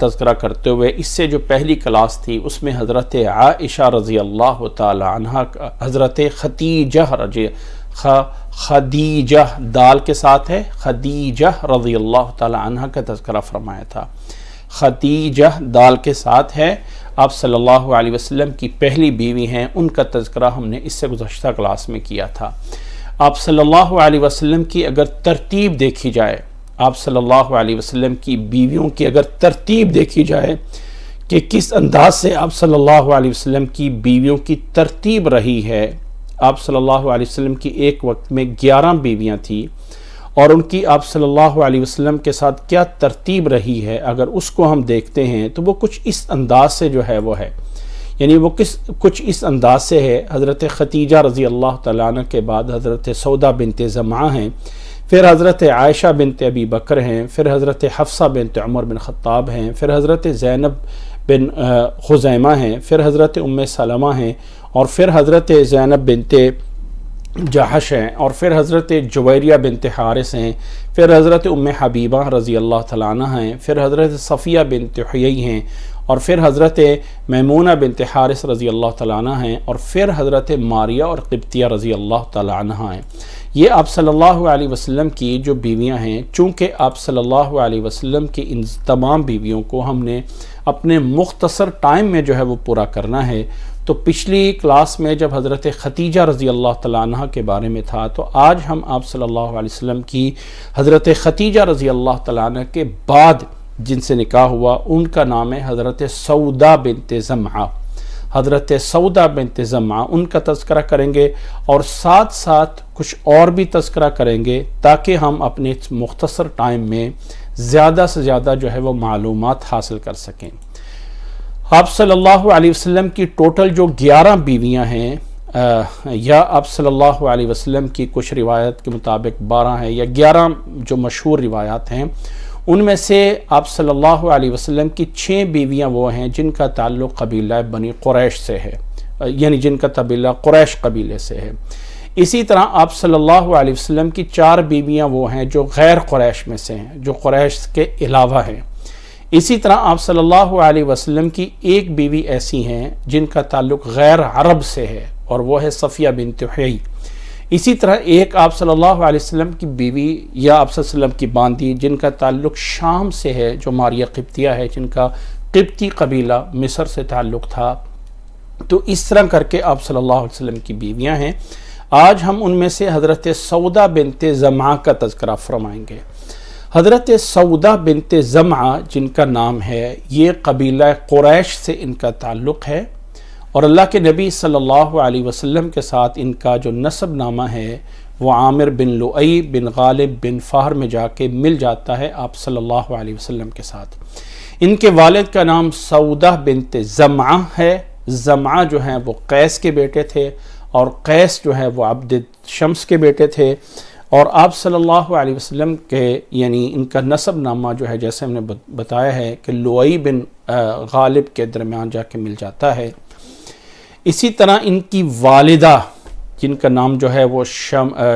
تذکرہ کرتے ہوئے اس سے جو پہلی کلاس تھی اس میں حضرت عائشہ رضی اللہ تعالی عنہ، حضرت خدیجہ دال کے ساتھ ہے، خدیجہ رضی اللہ تعالی عنہ کا تذکرہ فرمایا تھا۔ خدیجہ دال کے ساتھ ہے، آپ صلی اللہ علیہ وسلم کی پہلی بیوی ہیں، ان کا تذکرہ ہم نے اس سے گزشتہ کلاس میں کیا تھا۔ آپ صلی اللہ علیہ وسلم کی اگر ترتیب دیکھی جائے، آپ صلی اللہ علیہ وسلم کی بیویوں کی اگر ترتیب دیکھی جائے کہ کس انداز سے آپ صلی اللہ علیہ وسلم کی بیویوں کی ترتیب رہی ہے، آپ صلی اللہ علیہ وسلم کی ایک وقت میں 11 بیویاں تھیں، اور ان کی آپ صلی اللہ علیہ وسلم کے ساتھ کیا ترتیب رہی ہے، اگر اس کو ہم دیکھتے ہیں تو وہ کچھ اس انداز سے جو ہے وہ ہے، یعنی وہ کچھ اس انداز سے ہے۔ حضرت خدیجہ رضی اللہ تعالیٰ عنہ کے بعد حضرت سودا بنت زمعہ ہیں، پھر حضرت عائشہ بنت ابی بکر ہیں، پھر حضرت حفصہ بنت عمر بن خطاب ہیں، پھر حضرت زینب بن خزیمہ ہیں، پھر حضرت ام سلمہ ہیں، اور پھر حضرت زینب بنت جحش ہیں، اور پھر حضرت جویریہ بنت حارث ہیں، پھر حضرت ام حبیبہ رضی اللہ تعالیٰ عنہ ہیں، پھر حضرت صفیہ بنت حیی ہیں، اور پھر حضرت میمونہ بنت حارث رضی اللہ تعالیٰ عنہ ہیں، اور پھر حضرت ماریہ اور قبطیہ رضی اللہ تعالیٰ عنہ ہیں۔ یہ آپ صلی اللہ علیہ وسلم کی جو بیویاں ہیں، چونکہ آپ صلی اللہ علیہ وسلم کی ان تمام بیویوں کو ہم نے اپنے مختصر ٹائم میں جو ہے وہ پورا کرنا ہے، تو پچھلی کلاس میں جب حضرت خدیجہ رضی اللہ تعالیٰ عنہ کے بارے میں تھا، تو آج ہم آپ صلی اللہ علیہ وسلم کی حضرت خدیجہ رضی اللہ تعالیٰ عنہ کے بعد جن سے نکاح ہوا ان کا نام ہے حضرت سودا بنت زمعہ۔ حضرت سودا بنت زمعہ ان کا تذکرہ کریں گے، اور ساتھ ساتھ کچھ اور بھی تذکرہ کریں گے تاکہ ہم اپنے مختصر ٹائم میں زیادہ سے زیادہ جو ہے وہ معلومات حاصل کر سکیں۔ آپ صلی اللہ علیہ وسلم کی ٹوٹل جو 11 بیویاں ہیں، یا آپ صلی اللہ علیہ وسلم کی کچھ روایت کے مطابق 12 ہیں یا 11 جو مشہور روایات ہیں، ان میں سے آپ صلی اللہ علیہ وسلم کی 6 بیویاں وہ ہیں جن کا تعلق قبیلہ بنی قریش سے ہے، یعنی جن کا قبیلہ قریش قبیلے سے ہے۔ اسی طرح آپ صلی اللہ علیہ وسلم کی 4 بیویاں وہ ہیں جو غیر قریش میں سے ہیں، جو قریش کے علاوہ ہیں۔ اسی طرح آپ صلی اللہ علیہ وسلم کی 1 بیوی ایسی ہیں جن کا تعلق غیر عرب سے ہے، اور وہ ہے صفیہ بنت حیی۔ اسی طرح ایک آپ صلی اللہ علیہ وسلم کی بیوی یا آپ صلی اللہ علیہ وسلم کی باندی جن کا تعلق شام سے ہے، جو ماریہ قبطیہ ہے، جن کا قبطی قبیلہ مصر سے تعلق تھا۔ تو اس طرح کر کے آپ صلی اللہ علیہ وسلم کی بیویاں ہیں۔ آج ہم ان میں سے حضرت سودا بنت زمعہ کا تذکرہ فرمائیں گے۔ حضرت سودا بنت زمعہ جن کا نام ہے، یہ قبیلہ قریش سے ان کا تعلق ہے، اور اللہ کے نبی صلی اللہ علیہ وسلم کے ساتھ ان کا جو نسب نامہ ہے وہ عامر بن لؤی بن غالب بن فہر میں جا کے مل جاتا ہے آپ صلی اللہ علیہ وسلم کے ساتھ۔ ان کے والد کا نام سودا بنت زمعہ ہے۔ زمعہ جو ہیں وہ قیس کے بیٹے تھے، اور قیس جو ہے وہ عبد شمس کے بیٹے تھے، اور آپ صلی اللہ علیہ وسلم کے یعنی ان کا نسب نامہ جو ہے جیسے ہم نے بتایا ہے کہ لؤی بن غالب کے درمیان جا کے مل جاتا ہے۔ اسی طرح ان کی والدہ جن کا نام جو ہے وہ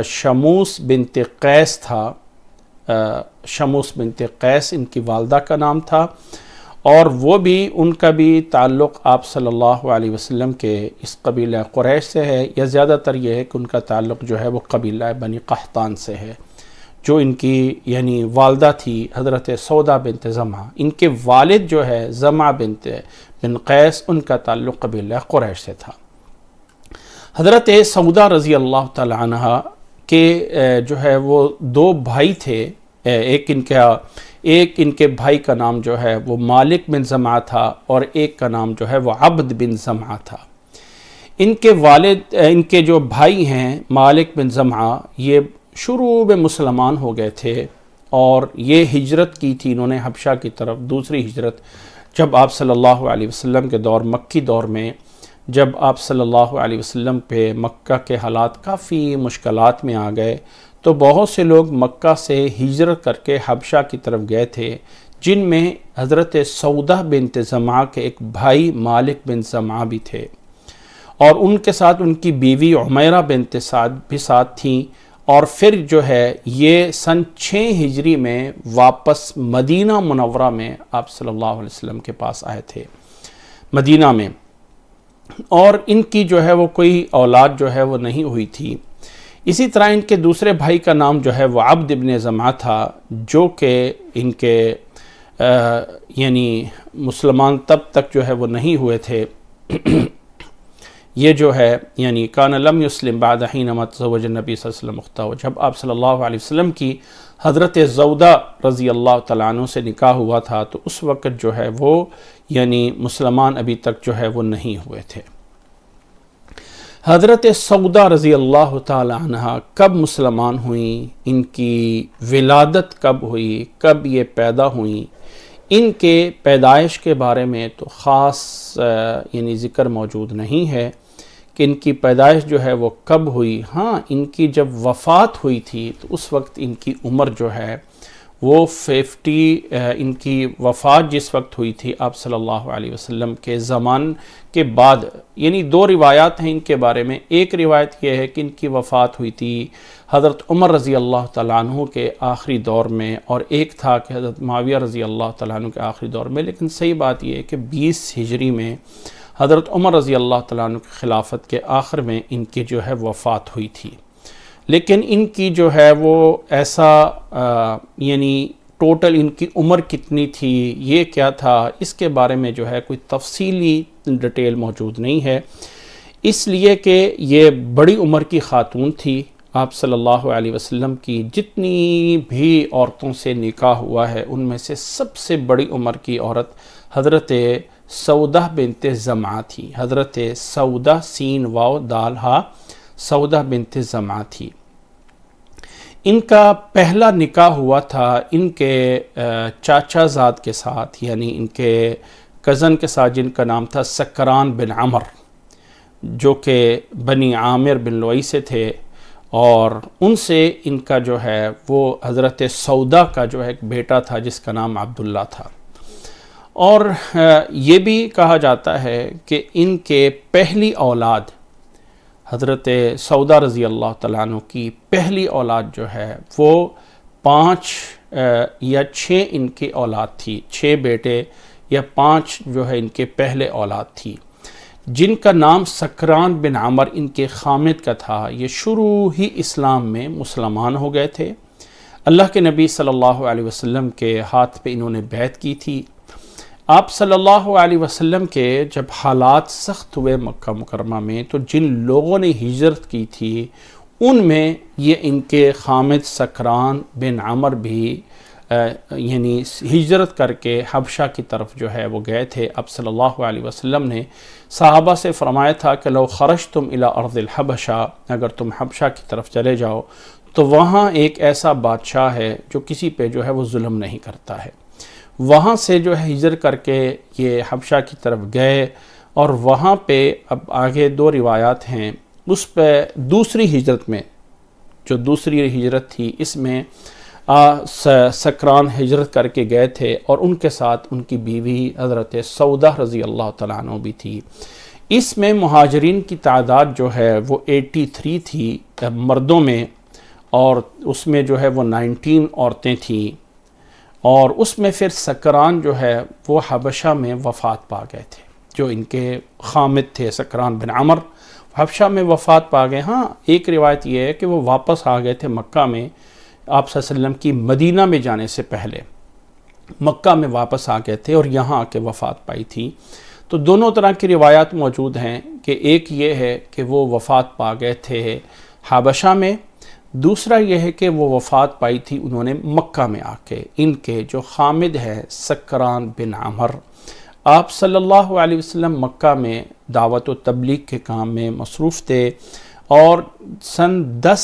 شموس بنت قیس تھا، شموس بنت قیس ان کی والدہ کا نام تھا، اور وہ بھی ان کا بھی تعلق آپ صلی اللہ علیہ وسلم کے اس قبیلہ قریش سے ہے، یا زیادہ تر یہ ہے کہ ان کا تعلق جو ہے وہ قبیلہ بنی قحطان سے ہے، جو ان کی یعنی والدہ تھی حضرت سودا بنت زمعہ۔ ان کے والد جو ہے زمعہ بن قیس، ان کا تعلق قبیلہ قریش سے تھا۔ حضرت سودا رضی اللہ تعالی عنہ کے جو ہے وہ 2 بھائی تھے، ایک ان کے بھائی کا نام جو ہے وہ مالک بن زمعہ تھا، اور ایک کا نام جو ہے وہ عبد بن زمعہ تھا۔ ان کے جو بھائی ہیں مالک بن زمعہ، یہ شروع میں مسلمان ہو گئے تھے، اور یہ ہجرت کی تھی انہوں نے حبشہ کی طرف، دوسری ہجرت، جب آپ صلی اللہ علیہ وسلم کے دور مکی دور میں، جب آپ صلی اللہ علیہ وسلم پہ مکہ کے حالات کافی مشکلات میں آ گئے، تو بہت سے لوگ مکہ سے ہجرت کر کے حبشہ کی طرف گئے تھے، جن میں حضرت سودا بنت زمعہ کے ایک بھائی مالک بن زمعہ بھی تھے، اور ان کے ساتھ ان کی بیوی عمیرہ بنت سعد بھی ساتھ تھیں، اور پھر جو ہے یہ سن 6 ہجری میں واپس مدینہ منورہ میں آپ صلی اللہ علیہ وسلم کے پاس آئے تھے مدینہ میں، اور ان کی جو ہے وہ کوئی اولاد جو ہے وہ نہیں ہوئی تھی۔ اسی طرح ان کے دوسرے بھائی کا نام جو ہے وہ عبد ابن زمعہ تھا، جو کہ ان کے یعنی مسلمان تب تک جو ہے وہ نہیں ہوئے تھے۔ یہ جو ہے یعنی کان لم یسلم بعد حینما تزوج النبی صلی اللہ علیہ وسلم اختہ، جب آپ صلی اللہ علیہ وسلم کی حضرت زودہ رضی اللہ تعالیٰ عنہ سے نکاح ہوا تھا تو اس وقت جو ہے وہ یعنی مسلمان ابھی تک جو ہے وہ نہیں ہوئے تھے۔ حضرت سودہ رضی اللہ تعالیٰ عنہ کب مسلمان ہوئیں، ان کی ولادت کب ہوئی، کب یہ پیدا ہوئیں، ان کے پیدائش کے بارے میں تو خاص یعنی ذکر موجود نہیں ہے کہ ان کی پیدائش جو ہے وہ کب ہوئی۔ ہاں، ان کی جب وفات ہوئی تھی تو اس وقت ان کی عمر جو ہے وہ 50 ان کی وفات جس وقت ہوئی تھی آپ صلی اللہ علیہ وسلم کے زمان کے بعد، یعنی 2 روایات ہیں ان کے بارے میں۔ ایک روایت یہ ہے کہ ان کی وفات ہوئی تھی حضرت عمر رضی اللہ تعالیٰ عنہ کے آخری دور میں، اور ایک تھا کہ حضرت معاویہ رضی اللہ تعالیٰ عنہ کے آخری دور میں، لیکن صحیح بات یہ ہے کہ 20 ہجری میں حضرت عمر رضی اللہ تعالیٰ عنہ کی خلافت کے آخر میں ان کی جو ہے وفات ہوئی تھی۔ لیکن ان کی جو ہے وہ ایسا یعنی ٹوٹل ان کی عمر کتنی تھی، یہ کیا تھا، اس کے بارے میں جو ہے کوئی تفصیلی ڈیٹیل موجود نہیں ہے، اس لیے کہ یہ بڑی عمر کی خاتون تھی۔ آپ صلی اللہ علیہ وسلم کی جتنی بھی عورتوں سے نکاح ہوا ہے ان میں سے سب سے بڑی عمر کی عورت حضرت سودہ بنت زمعہ تھی۔ حضرت سودہ سین واو دال ہا سودہ بنت زمعہ تھی۔ ان کا پہلا نکاح ہوا تھا ان کے چاچا زاد کے ساتھ، یعنی ان کے کزن کے ساتھ، جن کا نام تھا سکران بن عمر، جو کہ بنی عامر بن لوئی سے تھے، اور ان سے ان کا جو ہے وہ حضرت سودہ کا جو ہے ایک بیٹا تھا جس کا نام عبداللہ تھا۔ اور یہ بھی کہا جاتا ہے کہ ان کے پہلی اولاد حضرت سودہ رضی اللہ تعالیٰ عنہ کی پہلی اولاد جو ہے وہ 5 یا 6 ان کی اولاد تھی، 6 بیٹے یا 5 جو ہے ان کے پہلے اولاد تھی، جن کا نام سکران بن عمر ان کے خامد کا تھا۔ یہ شروع ہی اسلام میں مسلمان ہو گئے تھے، اللہ کے نبی صلی اللہ علیہ وسلم کے ہاتھ پہ انہوں نے بیعت کی تھی۔ آپ صلی اللہ علیہ وسلم کے جب حالات سخت ہوئے مکہ مکرمہ میں تو جن لوگوں نے ہجرت کی تھی ان میں یہ ان کے خامد سکران بن عمر بھی یعنی ہجرت کر کے حبشہ کی طرف جو ہے وہ گئے تھے۔ اب صلی اللہ علیہ وسلم نے صحابہ سے فرمایا تھا کہ لو خرجتم الی ارض الحبشہ، اگر تم حبشہ کی طرف چلے جاؤ تو وہاں ایک ایسا بادشاہ ہے جو کسی پہ جو ہے وہ ظلم نہیں کرتا ہے۔ وہاں سے جو ہے ہجرت کر کے یہ حبشہ کی طرف گئے، اور وہاں پہ اب آگے 2 روایات ہیں، اس پہ دوسری ہجرت میں، جو دوسری ہجرت تھی اس میں سکران ہجرت کر کے گئے تھے، اور ان کے ساتھ ان کی بیوی حضرت سودہ رضی اللہ تعالیٰ عنہ بھی تھی۔ اس میں مہاجرین کی تعداد جو ہے وہ 83 تھی مردوں میں، اور اس میں جو ہے وہ 19 عورتیں تھیں، اور اس میں پھر سکران جو ہے وہ حبشہ میں وفات پا گئے تھے، جو ان کے خامد تھے سکران بن عمر حبشہ میں وفات پا گئے۔ ہاں، ایک روایت یہ ہے کہ وہ واپس آ گئے تھے مکہ میں، آپ صلی اللہ علیہ وسلم کی مدینہ میں جانے سے پہلے مکہ میں واپس آ گئے تھے اور یہاں آ کے وفات پائی تھی۔ تو دونوں طرح کی روایات موجود ہیں کہ ایک یہ ہے کہ وہ وفات پا گئے تھے حبشہ میں، دوسرا یہ ہے کہ وہ وفات پائی تھی انہوں نے مکہ میں آ کے۔ ان کے جو خامد ہے سکران بن عمر، آپ صلی اللہ علیہ وسلم مکہ میں دعوت و تبلیغ کے کام میں مصروف تھے، اور سن 10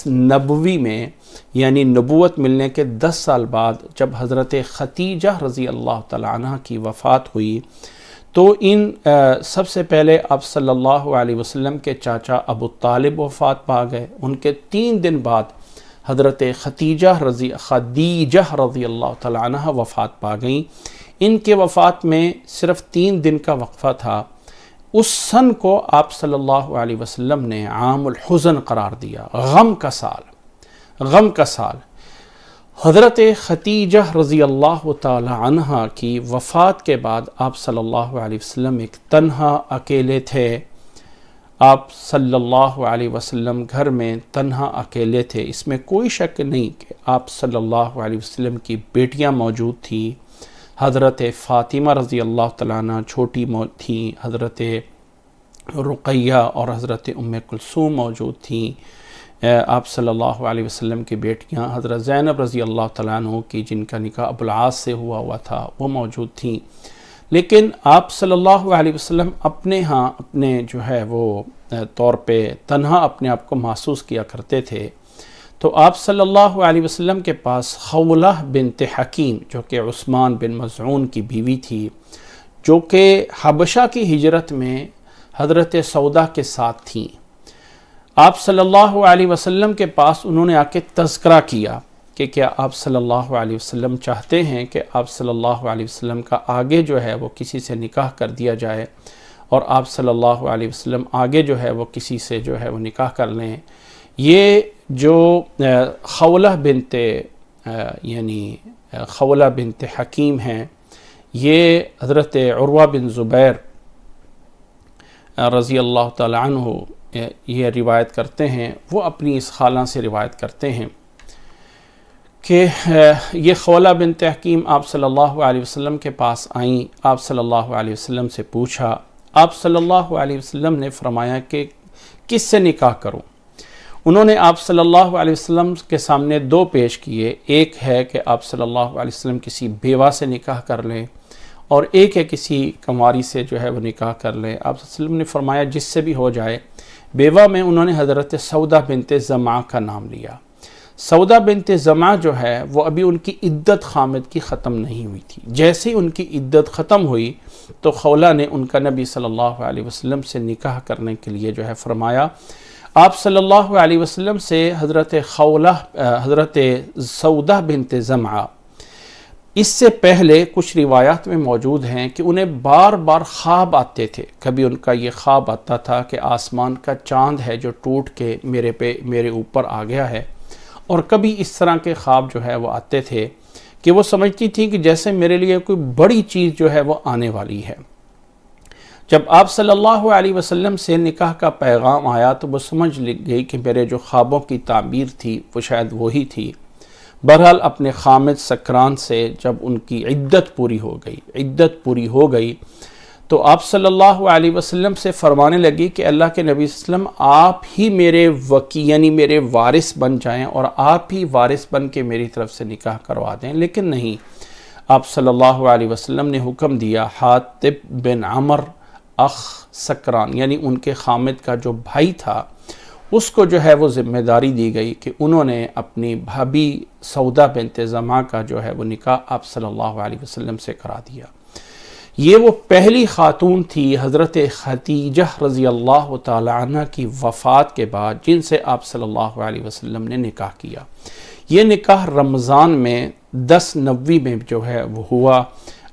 نبوی میں یعنی نبوت ملنے کے 10 سال بعد جب حضرت ختیجہ رضی اللہ تعالیٰ عنہ کی وفات ہوئی تو ان سب سے پہلے آپ صلی اللہ علیہ وسلم کے چاچا ابو طالب وفات پا گئے۔ ان کے 3 دن بعد حضرت خدیجہ رضی اللہ تعالیٰ عنہ وفات پا گئیں۔ ان کے وفات میں صرف 3 دن کا وقفہ تھا۔ اس سن کو آپ صلی اللہ علیہ وسلم نے عام الحزن قرار دیا، غم کا سال۔ حضرت ختیجہ رضی اللہ تعالی عنہ کی وفات کے بعد آپ صلی اللہ علیہ وسلم ایک تنہا اکیلے تھے۔ آپ صلی اللہ علیہ وسلم گھر میں تنہا اکیلے تھے، اس میں کوئی شک نہیں کہ آپ صلی اللہ علیہ وسلم کی بیٹیاں موجود تھیں، حضرت فاطمہ رضی اللہ تعالیٰ عنہ چھوٹی تھیں، حضرت رقیہ اور حضرت ام کلثوم موجود تھیں، آپ صلی اللہ علیہ وسلم کی بیٹیاں حضرت زینب رضی اللہ تعالیٰ عنہ کی جن کا نکاح ابو العاص سے ہوا تھا وہ موجود تھیں۔ لیکن آپ صلی اللہ علیہ وسلم اپنے جو ہے وہ طور پہ تنہا اپنے آپ کو محسوس کیا کرتے تھے، تو آپ صلی اللہ علیہ وسلم کے پاس خولہ بنت حکیم جو کہ عثمان بن مظعون کی بیوی تھی، جو کہ حبشہ کی ہجرت میں حضرت سودا کے ساتھ تھیں، آپ صلی اللہ علیہ وسلم کے پاس انہوں نے آ کے تذکرہ کیا کہ کیا آپ صلی اللہ علیہ وسلم چاہتے ہیں کہ آپ صلی اللہ علیہ وسلم کا آگے جو ہے وہ کسی سے نکاح کر دیا جائے، اور آپ صلی اللہ علیہ وسلم آگے جو ہے وہ کسی سے جو ہے وہ نکاح کر لیں۔ یہ جو خولہ بنت حکیم ہیں، یہ حضرت عروہ بن زبیر رضی اللہ تعالی عنہ یہ روایت کرتے ہیں، وہ اپنی اس خالہ سے روایت کرتے ہیں کہ یہ خولہ بنت حکیم آپ صلی اللہ علیہ وسلم کے پاس آئیں، آپ صلی اللہ علیہ وسلم سے پوچھا، آپ صلی اللہ علیہ وسلم نے فرمایا کہ کس سے نکاح کروں؟ انہوں نے آپ صلی اللہ علیہ وسلم کے سامنے دو پیش کیے، ایک ہے کہ آپ صلی اللہ علیہ وسلم کسی بیوہ سے نکاح کر لیں، اور ایک ہے کسی کنواری سے جو ہے وہ نکاح کر لیں۔ آپ صلی اللہ علیہ وسلم نے فرمایا جس سے بھی ہو جائے۔ بیوہ میں انہوں نے حضرت سودا بنت زمعہ کا نام لیا۔ سودا بنت زمعہ جو ہے وہ ابھی ان کی عدت خامد کی ختم نہیں ہوئی تھی، جیسے ہی ان کی عدت ختم ہوئی تو خولہ نے ان کا نبی صلی اللہ علیہ وسلم سے نکاح کرنے کے لیے جو ہے فرمایا۔ آپ صلی اللہ علیہ وسلم سے حضرت سودا بنت زمعہ اس سے پہلے کچھ روایات میں موجود ہیں کہ انہیں بار بار خواب آتے تھے۔ کبھی ان کا یہ خواب آتا تھا کہ آسمان کا چاند ہے جو ٹوٹ کے میرے اوپر آ گیا ہے، اور کبھی اس طرح کے خواب جو ہے وہ آتے تھے کہ وہ سمجھتی تھی کہ جیسے میرے لیے کوئی بڑی چیز جو ہے وہ آنے والی ہے۔ جب آپ صلی اللہ علیہ وسلم سے نکاح کا پیغام آیا تو وہ سمجھ گئی کہ میرے جو خوابوں کی تعبیر تھی وہ شاید وہی تھی۔ بہرحال اپنے خامد سکران سے جب ان کی عدت پوری ہو گئی تو آپ صلی اللہ علیہ وسلم سے فرمانے لگی کہ اللہ کے نبی صلی اللہ علیہ وسلم آپ ہی میرے وکی یعنی میرے وارث بن جائیں، اور آپ ہی وارث بن کے میری طرف سے نکاح کروا دیں۔ لیکن نہیں، آپ صلی اللہ علیہ وسلم نے حکم دیا، حاطب بن عمر اخ سکران یعنی ان کے خامد کا جو بھائی تھا اس کو جو ہے وہ ذمہ داری دی گئی کہ انہوں نے اپنی بھابی سودا بنت زمعہ کا جو ہے وہ نکاح آپ صلی اللہ علیہ وسلم سے کرا دیا۔ یہ وہ پہلی خاتون تھی حضرت ختیجہ رضی اللہ تعالی عنہ کی وفات کے بعد جن سے آپ صلی اللہ علیہ وسلم نے نکاح کیا۔ یہ نکاح رمضان میں 10 نوی میں جو ہے وہ ہوا،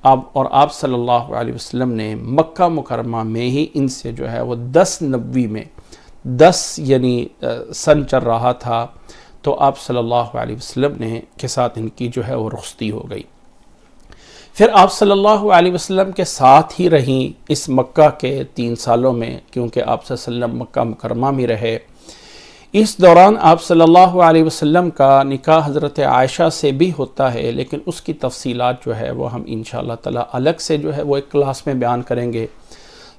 اور آپ صلی اللہ علیہ وسلم نے مکہ مکرمہ میں ہی ان سے جو ہے وہ 10 نوی میں 10 یعنی سن چل رہا تھا تو آپ صلی اللہ علیہ وسلم کے ساتھ ان کی جو ہے وہ رخصتی ہو گئی۔ پھر آپ صلی اللہ علیہ وسلم کے ساتھ ہی رہیں اس مکہ کے 3 سالوں میں، کیونکہ آپ صلی اللہ علیہ وسلم مکہ مکرمہ میں رہے۔ اس دوران آپ صلی اللہ علیہ وسلم کا نکاح حضرت عائشہ سے بھی ہوتا ہے، لیکن اس کی تفصیلات جو ہے وہ ہم انشاءاللہ تعالی الگ سے جو ہے وہ ایک کلاس میں بیان کریں گے۔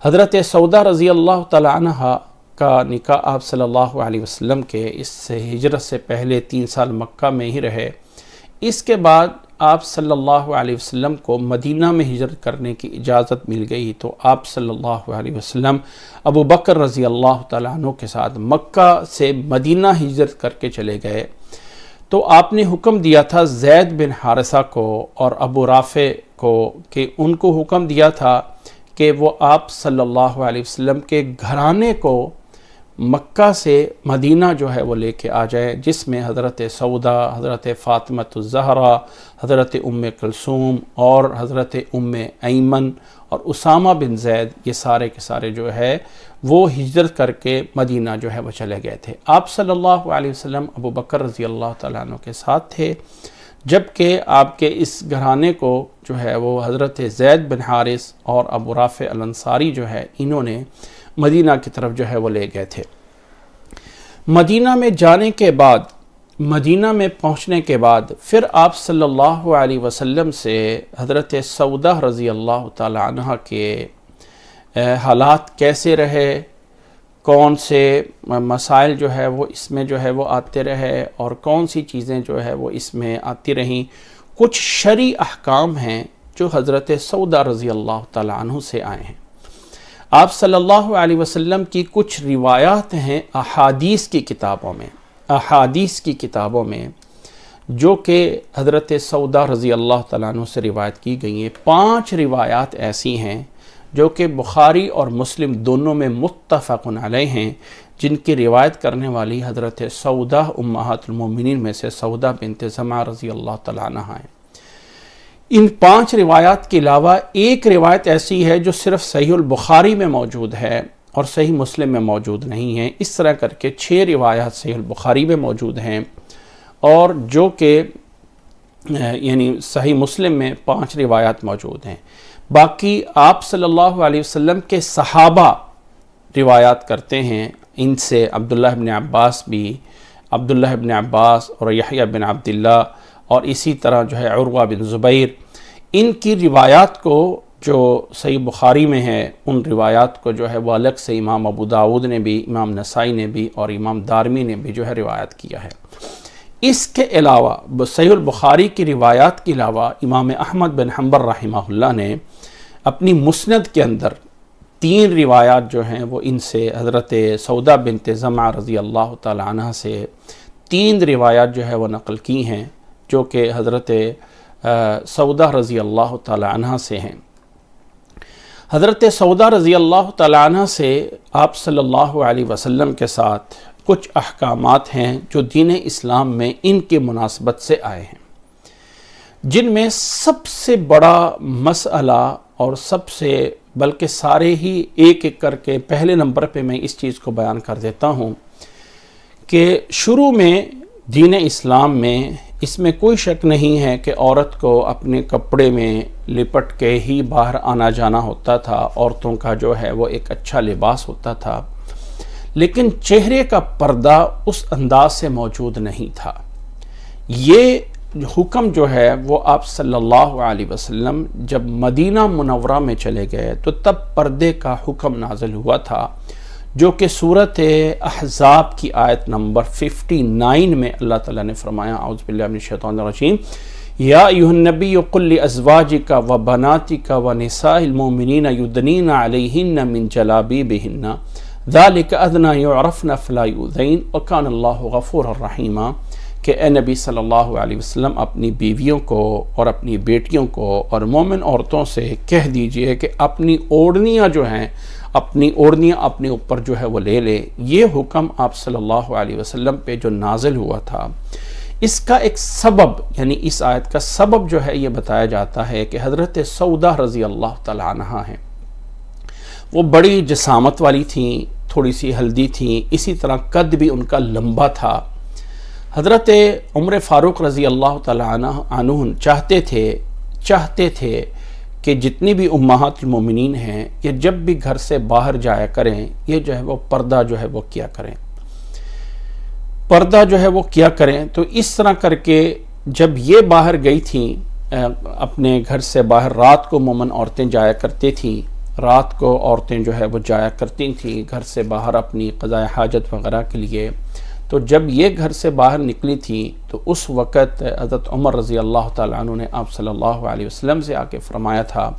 حضرت سودا رضی اللہ تعالی عنہ کا نکاح آپ صلی اللہ علیہ وسلم کے اس سے ہجرت سے پہلے 3 سال مکہ میں ہی رہے۔ اس کے بعد آپ صلی اللہ علیہ وسلم کو مدینہ میں ہجرت کرنے کی اجازت مل گئی تو آپ صلی اللہ علیہ وسلم ابو بکر رضی اللہ تعالیٰ عنہ کے ساتھ مکہ سے مدینہ ہجرت کر کے چلے گئے۔ تو آپ نے حکم دیا تھا زید بن حارثہ کو اور ابو رافع کو کہ ان کو حکم دیا تھا کہ وہ آپ صلی اللہ علیہ وسلم کے گھرانے کو مکہ سے مدینہ جو ہے وہ لے کے آ جائے، جس میں حضرت سودا، حضرت فاطمۃ الزہرا، حضرت ام کلثوم اور حضرت ام ایمن اور اسامہ بن زید، یہ سارے کے سارے جو ہے وہ ہجرت کر کے مدینہ جو ہے وہ چلے گئے تھے۔ آپ صلی اللہ علیہ وسلم ابو بکر رضی اللہ تعالیٰ عنہ کے ساتھ تھے، جبکہ آپ کے اس گھرانے کو جو ہے وہ حضرت زید بن حارث اور ابو رافع الانصاری جو ہے انہوں نے مدینہ کی طرف جو ہے وہ لے گئے تھے۔ مدینہ میں جانے کے بعد، مدینہ میں پہنچنے کے بعد پھر آپ صلی اللہ علیہ وسلم سے حضرت سودہ رضی اللہ تعالی عنہ کے حالات کیسے رہے، کون سے مسائل جو ہے وہ اس میں جو ہے وہ آتے رہے اور کون سی چیزیں جو ہے وہ اس میں آتی رہیں، کچھ شرعی احکام ہیں جو حضرت سودہ رضی اللہ تعالی عنہ سے آئے ہیں۔ آپ صلی اللہ علیہ وسلم کی کچھ روایات ہیں احادیث کی کتابوں میں جو کہ حضرت سودہ رضی اللہ تعالیٰ عنہ سے روایت کی گئی ہیں۔ 5 روایات ایسی ہیں جو کہ بخاری اور مسلم دونوں میں متفق علیہ ہیں، جن کی روایت کرنے والی حضرت سودہ امہات المومنین میں سے سودہ بنت زمعہ رضی اللہ تعالیٰ عنہ ہیں۔ ان 5 روایات کے علاوہ ایک روایت ایسی ہے جو صرف صحیح البخاری میں موجود ہے اور صحیح مسلم میں موجود نہیں ہے۔ اس طرح کر کے 6 روایات صحیح البخاری میں موجود ہیں اور جو کہ یعنی صحیح مسلم میں 5 روایات موجود ہیں۔ باقی آپ صلی اللہ علیہ وسلم کے صحابہ روایات کرتے ہیں، ان سے عبداللہ بن عباس بھی، عبداللہ بن عباس اور یحییٰ بن عبداللہ اور اسی طرح جو ہے عروہ بن زبیر، ان کی روایات کو جو صحیح بخاری میں ہے ان روایات کو جو ہے وہ الگ سے امام ابو داود نے بھی، امام نسائی نے بھی اور امام دارمی نے بھی جو ہے روایت کیا ہے۔ اس کے علاوہ صحیح البخاری کی روایات کے علاوہ امام احمد بن حنبل رحمہ اللہ نے اپنی مسند کے اندر 3 روایات جو ہیں وہ ان سے حضرت سودہ بنت زمعہ رضی اللہ تعالی عنہ سے 3 روایات جو ہے وہ نقل کی ہیں جو کہ حضرت سودہ رضی اللہ تعالی عنہ سے ہیں۔ حضرت سودہ رضی اللہ تعالی عنہ سے آپ صلی اللہ علیہ وسلم کے ساتھ کچھ احکامات ہیں جو دین اسلام میں ان کے مناسبت سے آئے ہیں، جن میں سب سے بڑا مسئلہ اور سب سے بلکہ سارے ہی ایک ایک کر کے پہلے نمبر پہ میں اس چیز کو بیان کر دیتا ہوں کہ شروع میں دین اسلام میں اس میں کوئی شک نہیں ہے کہ عورت کو اپنے کپڑے میں لپٹ کے ہی باہر آنا جانا ہوتا تھا، عورتوں کا جو ہے وہ ایک اچھا لباس ہوتا تھا، لیکن چہرے کا پردہ اس انداز سے موجود نہیں تھا۔ یہ حکم جو ہے وہ آپ صلی اللہ علیہ وسلم جب مدینہ منورہ میں چلے گئے تو تب پردے کا حکم نازل ہوا تھا، جو کہ سورۃ احزاب کی آیت نمبر 59 میں اللہ تعالیٰ نے فرمایا، اعوذ باللہ من الشیطان الرجیم، یا ایھا النبی قل لازواجک وبناتک ونساء المؤمنین یدنین علیہن من جلابیبہن ذالک ادنی یعرفن فلا یؤذین وکان اللہ غفورا رحیما، کہ اے نبی صلی اللہ علیہ وسلم اپنی بیویوں کو اور اپنی بیٹیوں کو اور مومن عورتوں سے کہہ دیجئے کہ اپنی اوڑھنیاں جو ہیں، اپنی اوڑھنیاں اپنے اوپر جو ہے وہ لے لے۔ یہ حکم آپ صلی اللہ علیہ وسلم پہ جو نازل ہوا تھا، اس کا ایک سبب یعنی اس آیت کا سبب جو ہے یہ بتایا جاتا ہے کہ حضرت سودہ رضی اللہ تعالی عنہ ہیں، وہ بڑی جسامت والی تھیں، تھوڑی سی ہلدی تھیں، اسی طرح قد بھی ان کا لمبا تھا۔ حضرت عمر فاروق رضی اللہ تعالی عنہ چاہتے تھے کہ جتنی بھی امہات المومنین ہیں یہ جب بھی گھر سے باہر جایا کریں، یہ جو ہے وہ پردہ جو ہے وہ کیا کریں، پردہ جو ہے وہ کیا کریں۔ تو اس طرح کر کے جب یہ باہر گئی تھیں اپنے گھر سے باہر، رات کو مومن عورتیں جایا کرتی تھیں، رات کو عورتیں جو ہے وہ جایا کرتی تھیں گھر سے باہر اپنی قضاء حاجت وغیرہ کے لیے، تو جب یہ گھر سے باہر نکلی تھیں تو اس وقت حضرت عمر رضی اللہ تعالیٰ عنہ نے آپ صلی اللہ علیہ وسلم سے آ کے فرمایا تھا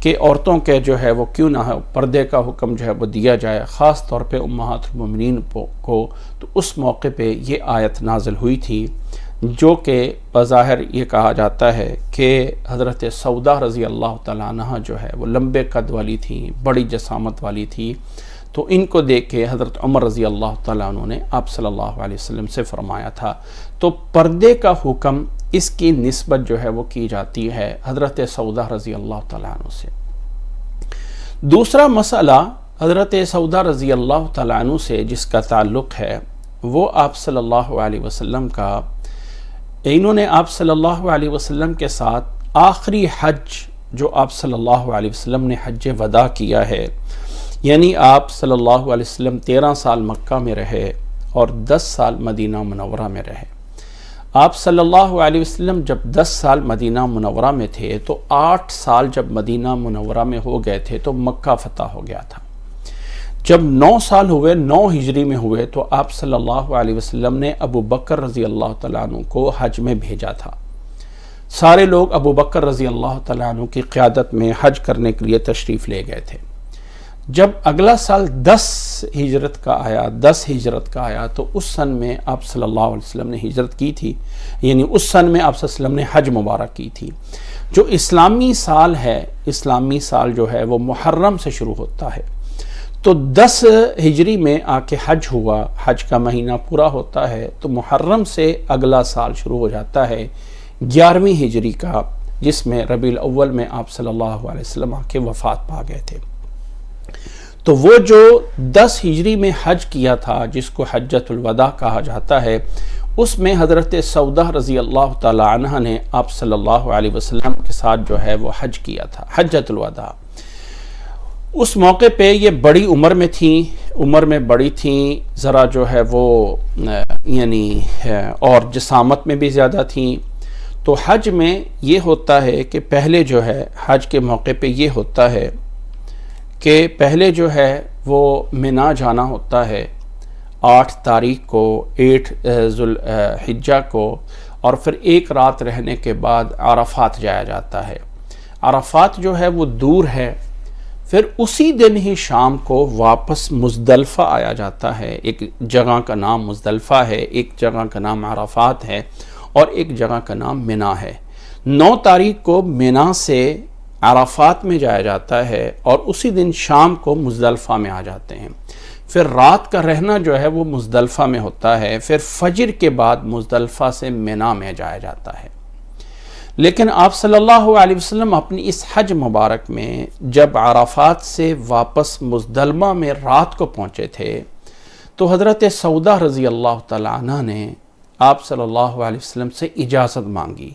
کہ عورتوں کے جو ہے وہ کیوں نہ پردے کا حکم جو ہے وہ دیا جائے، خاص طور پہ امہات المومنین کو۔ تو اس موقع پہ یہ آیت نازل ہوئی تھی جو کہ بظاہر یہ کہا جاتا ہے کہ حضرت سودہ رضی اللہ تعالیٰ عنہ جو ہے وہ لمبے قد والی تھیں، بڑی جسامت والی تھی، تو ان کو دیکھ کے حضرت عمر رضی اللہ تعالیٰ عنہ نے آپ صلی اللہ علیہ وسلم سے فرمایا تھا. تو پردے کا حکم اس کی نسبت جو ہے وہ کی جاتی ہے حضرت سودہ رضی اللہ تعالیٰ عنہ سے. دوسرا مسئلہ حضرت سودہ رضی اللہ تعالیٰ عنہ سے جس کا تعلق ہے وہ آپ صلی اللہ علیہ وسلم کا، انہوں نے آپ صلی اللہ علیہ وسلم کے ساتھ آخری حج جو آپ صلی اللہ علیہ وسلم نے حج وداع کیا ہے، یعنی آپ صلی اللہ علیہ وسلم 13 سال مکہ میں رہے اور 10 سال مدینہ منورہ میں رہے. آپ صلی اللہ علیہ وسلم جب 10 سال مدینہ منورہ میں تھے تو 8 سال جب مدینہ منورہ میں ہو گئے تھے تو مکہ فتح ہو گیا تھا. جب 9 سال ہوئے، 9 ہجری میں ہوئے، تو آپ صلی اللہ علیہ وسلم نے ابو بکر رضی اللہ تعالیٰ عنہ کو حج میں بھیجا تھا. سارے لوگ ابو بکر رضی اللہ تعالیٰ عنہ کی قیادت میں حج کرنے کے لیے تشریف لے گئے تھے. جب اگلا سال 10 ہجرت کا آیا تو اس سن میں آپ صلی اللہ علیہ وسلم نے ہجرت کی تھی، یعنی اس سن میں آپ صلی اللہ علیہ وسلم نے حج مبارک کی تھی. جو اسلامی سال ہے، اسلامی سال جو ہے وہ محرم سے شروع ہوتا ہے. تو 10 ہجری میں آ کے حج ہوا، حج کا مہینہ پورا ہوتا ہے تو محرم سے اگلا سال شروع ہو جاتا ہے 11ویں ہجری کا، جس میں ربیع الاول میں آپ صلی اللہ علیہ وسلم آ کے وفات پا گئے تھے. تو وہ جو 10 ہجری میں حج کیا تھا جس کو حجۃ الوداع کہا جاتا ہے، اس میں حضرت سودہ رضی اللہ تعالی عنہ نے آپ صلی اللہ علیہ وسلم کے ساتھ جو ہے وہ حج کیا تھا، حجۃ الوداع. اس موقع پہ یہ بڑی عمر میں بڑی تھیں، ذرا جو ہے وہ یعنی اور جسامت میں بھی زیادہ تھیں. تو حج میں یہ ہوتا ہے کہ پہلے جو ہے حج کے موقع پہ یہ ہوتا ہے کہ پہلے جو ہے وہ منا جانا ہوتا ہے 8 تاریخ کو، 8 ذوالحجہ کو، اور پھر ایک رات رہنے کے بعد عرفات جایا جاتا ہے. عرفات جو ہے وہ دور ہے، پھر اسی دن ہی شام کو واپس مزدلفہ آیا جاتا ہے. ایک جگہ کا نام مزدلفہ ہے، ایک جگہ کا نام عرفات ہے، اور ایک جگہ کا نام منا ہے. 9 تاریخ کو منا سے عرفات میں جایا جاتا ہے اور اسی دن شام کو مزدلفہ میں آ جاتے ہیں. پھر رات کا رہنا جو ہے وہ مزدلفہ میں ہوتا ہے، پھر فجر کے بعد مزدلفہ سے منا میں جایا جاتا ہے. لیکن آپ صلی اللہ علیہ وسلم اپنی اس حج مبارک میں جب عرفات سے واپس مزدلفہ میں رات کو پہنچے تھے تو حضرت سودہ رضی اللہ تعالی عنہ نے آپ صلی اللہ علیہ وسلم سے اجازت مانگی،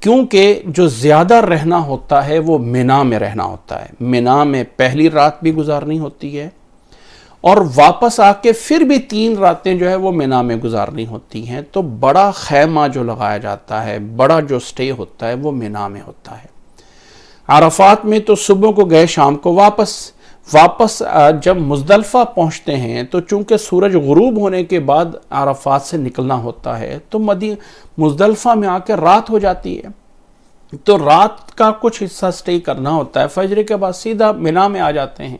کیونکہ جو زیادہ رہنا ہوتا ہے وہ منا میں رہنا ہوتا ہے. منا میں پہلی رات بھی گزارنی ہوتی ہے اور واپس آ کے پھر بھی 3 راتیں جو ہے وہ منا میں گزارنی ہوتی ہیں. تو بڑا خیمہ جو لگایا جاتا ہے، بڑا جو سٹے ہوتا ہے وہ منا میں ہوتا ہے. عرفات میں تو صبح کو گئے، شام کو واپس جب مزدلفہ پہنچتے ہیں تو چونکہ سورج غروب ہونے کے بعد عرفات سے نکلنا ہوتا ہے تو مزدلفہ میں آ کے رات ہو جاتی ہے. تو رات کا کچھ حصہ سٹے کرنا ہوتا ہے، فجر کے بعد سیدھا منا میں آ جاتے ہیں.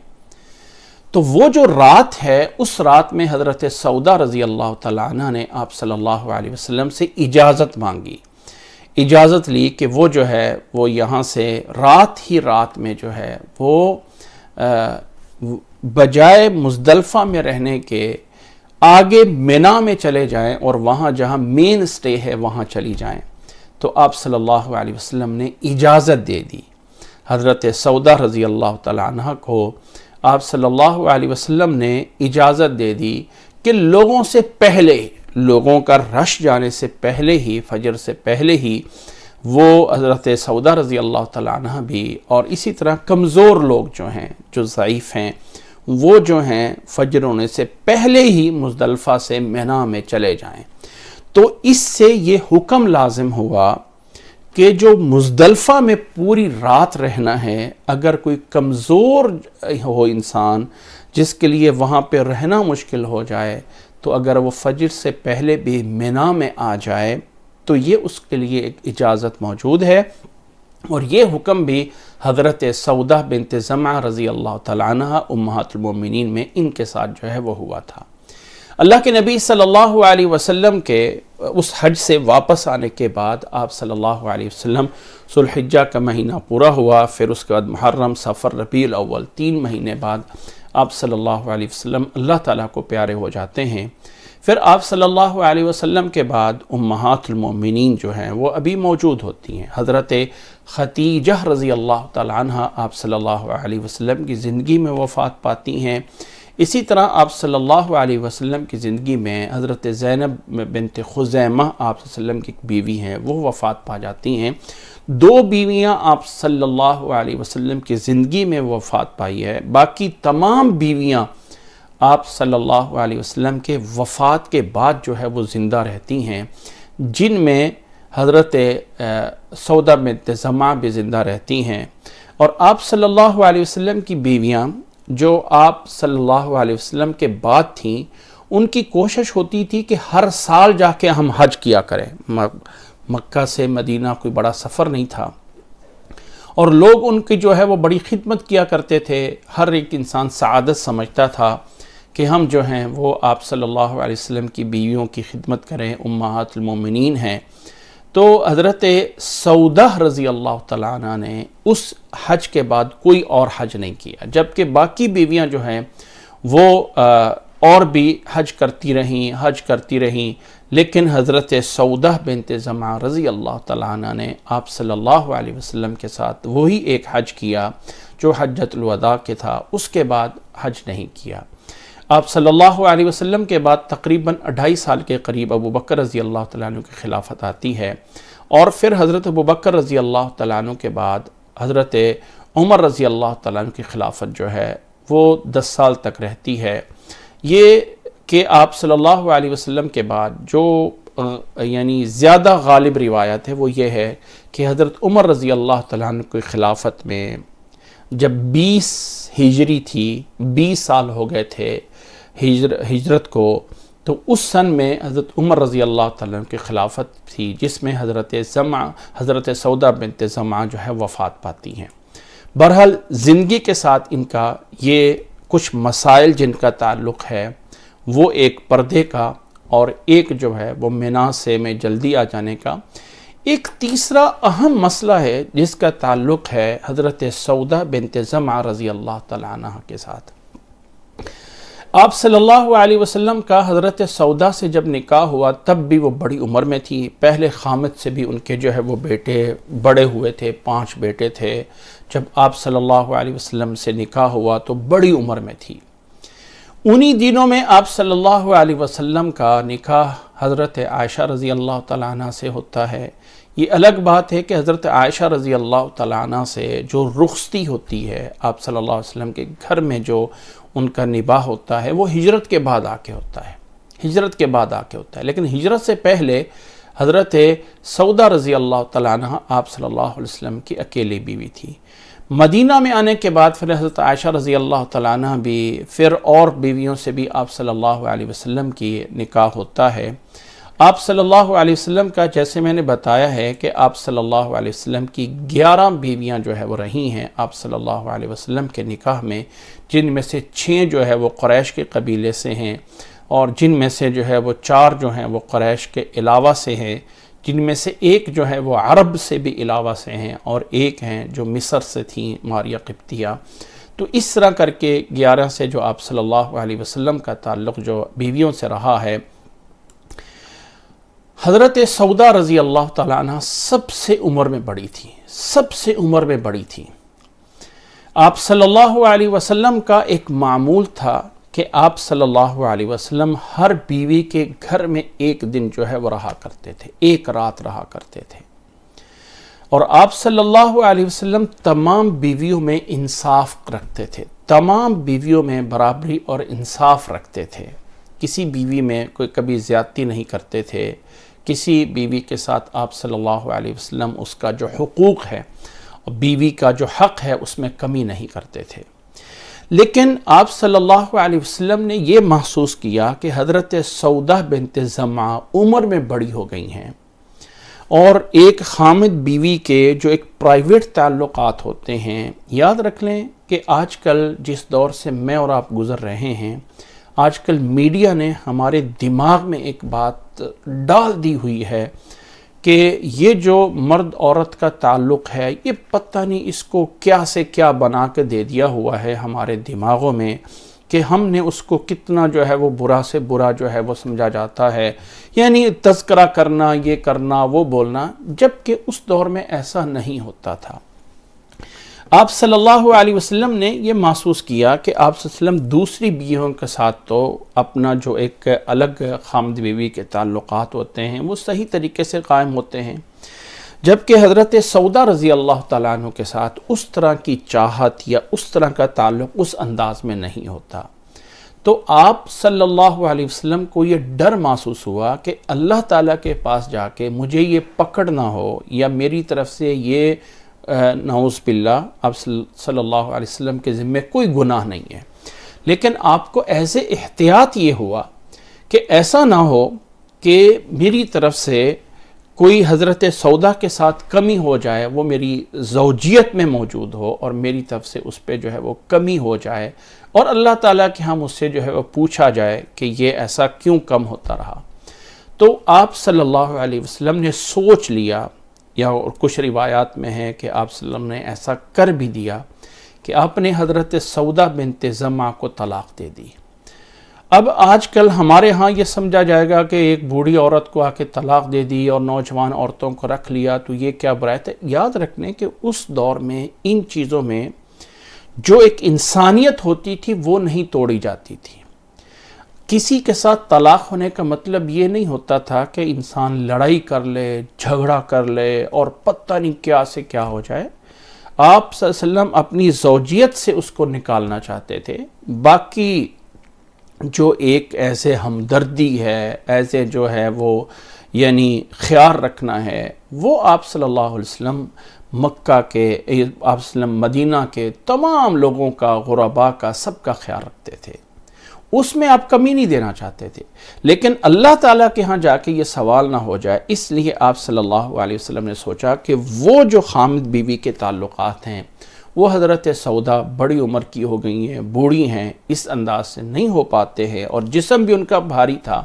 تو وہ جو رات ہے، اس رات میں حضرت سودہ رضی اللہ تعالیٰ عنہ نے آپ صلی اللہ علیہ وسلم سے اجازت مانگی، اجازت لی کہ وہ جو ہے وہ یہاں سے رات میں جو ہے وہ بجائے مزدلفہ میں رہنے کے آگے منا میں چلے جائیں اور وہاں جہاں مین سٹے ہے وہاں چلی جائیں. تو آپ صلی اللہ علیہ وسلم نے اجازت دے دی. حضرت سودہ رضی اللہ تعالیٰ عنہ کو آپ صلی اللہ علیہ وسلم نے اجازت دے دی کہ لوگوں سے پہلے، لوگوں کا رش جانے سے پہلے ہی، فجر سے پہلے ہی وہ حضرت سودہ رضی اللہ تعالیٰ عنہ بھی، اور اسی طرح کمزور لوگ جو ہیں، جو ضعیف ہیں، وہ جو ہیں فجر ہونے سے پہلے ہی مزدلفہ سے منا میں چلے جائیں. تو اس سے یہ حکم لازم ہوا کہ جو مزدلفہ میں پوری رات رہنا ہے، اگر کوئی کمزور ہو انسان جس کے لیے وہاں پہ رہنا مشکل ہو جائے، تو اگر وہ فجر سے پہلے بھی منا میں آ جائے تو یہ اس کے لیے ایک اجازت موجود ہے. اور یہ حکم بھی حضرت سودہ بنت زمعہ رضی اللہ تعالیٰ عنہ امہات المومنین میں ان کے ساتھ جو ہے وہ ہوا تھا. اللہ کے نبی صلی اللہ علیہ وسلم کے اس حج سے واپس آنے کے بعد آپ صلی اللہ علیہ وسلم ذوالحجہ کا مہینہ پورا ہوا، پھر اس کے بعد محرم، صفر، ربیع الاول، 3 مہینے بعد آپ صلی اللہ علیہ وسلم اللہ تعالیٰ کو پیارے ہو جاتے ہیں۔ پھر آپ صلی اللہ علیہ وسلم کے بعد امہات المومنین جو ہیں وہ ابھی موجود ہوتی ہیں۔ حضرت خدیجہ رضی اللہ تعالیٰ عنہ آپ صلی اللہ علیہ وسلم کی زندگی میں وفات پاتی ہیں۔ اسی طرح آپ صلی اللہ علیہ وسلم کی زندگی میں حضرت زینب بنت خزیمہ آپ صلی اللہ علیہ وسلم کی ایک بیوی ہیں، وہ وفات پا جاتی ہیں۔ 2 بیویاں آپ صلی اللہ علیہ وسلم کی زندگی میں وفات پائی ہے، باقی تمام بیویاں آپ صلی اللہ علیہ وسلم کے وفات کے بعد جو ہے وہ زندہ رہتی ہیں، جن میں حضرت سودا بنت زمعہ بھی زندہ رہتی ہیں۔ اور آپ صلی اللہ علیہ وسلم کی بیویاں جو آپ صلی اللہ علیہ وسلم کے بعد تھیں، ان کی کوشش ہوتی تھی کہ ہر سال جا کے ہم حج کیا کریں۔ مکہ سے مدینہ کوئی بڑا سفر نہیں تھا، اور لوگ ان کی جو ہے وہ بڑی خدمت کیا کرتے تھے۔ ہر ایک انسان سعادت سمجھتا تھا کہ ہم جو ہیں وہ آپ صلی اللہ علیہ وسلم کی بیویوں کی خدمت کریں، امہات المومنین ہیں۔ تو حضرت سودہ رضی اللہ تعالیٰ عنہ نے اس حج کے بعد کوئی اور حج نہیں کیا، جبکہ باقی بیویاں جو ہیں وہ اور بھی حج کرتی رہیں، لیکن حضرت سودہ بنت زمعہ رضی اللہ تعالیٰ عنہ نے آپ صلی اللہ علیہ وسلم کے ساتھ وہی ایک حج کیا جو حجۃ الوداع کے تھا، اس کے بعد حج نہیں کیا۔ آپ صلی اللہ علیہ وسلم کے بعد تقریباً 2.5 سال کے قریب ابو بکر رضی اللہ تعالیٰ عنہ کی خلافت آتی ہے، اور پھر حضرت ابو بکر رضی اللہ تعالیٰ عنہ کے بعد حضرت عمر رضی اللہ تعالیٰ عنہ کی خلافت جو ہے وہ 10 سال تک رہتی ہے۔ یہ کہ آپ صلی اللہ علیہ وسلم کے بعد جو یعنی زیادہ غالب روایت ہے وہ یہ ہے کہ حضرت عمر رضی اللہ تعالیٰ عنہ کی خلافت میں جب 20 ہجری تھی، 20 سال ہو گئے تھے ہجرت کو، تو اس سن میں حضرت عمر رضی اللہ تعالیٰ عنہ کی خلافت تھی، جس میں حضرت سودہ بنت زمعہ جو ہے وفات پاتی ہیں۔ بہرحال زندگی کے ساتھ ان کا یہ کچھ مسائل جن کا تعلق ہے، وہ ایک پردے کا، اور ایک جو ہے وہ مناسے میں جلدی آ جانے کا۔ ایک تیسرا اہم مسئلہ ہے جس کا تعلق ہے حضرت سودہ بنت زمعہ رضی اللہ تعالیٰ عنہ کے ساتھ۔ آپ صلی اللہ علیہ وسلم کا حضرت سودہ سے جب نکاح ہوا تب بھی وہ بڑی عمر میں تھی۔ پہلے خامد سے بھی ان کے جو ہے وہ بیٹے بڑے ہوئے تھے، 5 بیٹے تھے۔ جب آپ صلی اللہ علیہ وسلم سے نکاح ہوا تو بڑی عمر میں تھی۔ انہی دنوں میں آپ صلی اللہ علیہ وسلم کا نکاح حضرت عائشہ رضی اللہ تعالیٰ عنہ سے ہوتا ہے۔ یہ الگ بات ہے کہ حضرت عائشہ رضی اللہ تعالیٰ عنہ سے جو رخصتی ہوتی ہے آپ صلی اللہ علیہ وسلم کے گھر میں، جو ان کا نباہ ہوتا ہے وہ ہجرت کے بعد آ کے ہوتا ہے، لیکن ہجرت سے پہلے حضرت سودہ رضی اللہ تعالیٰ عنہ آپ صلی اللہ علیہ وسلم کی اکیلی بیوی تھی۔ مدینہ میں آنے کے بعد پھر حضرت عائشہ رضی اللہ تعالیٰ عنہ بھی، پھر اور بیویوں سے بھی آپ صلی اللہ علیہ وسلم کی نکاح ہوتا ہے۔ آپ صلی اللہ علیہ وسلم کا، جیسے میں نے بتایا ہے کہ آپ صلی اللہ علیہ وسلم کی 11 بیویاں جو ہے وہ رہی ہیں آپ صلی اللہ علیہ وسلم کے نکاح میں، جن میں سے 6 جو ہے وہ قریش کے قبیلے سے ہیں، اور جن میں سے جو ہے وہ 4 جو ہیں وہ قریش کے علاوہ سے ہیں، جن میں سے ایک جو ہے وہ عرب سے بھی علاوہ سے ہیں، اور ایک ہیں جو مصر سے تھیں، ماریہ قبطیہ۔ تو اس طرح کر کے 11 سے جو آپ صلی اللہ علیہ وسلم کا تعلق جو بیویوں سے رہا ہے۔ حضرت سودہ رضی اللہ تعالیٰ عنہ سب سے عمر میں بڑی تھی۔ آپ صلی اللہ علیہ وسلم کا ایک معمول تھا کہ آپ صلی اللہ علیہ وسلم ہر بیوی کے گھر میں ایک دن جو ہے وہ رہا کرتے تھے، ایک رات رہا کرتے تھے، اور آپ صلی اللہ علیہ وسلم تمام بیویوں میں انصاف رکھتے تھے، تمام بیویوں میں برابری اور انصاف رکھتے تھے۔ کسی بیوی میں کوئی کبھی زیادتی نہیں کرتے تھے، کسی بیوی کے ساتھ آپ صلی اللہ علیہ وسلم اس کا جو حقوق ہے، بیوی کا جو حق ہے، اس میں کمی نہیں کرتے تھے۔ لیکن آپ صلی اللہ علیہ وسلم نے یہ محسوس کیا کہ حضرت سودہ بنت زمعہ عمر میں بڑی ہو گئی ہیں، اور ایک خامد بیوی کے جو ایک پرائیویٹ تعلقات ہوتے ہیں، یاد رکھ لیں کہ آج کل جس دور سے میں اور آپ گزر رہے ہیں، آج کل میڈیا نے ہمارے دماغ میں ایک بات ڈال دی ہوئی ہے کہ یہ جو مرد عورت کا تعلق ہے یہ پتہ نہیں اس کو کیا سے کیا بنا کے دے دیا ہوا ہے ہمارے دماغوں میں، کہ ہم نے اس کو کتنا جو ہے وہ برا سے برا جو ہے وہ سمجھا جاتا ہے، یعنی تذکرہ کرنا، یہ کرنا، وہ بولنا، جبکہ اس دور میں ایسا نہیں ہوتا تھا۔ آپ صلی اللہ علیہ وسلم نے یہ محسوس کیا کہ آپ صلی اللہ علیہ وسلم دوسری بیویوں کے ساتھ تو اپنا جو ایک الگ خامد بیوی کے تعلقات ہوتے ہیں وہ صحیح طریقے سے قائم ہوتے ہیں، جبکہ حضرت سودا رضی اللہ تعالیٰ عنہ کے ساتھ اس طرح کی چاہت یا اس طرح کا تعلق اس انداز میں نہیں ہوتا۔ تو آپ صلی اللہ علیہ وسلم کو یہ ڈر محسوس ہوا کہ اللہ تعالیٰ کے پاس جا کے مجھے یہ پکڑ نہ ہو، یا میری طرف سے یہ نعوذ باللہ، آپ صلی اللہ علیہ وسلم کے ذمے کوئی گناہ نہیں ہے، لیکن آپ کو ایسے احتیاط یہ ہوا کہ ایسا نہ ہو کہ میری طرف سے کوئی حضرت سودا کے ساتھ کمی ہو جائے، وہ میری زوجیت میں موجود ہو اور میری طرف سے اس پہ جو ہے وہ کمی ہو جائے، اور اللہ تعالیٰ کے ہاں مجھ سے جو ہے وہ پوچھا جائے کہ یہ ایسا کیوں کم ہوتا رہا۔ تو آپ صلی اللہ علیہ وسلم نے سوچ لیا، یا کچھ روایات میں ہے کہ آپ صلی اللہ علیہ وسلم نے ایسا کر بھی دیا کہ آپ نے حضرت سودا بنت زمعہ کو طلاق دے دی۔ اب آج کل ہمارے ہاں یہ سمجھا جائے گا کہ ایک بوڑھی عورت کو آ کے طلاق دے دی اور نوجوان عورتوں کو رکھ لیا تو یہ کیا برائت ہے۔ یاد رکھنے کہ اس دور میں ان چیزوں میں جو ایک انسانیت ہوتی تھی وہ نہیں توڑی جاتی تھی۔ کسی کے ساتھ طلاق ہونے کا مطلب یہ نہیں ہوتا تھا کہ انسان لڑائی کر لے، جھگڑا کر لے اور پتہ نہیں کیا سے کیا ہو جائے۔ آپ صلی اللہ علیہ وسلم اپنی زوجیت سے اس کو نکالنا چاہتے تھے۔ باقی جو ایک ایسے ہمدردی ہے، ایسے جو ہے وہ یعنی خیال رکھنا ہے، وہ آپ صلی اللہ علیہ وسلم مکہ کے، آپ صلی اللہ علیہ وسلم مدینہ کے تمام لوگوں کا، غرباء کا، سب کا خیال رکھتے تھے، اس میں آپ کمی نہیں دینا چاہتے تھے۔ لیکن اللہ تعالیٰ کے ہاں جا کے یہ سوال نہ ہو جائے، اس لیے آپ صلی اللہ علیہ وسلم نے سوچا کہ وہ جو خامد بیوی کے تعلقات ہیں وہ حضرت سودا بڑی عمر کی ہو گئی ہیں، بوڑھی ہیں، اس انداز سے نہیں ہو پاتے ہیں، اور جسم بھی ان کا بھاری تھا،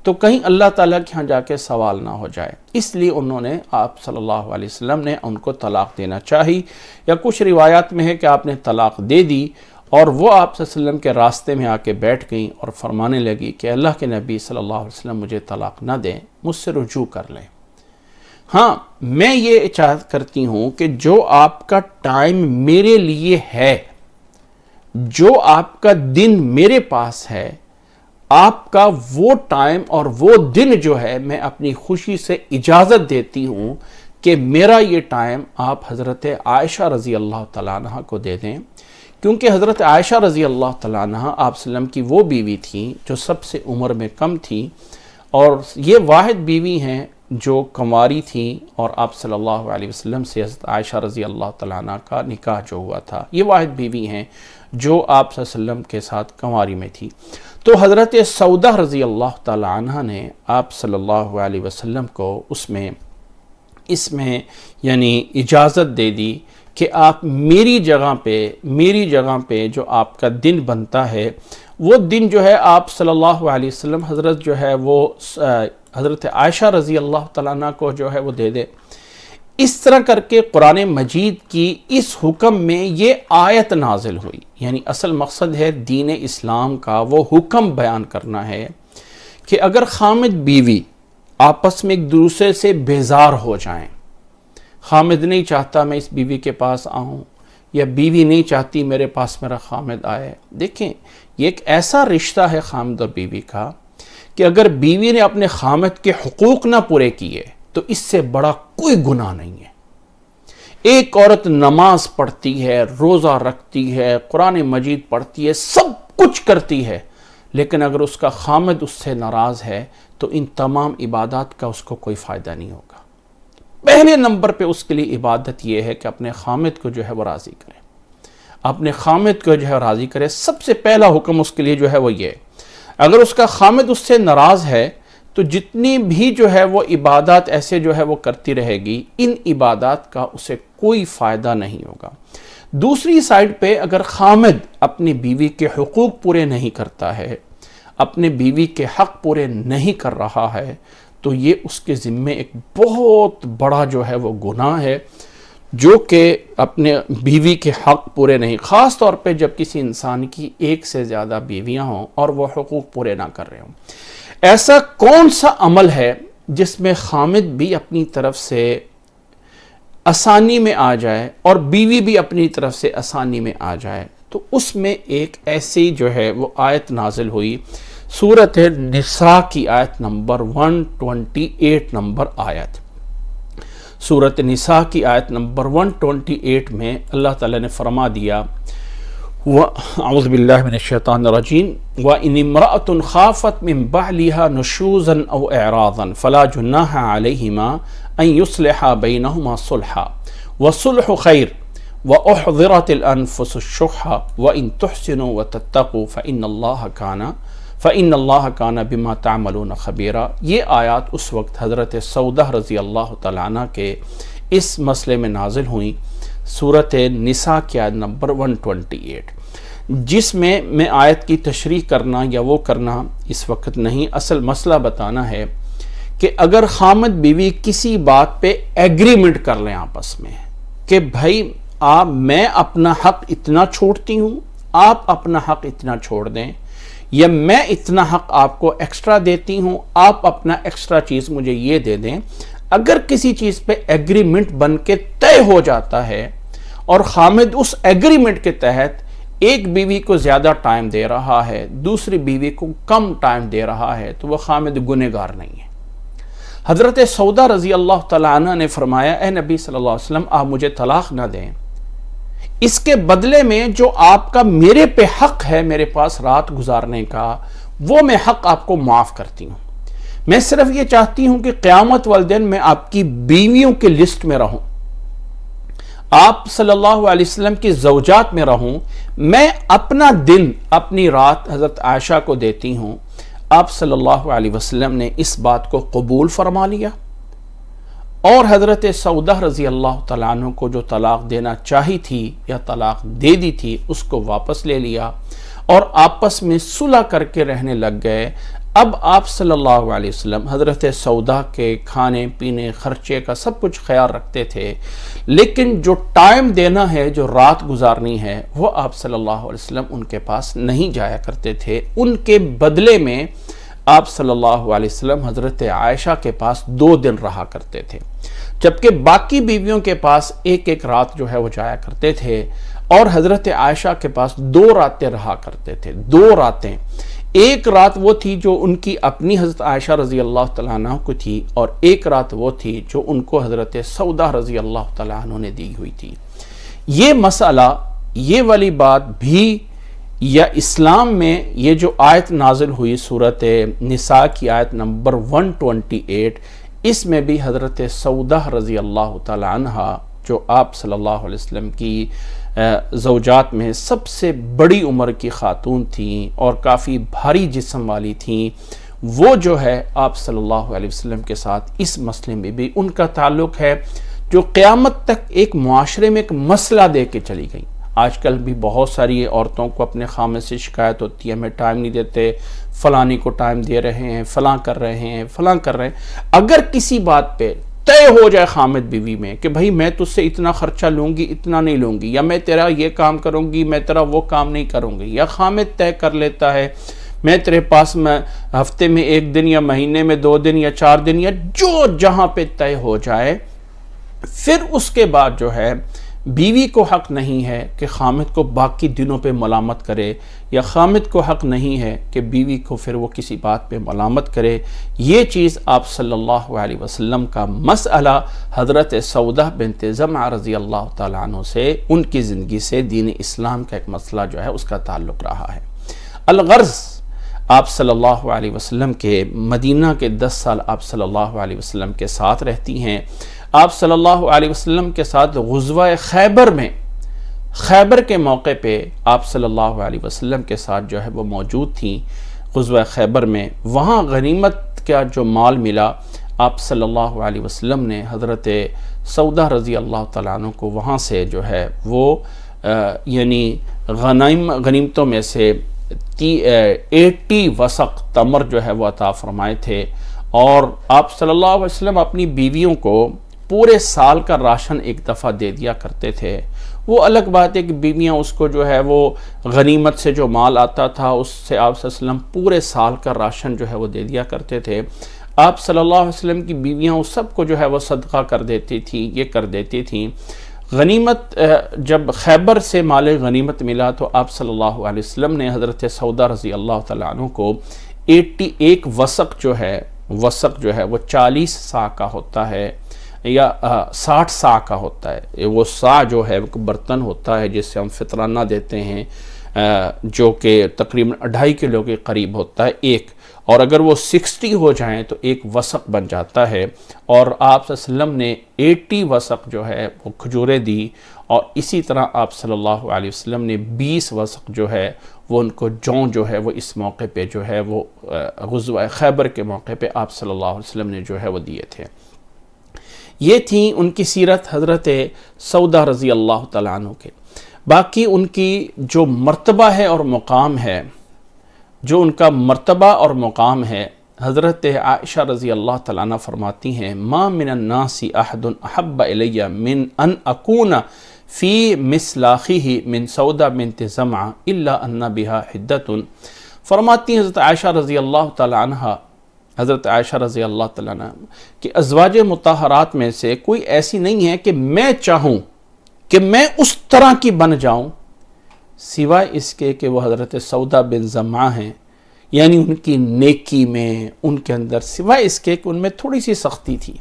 تو کہیں اللہ تعالیٰ کے ہاں جا کے سوال نہ ہو جائے، اس لیے انہوں نے، آپ صلی اللہ علیہ وسلم نے ان کو طلاق دینا چاہی، یا کچھ روایات میں ہے کہ آپ نے طلاق دے دی، اور وہ آپ صلی اللہ علیہ وسلم کے راستے میں آ کے بیٹھ گئیں اور فرمانے لگی کہ اللہ کے نبی صلی اللہ علیہ وسلم مجھے طلاق نہ دیں، مجھ سے رجوع کر لیں۔ ہاں، میں یہ چاہت کرتی ہوں کہ جو آپ کا ٹائم میرے لیے ہے، جو آپ کا دن میرے پاس ہے، آپ کا وہ ٹائم اور وہ دن جو ہے میں اپنی خوشی سے اجازت دیتی ہوں کہ میرا یہ ٹائم آپ حضرت عائشہ رضی اللہ تعالیٰ عنہ کو دے دیں، کیونکہ حضرت عائشہ رضی اللہ تعالیٰ عنہ آپ صلی اللہ علیہ وسلم کی وہ بیوی تھیں جو سب سے عمر میں کم تھی، اور یہ واحد بیوی ہیں جو کنواری تھیں، اور آپ صلی اللہ علیہ وسلم سے حضرت عائشہ رضی اللہ تعالیٰ عنہ کا نکاح جو ہوا تھا، یہ واحد بیوی ہیں جو آپ صلی اللہ علیہ وسلم کے ساتھ کنواری میں تھی۔ تو حضرت سودا رضی اللہ تعالیٰ عنہ نے آپ صلی اللہ علیہ وسلم کو اس میں یعنی اجازت دے دی کہ آپ میری جگہ پہ جو آپ کا دن بنتا ہے، وہ دن جو ہے آپ صلی اللہ علیہ وسلم حضرت جو ہے وہ حضرت عائشہ رضی اللہ تعالیٰ عنہ کو جو ہے وہ دے دے۔ اس طرح کر کے قرآن مجید کی اس حکم میں یہ آیت نازل ہوئی، یعنی اصل مقصد ہے دین اسلام کا وہ حکم بیان کرنا ہے کہ اگر خامد بیوی آپس میں ایک دوسرے سے بیزار ہو جائیں، خامد نہیں چاہتا میں اس بیوی کے پاس آؤں، یا بیوی نہیں چاہتی میرے پاس میرا خامد آئے، دیکھیں یہ ایک ایسا رشتہ ہے خامد اور بیوی کا کہ اگر بیوی نے اپنے خامد کے حقوق نہ پورے کیے تو اس سے بڑا کوئی گناہ نہیں ہے۔ ایک عورت نماز پڑھتی ہے، روزہ رکھتی ہے، قرآن مجید پڑھتی ہے، سب کچھ کرتی ہے، لیکن اگر اس کا خامد اس سے ناراض ہے تو ان تمام عبادات کا اس کو کوئی فائدہ نہیں ہوگا۔ پہلے نمبر پہ اس کے لیے عبادت یہ ہے کہ اپنے خامد کو جو ہے وہ راضی کرے، اپنے خامد کو جو ہے راضی کرے۔ سب سے پہلا حکم اس کے لیے جو ہے وہ یہ، اگر اس کا خامد اس سے ناراض ہے تو جتنی بھی جو ہے وہ عبادات ایسے جو ہے وہ کرتی رہے گی، ان عبادات کا اسے کوئی فائدہ نہیں ہوگا۔ دوسری سائڈ پہ اگر خامد اپنی بیوی کے حقوق پورے نہیں کرتا ہے، اپنے بیوی کے حق پورے نہیں کر رہا ہے، تو یہ اس کے ذمے ایک بہت بڑا جو ہے وہ گناہ ہے، جو کہ اپنے بیوی کے حق پورے نہیں، خاص طور پہ جب کسی انسان کی ایک سے زیادہ بیویاں ہوں اور وہ حقوق پورے نہ کر رہے ہوں۔ ایسا کون سا عمل ہے جس میں خامد بھی اپنی طرف سے آسانی میں آ جائے اور بیوی بھی اپنی طرف سے آسانی میں آ جائے؟ تو اس میں ایک ایسی جو ہے وہ آیت نازل ہوئی، سورۃ نساء کی آیت نمبر 128 نمبر آیت۔ سورۃ نساء کی آیت نمبر 128 میں اللہ تعالیٰ نے فرما دیا، اعوذ باللہ من الشیطان الرجیم، وَإِنِ امْرَأَةٌ خَافَتْ مِنْ بَعْلِهَا نُشُوزًا أَوْ إِعْرَاضًا فَلَا جُنَاحَ عَلَيْهِمَا أَنْ يُصْلِحَا بَيْنَهُمَا صُلْحًا وَالصُّلْحُ خَيْرٌ وَأُحْضِرَتِ الْأَنفُسُ الشُّحَّ وَإِنْ تُحْسِنُوا وَتَتَّقُوا فَإِنَّ اللَّهَ كَانَ بِمَا تَعْمَلُونَ خَبِيرًا۔ یہ آیات اس وقت حضرت سودہ رضی اللہ تعالیٰ عنہ کے اس مسئلے میں نازل ہوئیں، سورۃ نساء کی آیت نمبر 128، جس میں آیت کی تشریح کرنا یا وہ کرنا اس وقت نہیں، اصل مسئلہ بتانا ہے کہ اگر خامد بیوی کسی بات پہ ایگریمنٹ کر لیں آپس میں کہ بھائی میں اپنا حق اتنا چھوڑتی ہوں، آپ اپنا حق اتنا چھوڑ دیں، یا میں اتنا حق آپ کو ایکسٹرا دیتی ہوں، آپ اپنا ایکسٹرا چیز مجھے یہ دے دیں، اگر کسی چیز پہ ایگریمنٹ بن کے طے ہو جاتا ہے اور خامد اس ایگریمنٹ کے تحت ایک بیوی کو زیادہ ٹائم دے رہا ہے، دوسری بیوی کو کم ٹائم دے رہا ہے، تو وہ خامد گنہگار نہیں ہے۔ حضرت سودہ رضی اللہ تعالیٰ عنہ نے فرمایا، اے نبی صلی اللہ علیہ وسلم، آپ مجھے طلاق نہ دیں، اس کے بدلے میں جو آپ کا میرے پہ حق ہے میرے پاس رات گزارنے کا، وہ میں حق آپ کو معاف کرتی ہوں۔ میں صرف یہ چاہتی ہوں کہ قیامت والدین میں آپ کی بیویوں کی لسٹ میں رہوں، آپ صلی اللہ علیہ وسلم کی زوجات میں رہوں، میں اپنا دن اپنی رات حضرت عائشہ کو دیتی ہوں۔ آپ صلی اللہ علیہ وسلم نے اس بات کو قبول فرما لیا، اور حضرت سودہ رضی اللہ تعالیٰ عنہ کو جو طلاق دینا چاہی تھی یا طلاق دے دی تھی اس کو واپس لے لیا اور آپس میں صلح کر کے رہنے لگ گئے۔ اب آپ صلی اللہ علیہ وسلم حضرت سودہ کے کھانے پینے خرچے کا سب کچھ خیال رکھتے تھے، لیکن جو ٹائم دینا ہے، جو رات گزارنی ہے، وہ آپ صلی اللہ علیہ وسلم ان کے پاس نہیں جایا کرتے تھے۔ ان کے بدلے میں آپ صلی اللہ علیہ وسلم حضرت عائشہ کے پاس 2 دن رہا کرتے تھے، جبکہ باقی بیویوں کے پاس ایک ایک رات جو ہے وہ جایا کرتے تھے، اور حضرت عائشہ کے پاس 2 راتیں رہا کرتے تھے۔ 2 راتیں، ایک رات وہ تھی جو ان کی اپنی حضرت عائشہ رضی اللہ تعالیٰ عنہ کو تھی، اور ایک رات وہ تھی جو ان کو حضرت سودہ رضی اللہ تعالیٰ عنہ نے دی ہوئی تھی۔ یہ مسئلہ، یہ والی بات بھی، یا اسلام میں یہ جو آیت نازل ہوئی سورۃ نساء کی آیت نمبر 128، اس میں بھی حضرت سودہ رضی اللہ تعالی عنہ جو آپ صلی اللہ علیہ وسلم کی زوجات میں سب سے بڑی عمر کی خاتون تھیں اور کافی بھاری جسم والی تھیں، وہ جو ہے آپ صلی اللہ علیہ وسلم کے ساتھ اس مسئلے میں بھی ان کا تعلق ہے جو قیامت تک ایک معاشرے میں ایک مسئلہ دے کے چلی گئی۔ آج کل بھی بہت ساری عورتوں کو اپنے خامد سے شکایت ہوتی ہے، ہمیں ٹائم نہیں دیتے، فلانی کو ٹائم دے رہے ہیں، فلاں کر رہے ہیں، فلاں کر رہے ہیں۔ اگر کسی بات پہ طے ہو جائے خامد بیوی میں کہ بھائی میں تجھ سے اتنا خرچہ لوں گی، اتنا نہیں لوں گی، یا میں تیرا یہ کام کروں گی، میں تیرا وہ کام نہیں کروں گی، یا خامد طے کر لیتا ہے میں تیرے پاس میں ہفتے میں 1 دن یا مہینے میں 2 دن یا 4 دن، یا جو جہاں پہ طے ہو جائے، پھر اس کے بعد جو ہے بیوی کو حق نہیں ہے کہ خامد کو باقی دنوں پہ ملامت کرے، یا خامد کو حق نہیں ہے کہ بیوی کو پھر وہ کسی بات پہ ملامت کرے۔ یہ چیز آپ صلی اللہ علیہ وسلم کا مسئلہ حضرت سودہ بنت زمعہ رضی اللہ تعالیٰ عنہ سے، ان کی زندگی سے دین اسلام کا ایک مسئلہ جو ہے اس کا تعلق رہا ہے۔ الغرض، آپ صلی اللہ علیہ وسلم کے مدینہ کے 10 سال آپ صلی اللہ علیہ وسلم کے ساتھ رہتی ہیں۔ آپ صلی اللہ علیہ وسلم کے ساتھ غزوہ خیبر میں، خیبر کے موقع پہ آپ صلی اللہ علیہ وسلم کے ساتھ جو ہے وہ موجود تھیں غزوہ خیبر میں۔ وہاں غنیمت کا جو مال ملا، آپ صلی اللہ علیہ وسلم نے حضرت سودہ رضی اللہ تعالیٰ عنہ کو وہاں سے جو ہے وہ یعنی غنیمتوں میں سے 80 وسق تمر جو ہے وہ عطا فرمائے تھے، اور آپ صلی اللہ علیہ وسلم اپنی بیویوں کو پورے سال کا راشن ایک دفعہ دے دیا کرتے تھے۔ وہ الگ بات ہے کہ بیویاں اس کو جو ہے وہ غنیمت سے جو مال آتا تھا اس سے آپ صلی اللہ علیہ وسلم پورے سال کا راشن جو ہے وہ دے دیا کرتے تھے۔ آپ صلی اللہ علیہ وسلم کی بیویاں اس سب کو جو ہے وہ صدقہ کر دیتی تھیں، یہ کر دیتی تھیں۔ غنیمت جب خیبر سے مال غنیمت ملا تو آپ صلی اللہ علیہ وسلم نے حضرت سودا رضی اللہ تعالیٰ عنہ کو 81 وسق جو ہے وہ 40 سا کا ہوتا ہے یا 60 سا کا ہوتا ہے۔ وہ سا جو ہے وہ برتن ہوتا ہے جس سے ہم فطرانہ دیتے ہیں، جو کہ تقریباً 2.5 کلو کے قریب ہوتا ہے ایک، اور اگر وہ 60 ہو جائیں تو ایک وسق بن جاتا ہے۔ اور آپ صلی اللہ علیہ وسلم نے 80 وسق جو ہے وہ کھجوریں دی، اور اسی طرح آپ صلی اللہ علیہ وسلم نے 20 وسق جو ہے وہ ان کو جو ہے وہ اس موقع پہ جو ہے وہ غزوہ خیبر کے موقع پہ آپ صلی اللہ علیہ وسلم نے جو ہے وہ دیے تھے۔ یہ تھیں ان کی سیرت حضرت سودا رضی اللہ تعالیٰ عنہ کے۔ باقی ان کی جو مرتبہ ہے اور مقام ہے، جو ان کا مرتبہ اور مقام ہے، حضرت عائشہ رضی اللہ تعالیٰ عنہ فرماتی ہیں ما من الناس احد احب الی من ان اکون فی مسلاخہ من سودا بنت زمعہ الا ان بها حدۃ۔ فرماتی ہیں حضرت عائشہ رضی اللہ تعالیٰ عنہ، حضرت عائشہ رضی اللہ تعالیٰ عنہ کہ ازواج مطہرات میں سے کوئی ایسی نہیں ہے کہ میں چاہوں کہ میں اس طرح کی بن جاؤں، سوائے اس کے کہ وہ حضرت سودا بن زمعہ ہیں، یعنی ان کی نیکی میں، ان کے اندر، سوائے اس کے کہ ان میں تھوڑی سی سختی تھی۔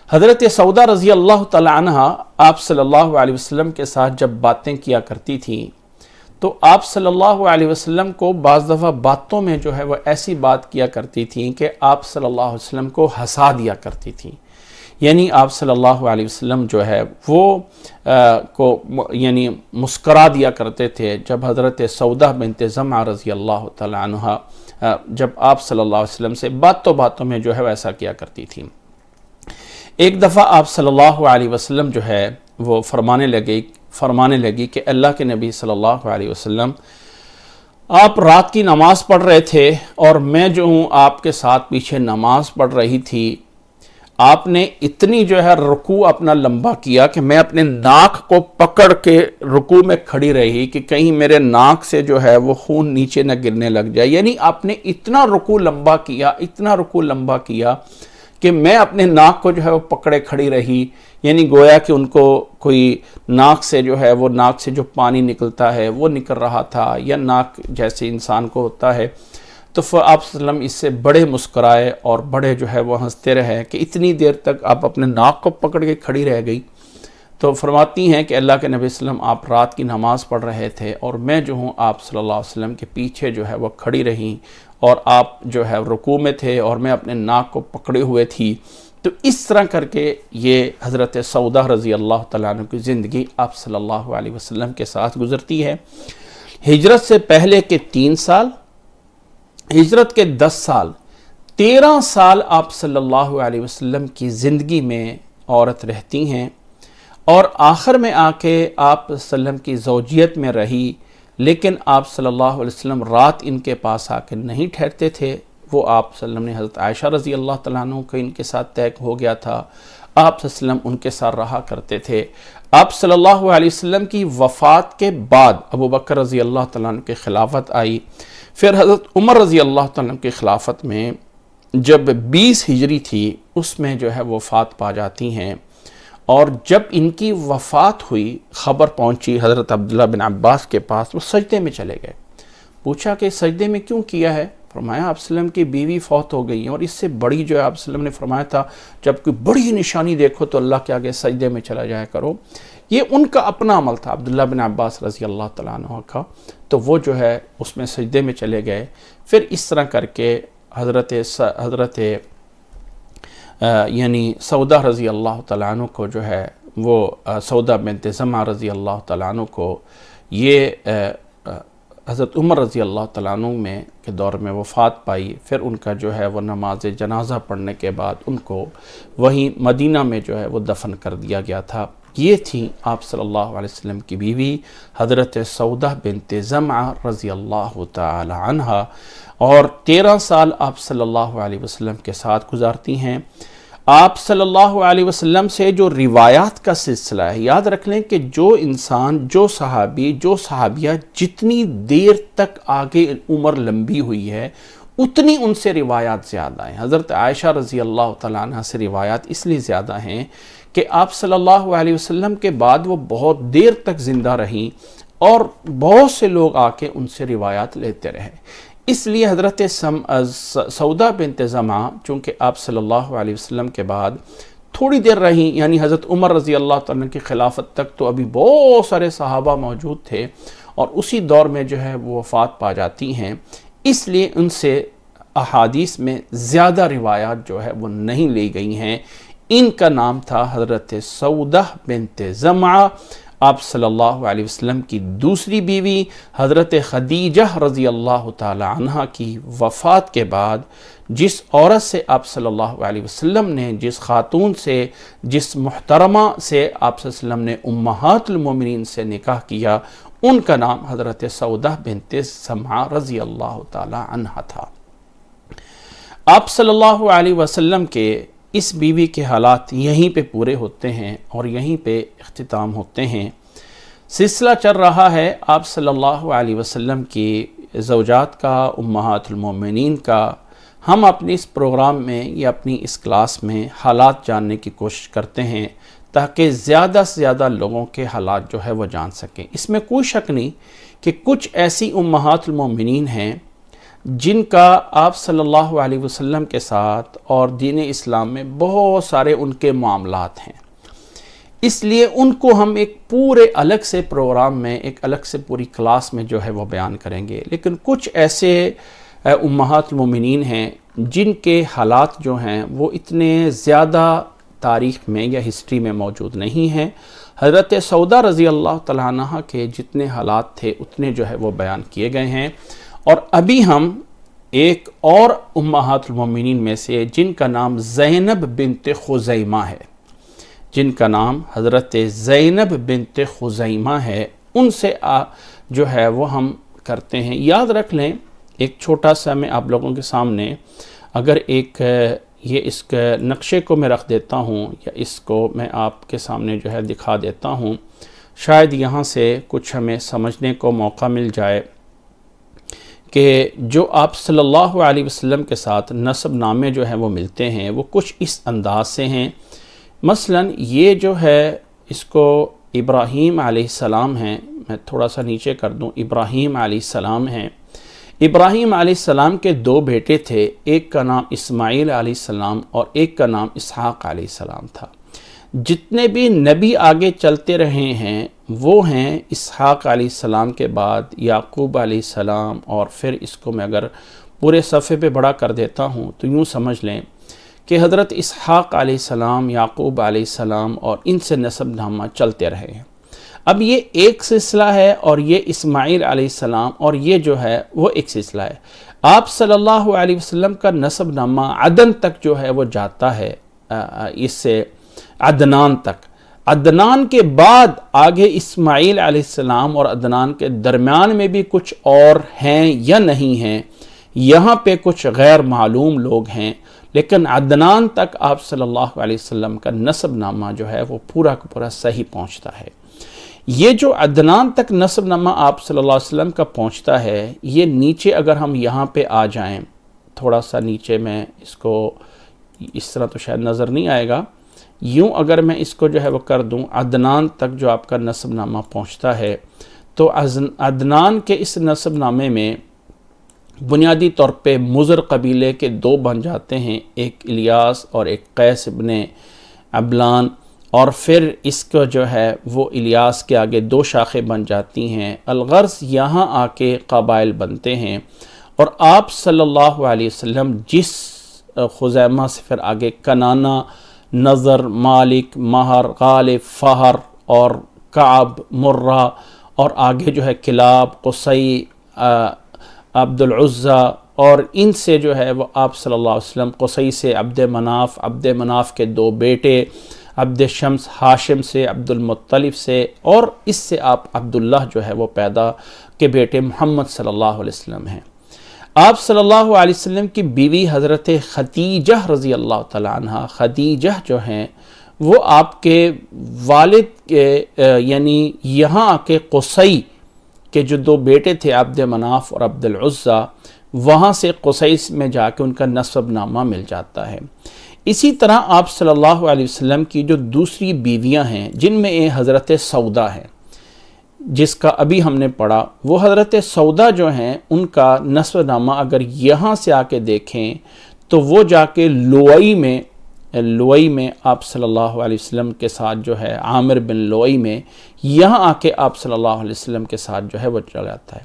حضرت سودا رضی اللہ تعالی عنہ آپ صلی اللہ علیہ وسلم کے ساتھ جب باتیں کیا کرتی تھیں تو آپ صلی اللہ علیہ وسلم کو بعض دفعہ باتوں میں جو ہے وہ ایسی بات کیا کرتی تھیں کہ آپ صلی اللہ علیہ وسلم کو ہنسا دیا کرتی تھیں، یعنی آپ صلی اللہ علیہ وسلم جو ہے وہ یعنی مسکرا دیا کرتے تھے جب حضرت سودا بنت زمعہ رضی اللہ تعالی عنہ جب آپ صلی اللہ علیہ وسلم سے باتوں میں جو ہے ویسا کیا کرتی تھیں۔ ایک دفعہ آپ صلی اللہ علیہ وسلم جو ہے وہ فرمانے لگی کہ اللہ کے نبی صلی اللہ علیہ وسلم آپ رات کی نماز پڑھ رہے تھے اور میں جو ہوں آپ کے ساتھ پیچھے نماز پڑھ رہی تھی، آپ نے اتنی جو ہے رکوع اپنا لمبا کیا کہ میں اپنے ناک کو پکڑ کے رکوع میں کھڑی رہی کہ کہیں میرے ناک سے جو ہے وہ خون نیچے نہ گرنے لگ جائے، یعنی آپ نے اتنا رکوع لمبا کیا کہ میں اپنے ناک کو جو ہے وہ پکڑے کھڑی رہی، یعنی گویا کہ ان کو کوئی ناک سے جو ہے وہ ناک سے جو پانی نکلتا ہے وہ نکل رہا تھا، یا ناک جیسے انسان کو ہوتا ہے۔ تو آپ صلی اللہ علیہ وسلم اس سے بڑے مسکرائے اور بڑے جو ہے وہ ہنستے رہے کہ اتنی دیر تک آپ اپنے ناک کو پکڑ کے کھڑی رہ گئی۔ تو فرماتی ہیں کہ اللہ کے نبی صلی اللہ علیہ وسلم آپ رات کی نماز پڑھ رہے تھے اور میں جو ہوں آپ صلی اللہ علیہ وسلم کے پیچھے جو ہے وہ کھڑی رہی، اور آپ جو ہے رکوع میں تھے اور میں اپنے ناک کو پکڑے ہوئے تھی۔ تو اس طرح کر کے یہ حضرت سودا رضی اللہ تعالیٰ عنہ کی زندگی آپ صلی اللہ علیہ وسلم کے ساتھ گزرتی ہے۔ ہجرت سے پہلے کے 3 سال، ہجرت کے 10 سال، 13 سال آپ صلی اللہ علیہ وسلم کی زندگی میں عورت رہتی ہیں، اور آخر میں آ کے آپ صلی اللہ علیہ وسلم کی زوجیت میں رہی، لیکن آپ صلی اللہ علیہ وسلم رات ان کے پاس آ کے نہیں ٹھہرتے تھے۔ وہ آپ صلی اللہ علیہ وسلم نے حضرت عائشہ رضی اللہ تعالیٰ عنہ کا ان کے ساتھ طے ہو گیا تھا، آپ صلی اللہ علیہ وسلم ان کے ساتھ رہا کرتے تھے۔ آپ صلی اللہ علیہ وسلم کی وفات کے بعد ابو بکر رضی اللہ تعالیٰ عنہ کی خلافت آئی، پھر حضرت عمر رضی اللہ تعالیٰ عنہ کی خلافت میں جب 20 ہجری تھی اس میں جو ہے وفات پا جاتی ہیں، اور جب ان کی وفات ہوئی خبر پہنچی حضرت عبداللہ بن عباس کے پاس، وہ سجدے میں چلے گئے۔ پوچھا کہ سجدے میں کیوں کیا ہے؟ فرمایا آپ صلی اللہ علیہ وسلم کی بیوی فوت ہو گئی ہیں، اور اس سے بڑی جو ہے آپ صلی اللہ علیہ وسلم نے فرمایا تھا جب کوئی بڑی نشانی دیکھو تو اللہ کے آگے سجدے میں چلا جایا کرو۔ یہ ان کا اپنا عمل تھا عبداللہ بن عباس رضی اللہ تعالیٰ عنہ کا، تو وہ جو ہے اس میں سجدے میں چلے گئے۔ پھر اس طرح کر کے حضرت یعنی سودا رضی اللہ تعالیٰ عنہ کو جو ہے وہ سودا بنت زمعہ رضی اللہ تعالیٰ عنہ کو یہ حضرت عمر رضی اللہ تعالیٰ عنہ میں کے دور میں وفات پائی۔ پھر ان کا جو ہے وہ نماز جنازہ پڑھنے کے بعد ان کو وہیں مدینہ میں جو ہے وہ دفن کر دیا گیا تھا۔ یہ تھی آپ صلی اللہ علیہ وسلم کی بیوی حضرت سودہ بنت زمعہ رضی اللہ تعالی عنہ، اور 13 سال آپ صلی اللہ علیہ وسلم کے ساتھ گزارتی ہیں۔ آپ صلی اللہ علیہ وسلم سے جو روایات کا سلسلہ ہے، یاد رکھ لیں کہ جو انسان، جو صحابی، جو صحابیہ جتنی دیر تک آگے عمر لمبی ہوئی ہے اتنی ان سے روایات زیادہ ہیں۔ حضرت عائشہ رضی اللہ تعالیٰ عنہ سے روایات اس لیے زیادہ ہیں کہ آپ صلی اللہ علیہ وسلم کے بعد وہ بہت دیر تک زندہ رہیں اور بہت سے لوگ آ کے ان سے روایات لیتے رہے۔ اس لیے حضرت سودہ بنت زمعہ چونکہ آپ صلی اللہ علیہ وسلم کے بعد تھوڑی دیر رہیں، یعنی حضرت عمر رضی اللہ تعالیٰ کی خلافت تک تو ابھی بہت سارے صحابہ موجود تھے، اور اسی دور میں جو ہے وہ وفات پا جاتی ہیں، اس لیے ان سے احادیث میں زیادہ روایات جو ہے وہ نہیں لی گئی ہیں۔ ان کا نام تھا حضرت سودہ بنت زمعہ۔ آپ صلی اللہ علیہ وسلم کی دوسری بیوی حضرت خدیجہ رضی اللہ تعالی عنہ کی وفات کے بعد جس عورت سے آپ صلی اللہ علیہ وسلم نے، جس خاتون سے، جس محترمہ سے آپ صلی اللہ علیہ وسلم نے امہات المومنین سے نکاح کیا، ان کا نام حضرت سودہ بنت زمعہ رضی اللہ تعالی عنہ تھا۔ آپ صلی اللہ علیہ وسلم کے اس بیوی کے حالات یہیں پہ پورے ہوتے ہیں اور یہیں پہ اختتام ہوتے ہیں۔ سلسلہ چل رہا ہے آپ صلی اللہ علیہ وسلم کی زوجات کا، امہات المومنین کا۔ ہم اپنے اس پروگرام میں یا اپنی اس کلاس میں حالات جاننے کی کوشش کرتے ہیں تاکہ زیادہ سے زیادہ لوگوں کے حالات جو ہے وہ جان سکیں۔ اس میں کوئی شک نہیں کہ کچھ ایسی امہات المومنین ہیں جن کا آپ صلی اللہ علیہ وسلم کے ساتھ اور دین اسلام میں بہت سارے ان کے معاملات ہیں، اس لیے ان کو ہم ایک پورے الگ سے پروگرام میں، ایک الگ سے پوری کلاس میں جو ہے وہ بیان کریں گے۔ لیکن کچھ ایسے امہات المومنین ہیں جن کے حالات جو ہیں وہ اتنے زیادہ تاریخ میں یا ہسٹری میں موجود نہیں ہیں۔ حضرت سودہ رضی اللہ تعالیٰ عنہ کے جتنے حالات تھے اتنے جو ہے وہ بیان کیے گئے ہیں، اور ابھی ہم ایک اور امہات المومنین میں سے جن کا نام زینب بنت خزیمہ ہے، جن کا نام حضرت زینب بنت خزیمہ ہے، ان سے جو ہے وہ ہم کرتے ہیں۔ یاد رکھ لیں، ایک چھوٹا سا میں آپ لوگوں کے سامنے اگر ایک یہ اس کے نقشے کو میں رکھ دیتا ہوں یا اس کو میں آپ کے سامنے جو ہے دکھا دیتا ہوں، شاید یہاں سے کچھ ہمیں سمجھنے کو موقع مل جائے کہ جو آپ صلی اللہ علیہ وسلم کے ساتھ نسب نامے جو ہیں وہ ملتے ہیں وہ کچھ اس انداز سے ہیں۔ مثلا یہ جو ہے اس کو ابراہیم علیہ السلام ہیں، میں تھوڑا سا نیچے کر دوں، ابراہیم علیہ السلام ہیں۔ ابراہیم علیہ السلام کے 2 بیٹے تھے، ایک کا نام اسماعیل علیہ السلام اور ایک کا نام اسحاق علیہ السلام تھا۔ جتنے بھی نبی آگے چلتے رہے ہیں وہ ہیں اسحاق علیہ السلام کے بعد یعقوب علیہ السلام، اور پھر اس کو میں اگر پورے صفحے پہ بڑا کر دیتا ہوں تو یوں سمجھ لیں کہ حضرت اسحاق علیہ السلام، یعقوب علیہ السلام اور ان سے نسب نامہ چلتے رہے ہیں۔ اب یہ ایک سلسلہ ہے اور یہ اسماعیل علیہ السلام اور یہ جو ہے وہ ایک سلسلہ ہے۔ آپ صلی اللہ علیہ وسلم کا نسب نامہ عدن تک جو ہے وہ جاتا ہے، اس سے عدنان تک۔ عدنان کے بعد آگے اسماعیل علیہ السلام اور عدنان کے درمیان میں بھی کچھ اور ہیں یا نہیں ہیں، یہاں پہ کچھ غیر معلوم لوگ ہیں، لیکن عدنان تک آپ صلی اللہ علیہ وسلم کا نسب نامہ جو ہے وہ پورا کا پورا صحیح پہنچتا ہے۔ یہ جو عدنان تک نسب نامہ آپ صلی اللہ علیہ وسلم کا پہنچتا ہے، یہ نیچے اگر ہم یہاں پہ آ جائیں، تھوڑا سا نیچے میں اس کو اس طرح تو شاید نظر نہیں آئے گا، یوں اگر میں اس کو جو ہے وہ کر دوں، عدنان تک جو آپ کا نسب نامہ پہنچتا ہے، تو عدنان کے اس نسب نامے میں بنیادی طور پہ مضر قبیلے کے 2 بن جاتے ہیں، ایک الیاس اور ایک قیس ابن عبلان، اور پھر اس کو جو ہے وہ الیاس کے آگے 2 شاخیں بن جاتی ہیں۔ الغرض یہاں آ کے قبائل بنتے ہیں، اور آپ صلی اللہ علیہ وسلم جس خزیمہ سے پھر آگے کنانہ، نظر، مالک، مہر، غالب، فہر اور کعب، مرہ، اور آگے جو ہے کلاب، قصی، عبد العزہ، اور ان سے جو ہے وہ آپ صلی اللہ علیہ وسلم، قصی سے عبد مناف کے 2 بیٹے، عبد شمس ہاشم سے، عبد المطلب سے، اور اس سے آپ عبداللہ جو ہے وہ پیدا کے بیٹے محمد صلی اللہ علیہ وسلم ہیں۔ آپ صلی اللہ علیہ وسلم کی بیوی حضرت خدیجہ رضی اللہ تعالی عنہ، خدیجہ جو ہیں وہ آپ کے والد کے یعنی یہاں آ کے قصی کے جو دو بیٹے تھے عبد مناف اور عبد العزیٰ، وہاں سے قصی میں جا کے ان کا نسب نامہ مل جاتا ہے۔ اسی طرح آپ صلی اللہ علیہ وسلم کی جو دوسری بیویاں ہیں جن میں حضرت سودا ہے جس کا ابھی ہم نے پڑھا، وہ حضرت سودا جو ہیں ان کا نسب نامہ اگر یہاں سے آ کے دیکھیں تو وہ جا کے لوئی میں آپ صلی اللہ علیہ وسلم کے ساتھ جو ہے عامر بن لوئی میں یہاں آ کے آپ صلی اللہ علیہ وسلم کے ساتھ جو ہے وہ چلا جاتا ہے۔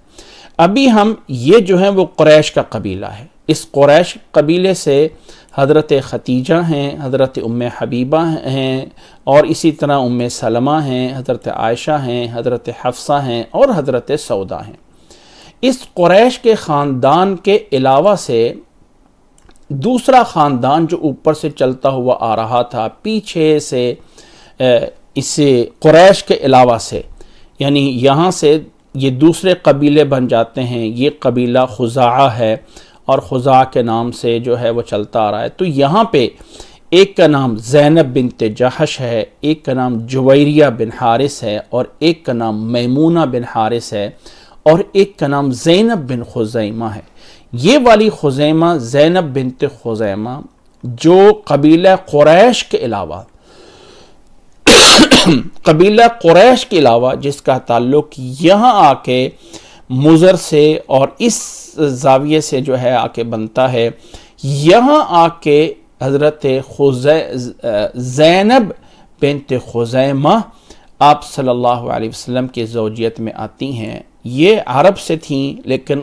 ابھی ہم یہ جو ہیں وہ قریش کا قبیلہ ہے، اس قریش قبیلے سے حضرت خدیجہ ہیں، حضرت ام حبیبہ ہیں، اور اسی طرح ام سلمہ ہیں، حضرت عائشہ ہیں، حضرت حفصہ ہیں اور حضرت سودا ہیں۔ اس قریش کے خاندان کے علاوہ سے دوسرا خاندان جو اوپر سے چلتا ہوا آ رہا تھا پیچھے سے، اس قریش کے علاوہ سے، یعنی یہاں سے یہ دوسرے قبیلے بن جاتے ہیں۔ یہ قبیلہ خزاعہ ہے اور خزاعہ کے نام سے جو ہے وہ چلتا آ رہا ہے۔ تو یہاں پہ ایک کا نام زینب بنت جحش ہے، ایک کا نام جویریہ بن حارث ہے، اور ایک کا نام میمونہ بن حارث ہے، اور ایک کا نام زینب بن خزیمہ ہے۔ یہ والی خزیمہ، زینب بنت خزیمہ، جو قبیلہ قریش کے علاوہ جس کا تعلق یہاں آ کے مضر سے اور اس زاویے سے جو ہے آ کے بنتا ہے، یہاں آ کے حضرت زینب بنت خزیمہ آپ صلی اللہ علیہ وسلم کی زوجیت میں آتی ہیں۔ یہ عرب سے تھیں لیکن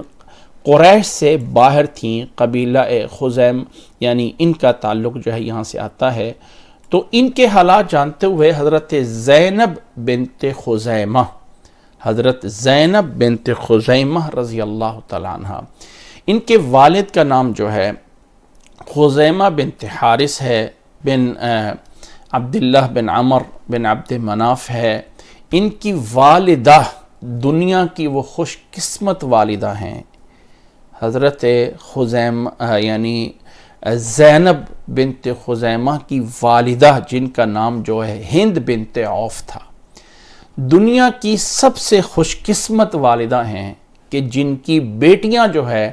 قریش سے باہر تھیں، قبیلہ خزیم یعنی ان کا تعلق جو ہے یہاں سے آتا ہے۔ تو ان کے حالات جانتے ہوئے حضرت زینب بنت خزیمہ رضی اللہ تعالیٰ عنہ، ان کے والد کا نام جو ہے خزیمہ بنت حارث ہے، بن عبداللہ بن عمر بن عبد مناف ہے۔ ان کی والدہ دنیا کی وہ خوش قسمت والدہ ہیں، حضرت یعنی زینب بنت خزیمہ کی والدہ جن کا نام جو ہے ہند بنت عوف تھا، دنیا کی سب سے خوش قسمت والدہ ہیں کہ جن کی بیٹیاں جو ہے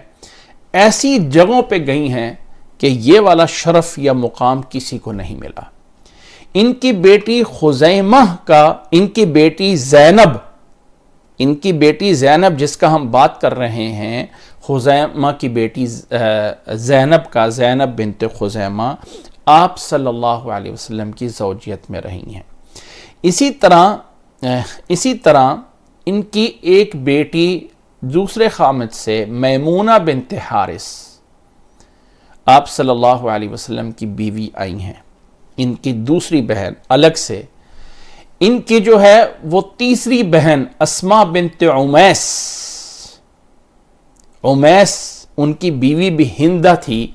ایسی جگہوں پہ گئی ہیں کہ یہ والا شرف یا مقام کسی کو نہیں ملا۔ ان کی بیٹی خزیمہ کا، ان کی بیٹی زینب جس کا ہم بات کر رہے ہیں، خزیمہ کی بیٹی زینب کا، زینب بنت خزیمہ آپ صلی اللہ علیہ وسلم کی زوجیت میں رہی ہیں۔ اسی طرح ان کی ایک بیٹی دوسرے خامد سے میمونہ بنت حارث آپ صلی اللہ علیہ وسلم کی بیوی آئی ہیں۔ ان کی دوسری بہن الگ سے، ان کی جو ہے وہ تیسری بہن اسماء بنت عمیس ان کی بیوی بھی ہندہ تھی،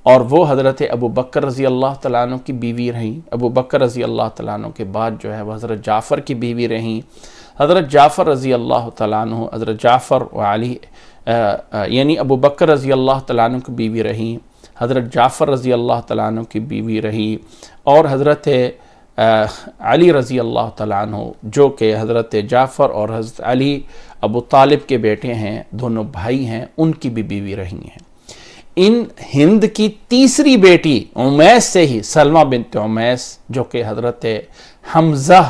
اور وہ حضرت ابو بکر رضی اللہ تعالیٰ عنہ کی بیوی رہیں۔ ابو بکر رضی اللہ تعالیٰ عنہ کے بعد جو ہے وہ حضرت جعفر کی بیوی رہیں۔ حضرت جعفر رضی اللہ تعالیٰ عنہ، حضرت جعفر و علی یعنی ابو بکر رضی اللہ تعالیٰ عنہ کی بیوی رہیں، حضرت جعفر رضی اللہ تعالیٰ عنہ کی بیوی رہی، اور حضرت علی رضی اللہ تعالیٰ عنہ جو کہ حضرت جعفر اور حضرت علی ابو طالب کے بیٹے ہیں، دونوں بھائی ہیں، ان کی بھی بیوی رہی ہیں۔ ان ہند کی تیسری بیٹی عمیس سے ہی سلمہ بنت عمیس جو کہ حضرت حمزہ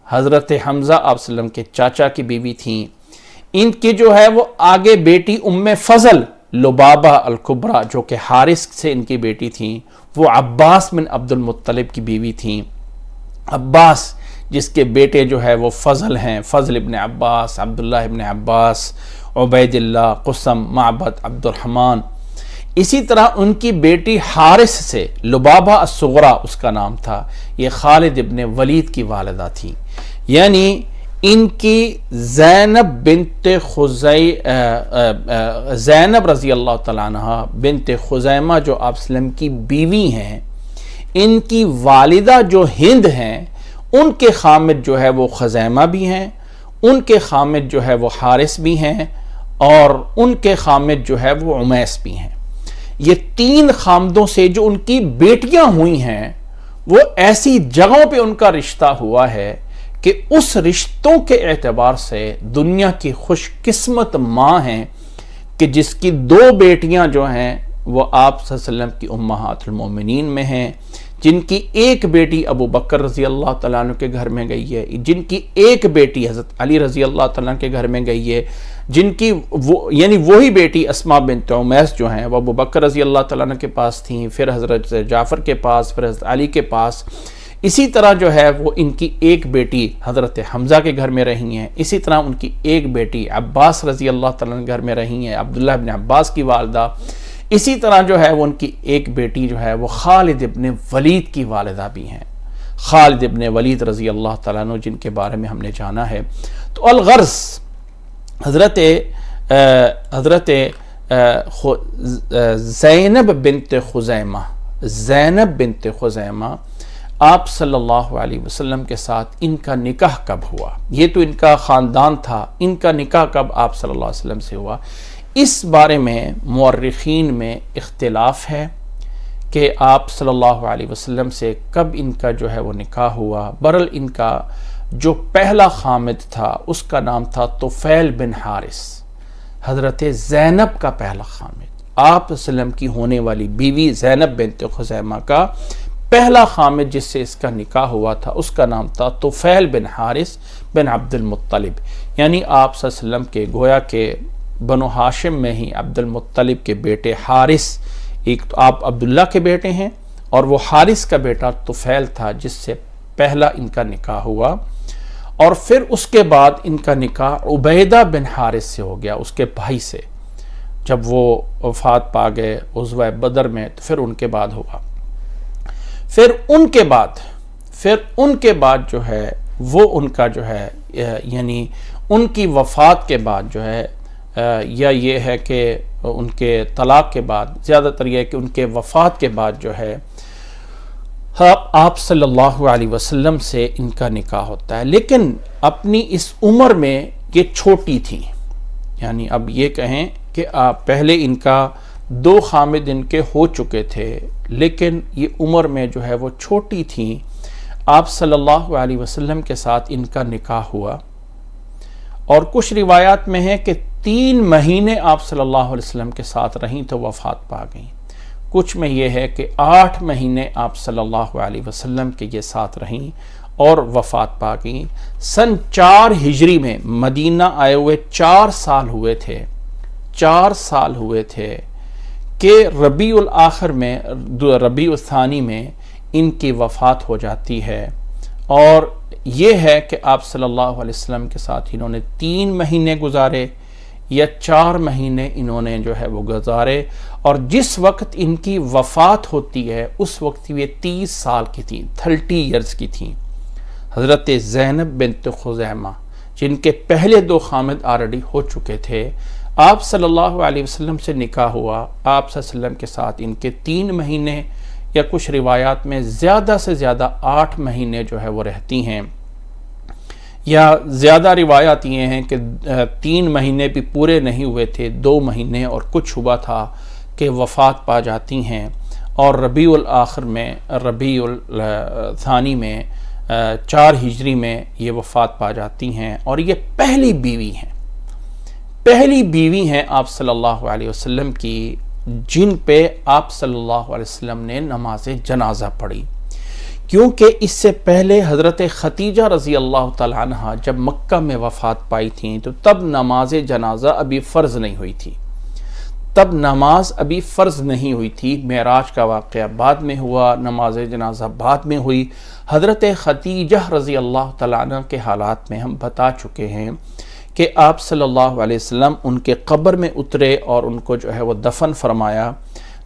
آپ صلی اللہ علیہ وسلم کے چاچا کی بیوی تھیں، ان کی جو ہے وہ آگے بیٹی ام فضل لبابہ الکبریٰ جو کہ حارث سے ان کی بیٹی تھیں، وہ عباس بن عبد المطلب کی بیوی تھیں۔ عباس جس کے بیٹے جو ہے وہ فضل ہیں، فضل ابن عباس، عبداللہ ابن عباس، عبید اللہ، قسم، معبد، عبد الرحمن۔ اسی طرح ان کی بیٹی حارث سے لبابہ الصغریٰ اس کا نام تھا، یہ خالد ابن ولید کی والدہ تھی۔ یعنی ان کی زینب رضی اللہ تعالیٰ عنہ بنت خزیمہ جو آپ وسلم کی بیوی ہیں، ان کی والدہ جو ہند ہیں ان کے خامد جو ہے وہ خزیمہ بھی ہیں، ان کے خامد جو ہے وہ حارث بھی ہیں، اور ان کے خامد جو ہے وہ عمیس بھی ہیں۔ یہ تین خامدوں سے جو ان کی بیٹیاں ہوئی ہیں وہ ایسی جگہوں پہ ان کا رشتہ ہوا ہے کہ اس رشتوں کے اعتبار سے دنیا کی خوش قسمت ماں ہیں کہ جس کی دو بیٹیاں جو ہیں وہ آپ صلی اللہ علیہ وسلم کی امہات المومنین میں ہیں، جن کی ایک بیٹی ابو بکر رضی اللہ تعالیٰ عنہ کے گھر میں گئی ہے، جن کی ایک بیٹی حضرت علی رضی اللہ تعالیٰ عنہ کے گھر میں گئی ہے، جن کی یعنی وہی بیٹی اسماء بنت عمیس جو ہیں وہ ابو بکر رضی اللہ تعالیٰ عنہ کے پاس تھیں، پھر حضرت جعفر کے پاس، پھر حضرت علی کے پاس۔ اسی طرح جو ہے وہ ان کی ایک بیٹی حضرت حمزہ کے گھر میں رہی ہیں، اسی طرح ان کی ایک بیٹی عباس رضی اللہ تعالیٰ عنہ کے گھر میں رہی ہیں، عبداللہ ابن عباس کی والدہ۔ اسی طرح جو ہے وہ ان کی ایک بیٹی جو ہے وہ خالد ابن ولید کی والدہ بھی ہیں، خالد ابن ولید رضی اللہ تعالیٰ عنہ، جن کے بارے میں ہم نے جانا ہے۔ تو الغرض حضرت زینب بنت خزیمہ آپ صلی اللہ علیہ وسلم کے ساتھ ان کا نکاح کب ہوا؟ یہ تو ان کا خاندان تھا، ان کا نکاح کب آپ صلی اللہ علیہ وسلم سے ہوا؟ اس بارے میں مورخین میں اختلاف ہے کہ آپ صلی اللہ علیہ وسلم سے کب ان کا جو ہے وہ نکاح ہوا۔ برحال ان کا جو پہلا خامد تھا اس کا نام تھا طفیل بن حارث، حضرت زینب کا پہلا خامد، آپ صلی اللہ علیہ وسلم کی ہونے والی بیوی زینب بنت خزیمہ کا پہلا خامد جس سے اس کا نکاح ہوا تھا اس کا نام تھا طفیل بن حارث بن عبد المطلب، یعنی آپ صلی اللہ علیہ وسلم کے گویا کہ بنو ہاشم میں ہی عبد المطلب کے بیٹے حارث، ایک تو آپ عبداللہ کے بیٹے ہیں اور وہ حارث کا بیٹا طفیل تھا جس سے پہلا ان کا نکاح ہوا، اور پھر اس کے بعد ان کا نکاح عبیدہ بن حارث سے ہو گیا، اس کے بھائی سے، جب وہ وفات پا گئے غزوہ بدر میں تو پھر ان کے بعد ہوا۔ پھر ان کے بعد جو ہے وہ ان کا جو ہے یعنی ان کی وفات کے بعد جو ہے یا یہ ہے کہ ان کے طلاق کے بعد، زیادہ تر یہ ہے کہ ان کے وفات کے بعد جو ہے آپ صلی اللہ علیہ وسلم سے ان کا نکاح ہوتا ہے، لیکن اپنی اس عمر میں یہ چھوٹی تھیں، یعنی اب یہ کہیں کہ پہلے ان کا دو خامد ان کے ہو چکے تھے لیکن یہ عمر میں جو ہے وہ چھوٹی تھیں۔ آپ صلی اللہ علیہ وسلم کے ساتھ ان کا نکاح ہوا، اور کچھ روایات میں ہے کہ 3 مہینے آپ صلی اللہ علیہ وسلم کے ساتھ رہیں تو وفات پا گئیں، کچھ میں یہ ہے کہ 8 مہینے آپ صلی اللہ علیہ وسلم کے یہ ساتھ رہیں اور وفات پا گئیں۔ سن 4 ہجری میں مدینہ آئے ہوئے 4 سال ہوئے تھے کہ ربیع الآخر میں، ربیع الثانی میں ان کی وفات ہو جاتی ہے، اور یہ ہے کہ آپ صلی اللہ علیہ وسلم کے ساتھ انہوں نے 3 مہینے گزارے یا 4 مہینے انہوں نے جو ہے وہ گزارے، اور جس وقت ان کی وفات ہوتی ہے اس وقت یہ 30 سال کی تھیں، 30 ایئرز کی تھیں، حضرت زینب بنت خزیمہ، جن کے پہلے 2 خامد آلریڈی ہو چکے تھے۔ آپ صلی اللہ علیہ وسلم سے نکاح ہوا، آپ صلی اللہ علیہ وسلم کے ساتھ ان کے 3 مہینے یا کچھ روایات میں زیادہ سے زیادہ 8 مہینے جو ہے وہ رہتی ہیں، یا زیادہ روایات یہ ہیں کہ 3 مہینے بھی پورے نہیں ہوئے تھے، 2 مہینے اور کچھ ہوا تھا کہ وفات پا جاتی ہیں، اور ربیع الآخر میں، ربیع الثانی میں 4 ہجری میں یہ وفات پا جاتی ہیں، اور یہ پہلی بیوی ہیں آپ صلی اللہ علیہ وسلم کی جن پہ آپ صلی اللہ علیہ وسلم نے نماز جنازہ پڑھی، کیونکہ اس سے پہلے حضرت خدیجہ رضی اللہ تعالی عنہ جب مکہ میں وفات پائی تھیں تو تب نماز جنازہ ابھی فرض نہیں ہوئی تھی، معراج کا واقعہ بعد میں ہوا، نماز جنازہ بعد میں ہوئی۔ حضرت خدیجہ رضی اللہ تعالی عنہ کے حالات میں ہم بتا چکے ہیں کہ آپ صلی اللہ علیہ وسلم ان کے قبر میں اترے اور ان کو جو ہے وہ دفن فرمایا،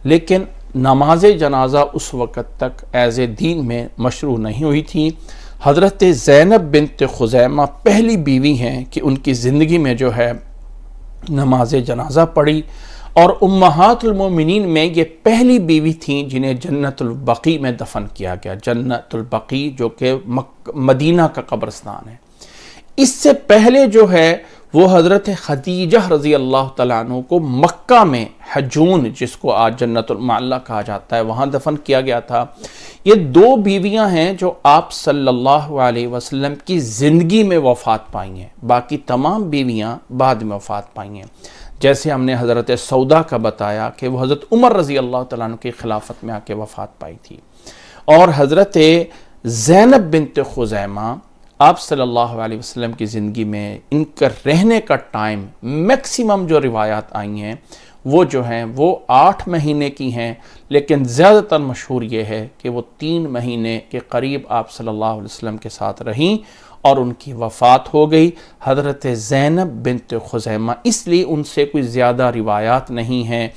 لیکن نماز جنازہ اس وقت تک ایز دین میں مشروع نہیں ہوئی تھی۔ حضرت زینب بنت خزیمہ پہلی بیوی ہیں کہ ان کی زندگی میں جو ہے نماز جنازہ پڑھی، اور امہات المومنین میں یہ پہلی بیوی تھیں جنہیں جنت البقیع میں دفن کیا گیا. جنت البقیع جو کہ مدینہ کا قبرستان ہے. اس سے پہلے جو ہے وہ حضرت خدیجہ رضی اللہ تعالیٰ عنہ کو مکہ میں حجون، جس کو آج جنت المعلی کہا جاتا ہے، وہاں دفن کیا گیا تھا. یہ دو بیویاں ہیں جو آپ صلی اللہ علیہ وسلم کی زندگی میں وفات پائی ہیں، باقی تمام بیویاں بعد میں وفات پائی ہیں. جیسے ہم نے حضرت سودا کا بتایا کہ وہ حضرت عمر رضی اللہ تعالیٰ عنہ کی خلافت میں آ کے وفات پائی تھی، اور حضرت زینب بنت خزیمہ آپ صلی اللہ علیہ وسلم کی زندگی میں ان کا رہنے کا ٹائم میکسیمم جو روایات آئی ہیں وہ جو ہیں وہ 8 مہینے کی ہیں، لیکن زیادہ تر مشہور یہ ہے کہ وہ 3 مہینے کے قریب آپ صلی اللہ علیہ وسلم کے ساتھ رہیں اور ان کی وفات ہو گئی. حضرت زینب بنت خزیمہ، اس لیے ان سے کوئی زیادہ روایات نہیں ہیں،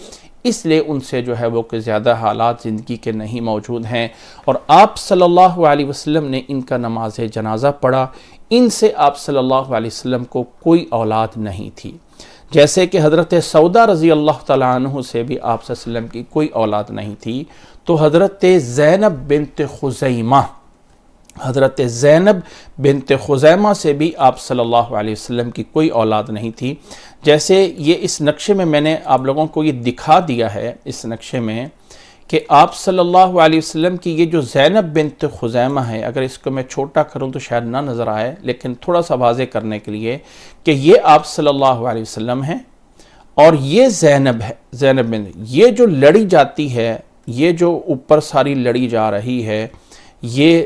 اس لیے ان سے جو ہے وہ کوئی زیادہ حالات زندگی کے نہیں موجود ہیں، اور آپ صلی اللہ علیہ وسلم نے ان کا نماز جنازہ پڑھا. ان سے آپ صلی اللہ علیہ وسلم کو کوئی اولاد نہیں تھی. جیسے کہ حضرت سودا رضی اللہ تعالیٰ عنہ سے بھی آپ صلی اللہ علیہ وسلم کی کوئی اولاد نہیں تھی. تو حضرت زینب بنت خزیمہ، حضرت زینب بنت خزیمہ سے بھی آپ صلی اللہ علیہ وسلم کی کوئی اولاد نہیں تھی. جیسے یہ اس نقشے میں میں نے آپ لوگوں کو یہ دکھا دیا ہے، اس نقشے میں کہ آپ صلی اللہ علیہ وسلم کی یہ جو زینب بنت خزیمہ ہے، اگر اس کو میں چھوٹا کروں تو شاید نہ نظر آئے، لیکن تھوڑا سا واضح کرنے کے لیے کہ یہ آپ صلی اللہ علیہ وسلم ہیں اور یہ زینب ہے. زینب بنت، یہ جو لڑی جاتی ہے، یہ جو اوپر ساری لڑی جا رہی ہے، یہ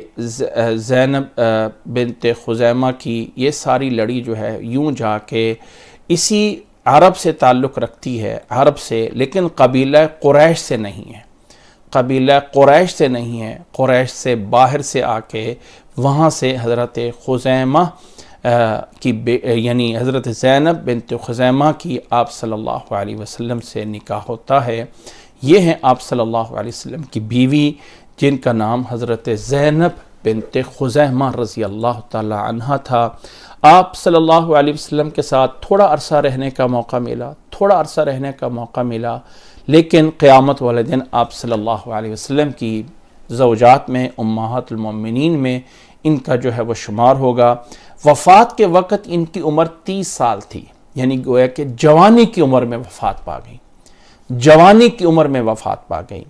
زینب بنت خزیمہ کی یہ ساری لڑی جو ہے یوں جا کے اسی عرب سے تعلق رکھتی ہے، عرب سے، لیکن قبیلہ قریش سے نہیں ہے. قبیلہ قریش سے نہیں ہے، قریش سے باہر سے آ کے وہاں سے حضرت خزیمہ کی یعنی حضرت زینب بنت خزیمہ کی آپ صلی اللہ علیہ وسلم سے نکاح ہوتا ہے. یہ ہیں آپ صلی اللہ علیہ وسلم کی بیوی، جن کا نام حضرت زینب بنت خزیمہ رضی اللہ تعالی عنہ تھا. آپ صلی اللہ علیہ وسلم کے ساتھ تھوڑا عرصہ رہنے کا موقع ملا، لیکن قیامت والے دن آپ صلی اللہ علیہ وسلم کی زوجات میں، امہات المومنین میں ان کا جو ہے وہ شمار ہوگا. وفات کے وقت ان کی عمر 30 سال تھی، یعنی گویا کہ جوانی کی عمر میں وفات پا گئی.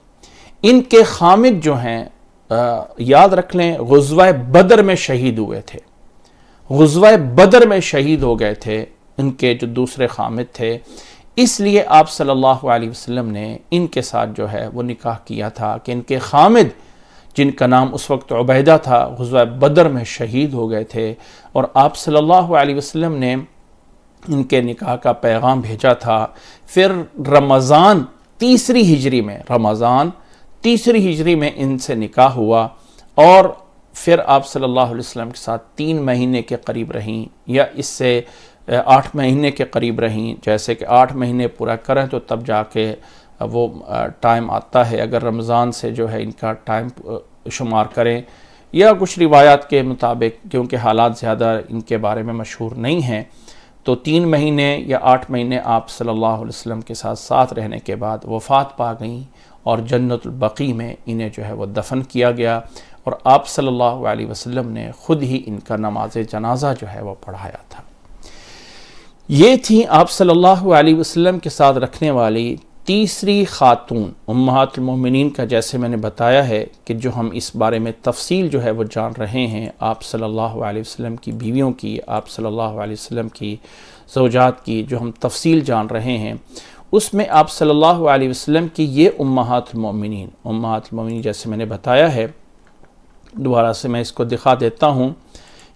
ان کے خامد جو ہیں یاد رکھ لیں غزوہ بدر میں شہید ہوئے تھے، غزوہ بدر میں شہید ہو گئے تھے ان کے جو دوسرے خامد تھے. اس لیے آپ صلی اللہ علیہ وسلم نے ان کے ساتھ جو ہے وہ نکاح کیا تھا کہ ان کے خامد جن کا نام اس وقت عبیدہ تھا غزوہ بدر میں شہید ہو گئے تھے، اور آپ صلی اللہ علیہ وسلم نے ان کے نکاح کا پیغام بھیجا تھا. پھر رمضان تیسری ہجری میں ان سے نکاح ہوا، اور پھر آپ صلی اللہ علیہ وسلم کے ساتھ 3 مہینے کے قریب رہیں، یا اس سے 8 مہینے کے قریب رہیں. جیسے کہ 8 مہینے پورا کریں تو تب جا کے وہ ٹائم آتا ہے، اگر رمضان سے جو ہے ان کا ٹائم شمار کریں، یا کچھ روایات کے مطابق، کیونکہ حالات زیادہ ان کے بارے میں مشہور نہیں ہیں، تو 3 مہینے یا 8 مہینے آپ صلی اللہ علیہ وسلم کے ساتھ رہنے کے بعد وفات پا گئیں، اور جنت البقیع میں انہیں جو ہے وہ دفن کیا گیا، اور آپ صلی اللہ علیہ وسلم نے خود ہی ان کا نماز جنازہ جو ہے وہ پڑھایا تھا. یہ تھیں آپ صلی اللہ علیہ وسلم کے ساتھ رکھنے والی تیسری خاتون امہات المومنین کا. جیسے میں نے بتایا ہے کہ جو ہم اس بارے میں تفصیل جو ہے وہ جان رہے ہیں، آپ صلی اللہ علیہ وسلم کی بیویوں کی، آپ صلی اللہ علیہ وسلم کی زوجات کی جو ہم تفصیل جان رہے ہیں، اس میں آپ صلی اللہ علیہ وسلم کی یہ امہات المومنین جیسے میں نے بتایا ہے، دوبارہ سے میں اس کو دکھا دیتا ہوں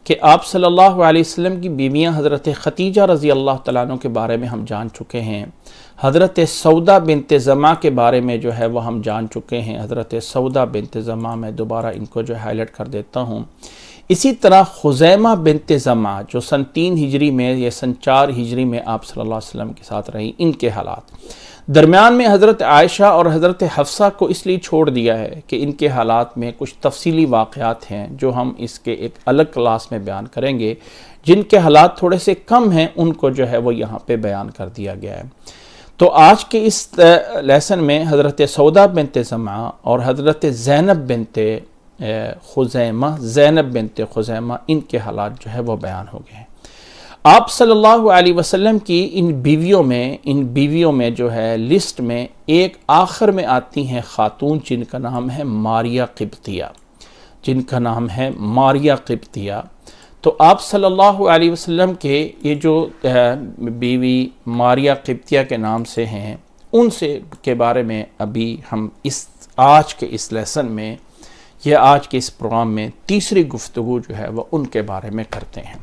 کہ آپ صلی اللہ علیہ وسلم کی بیویاں حضرت خدیجہ رضی اللہ تعالیٰ عنہ کے بارے میں ہم جان چکے ہیں. حضرت سودا بنت زمعہ کے بارے میں جو ہے وہ ہم جان چکے ہیں. حضرت سودا بنت زمعہ میں دوبارہ ان کو جو ہائی لائٹ کر دیتا ہوں. اسی طرح خزیمہ بنت زمعہ جو سن 3 ہجری میں یا سن 4 ہجری میں آپ صلی اللہ علیہ وسلم کے ساتھ رہی، ان کے حالات درمیان میں حضرت عائشہ اور حضرت حفصہ کو اس لیے چھوڑ دیا ہے کہ ان کے حالات میں کچھ تفصیلی واقعات ہیں جو ہم اس کے ایک الگ کلاس میں بیان کریں گے. جن کے حالات تھوڑے سے کم ہیں ان کو جو ہے وہ یہاں پہ بیان کر دیا گیا ہے. تو آج کے اس لیسن میں حضرت سودا بنت زمعہ اور حضرت زینب بنت خزیمہ ان کے حالات جو ہے وہ بیان ہو گئے ہیں۔ آپ صلی اللہ علیہ وسلم کی ان بیویوں میں جو ہے لسٹ میں ایک آخر میں آتی ہیں خاتون جن کا نام ہے ماریہ قبطیہ۔ تو آپ صلی اللہ علیہ وسلم کے یہ جو بیوی ماریہ قبطیہ کے نام سے ہیں، ان سے کے بارے میں ابھی ہم آج کے اس لیسن میں یا آج کے اس پروگرام میں تیسری گفتگو جو ہے وہ ان کے بارے میں کرتے ہیں۔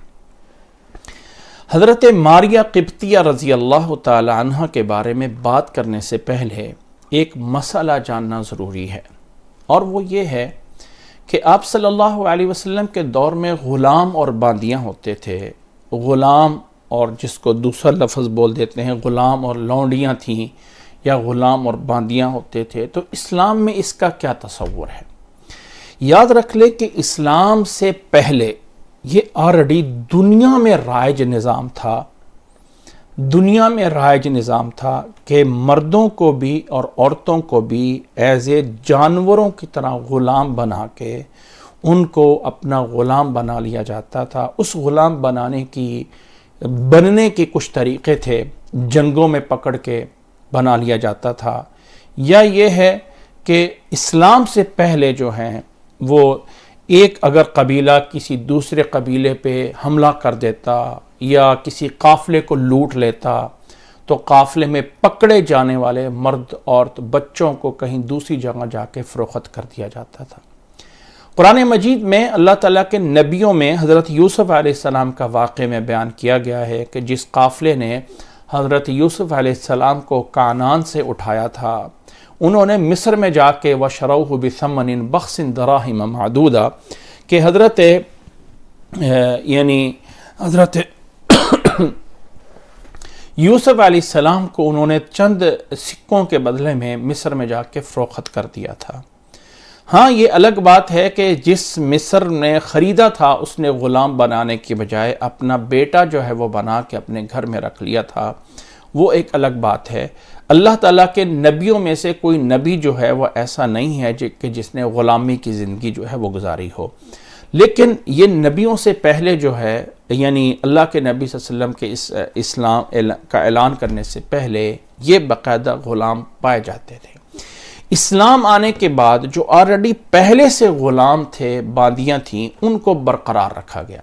حضرت ماریہ قبطیہ رضی اللہ تعالی عنہ کے بارے میں بات کرنے سے پہلے ایک مسئلہ جاننا ضروری ہے، اور وہ یہ ہے کہ آپ صلی اللہ علیہ وسلم کے دور میں غلام اور باندیاں ہوتے تھے۔ غلام، اور جس کو دوسرا لفظ بول دیتے ہیں غلام اور لونڈیاں تھیں، یا غلام اور باندیاں ہوتے تھے۔ تو اسلام میں اس کا کیا تصور ہے؟ یاد رکھ لے کہ اسلام سے پہلے یہ آلریڈی دنیا میں رائج نظام تھا کہ مردوں کو بھی اور عورتوں کو بھی ایز اے جانوروں کی طرح غلام بنا کے ان کو اپنا غلام بنا لیا جاتا تھا۔ اس غلام بننے کے کچھ طریقے تھے، جنگوں میں پکڑ کے بنا لیا جاتا تھا، یا یہ ہے کہ اسلام سے پہلے جو ہیں وہ ایک اگر قبیلہ کسی دوسرے قبیلے پہ حملہ کر دیتا یا کسی قافلے کو لوٹ لیتا تو قافلے میں پکڑے جانے والے مرد عورت بچوں کو کہیں دوسری جگہ جا کے فروخت کر دیا جاتا تھا۔ قرآن مجید میں اللہ تعالیٰ کے نبیوں میں حضرت یوسف علیہ السلام کا واقعہ میں بیان کیا گیا ہے کہ جس قافلے نے حضرت یوسف علیہ السلام کو کانان سے اٹھایا تھا، انہوں نے مصر میں جا کے وَشَرَوْهُ بِثَمَنٍ بَخْسٍ دَرَاهِمَ مَعْدُودَةٍ کہ حضرت یوسف علیہ السلام کو انہوں نے چند سکوں کے بدلے میں مصر میں جا کے فروخت کر دیا تھا۔ ہاں، یہ الگ بات ہے کہ جس مصر نے خریدا تھا اس نے غلام بنانے کی بجائے اپنا بیٹا جو ہے وہ بنا کے اپنے گھر میں رکھ لیا تھا، وہ ایک الگ بات ہے۔ اللہ تعالیٰ کے نبیوں میں سے کوئی نبی جو ہے وہ ایسا نہیں ہے کہ جس نے غلامی کی زندگی جو ہے وہ گزاری ہو، لیکن یہ نبیوں سے پہلے جو ہے، یعنی اللہ کے نبی صلی اللہ علیہ وسلم کے اس اسلام کا اعلان کرنے سے پہلے یہ باقاعدہ غلام پائے جاتے تھے۔ اسلام آنے کے بعد جو آلریڈی پہلے سے غلام تھے، باندیاں تھیں، ان کو برقرار رکھا گیا۔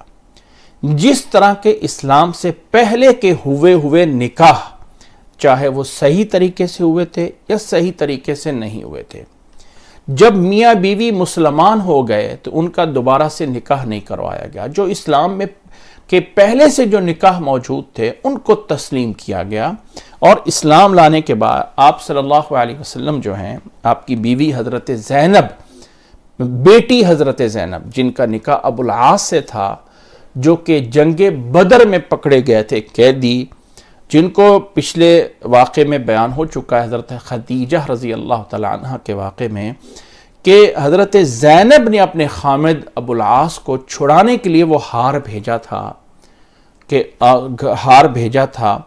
جس طرح کے اسلام سے پہلے کے ہوئے نکاح، چاہے وہ صحیح طریقے سے ہوئے تھے یا صحیح طریقے سے نہیں ہوئے تھے، جب میاں بیوی مسلمان ہو گئے تو ان کا دوبارہ سے نکاح نہیں کروایا گیا۔ جو اسلام میں کے پہلے سے جو نکاح موجود تھے ان کو تسلیم کیا گیا، اور اسلام لانے کے بعد آپ صلی اللہ علیہ وسلم جو ہیں، آپ کی بیوی حضرت زینب، بیٹی حضرت زینب جن کا نکاح ابو العاص سے تھا، جو کہ جنگ بدر میں پکڑے گئے تھے قیدی، جن کو پچھلے واقعے میں بیان ہو چکا ہے حضرت خدیجہ رضی اللہ تعالی عنہ کے واقعے میں، کہ حضرت زینب نے اپنے خامد ابو العاص کو چھڑانے کے لیے وہ ہار بھیجا تھا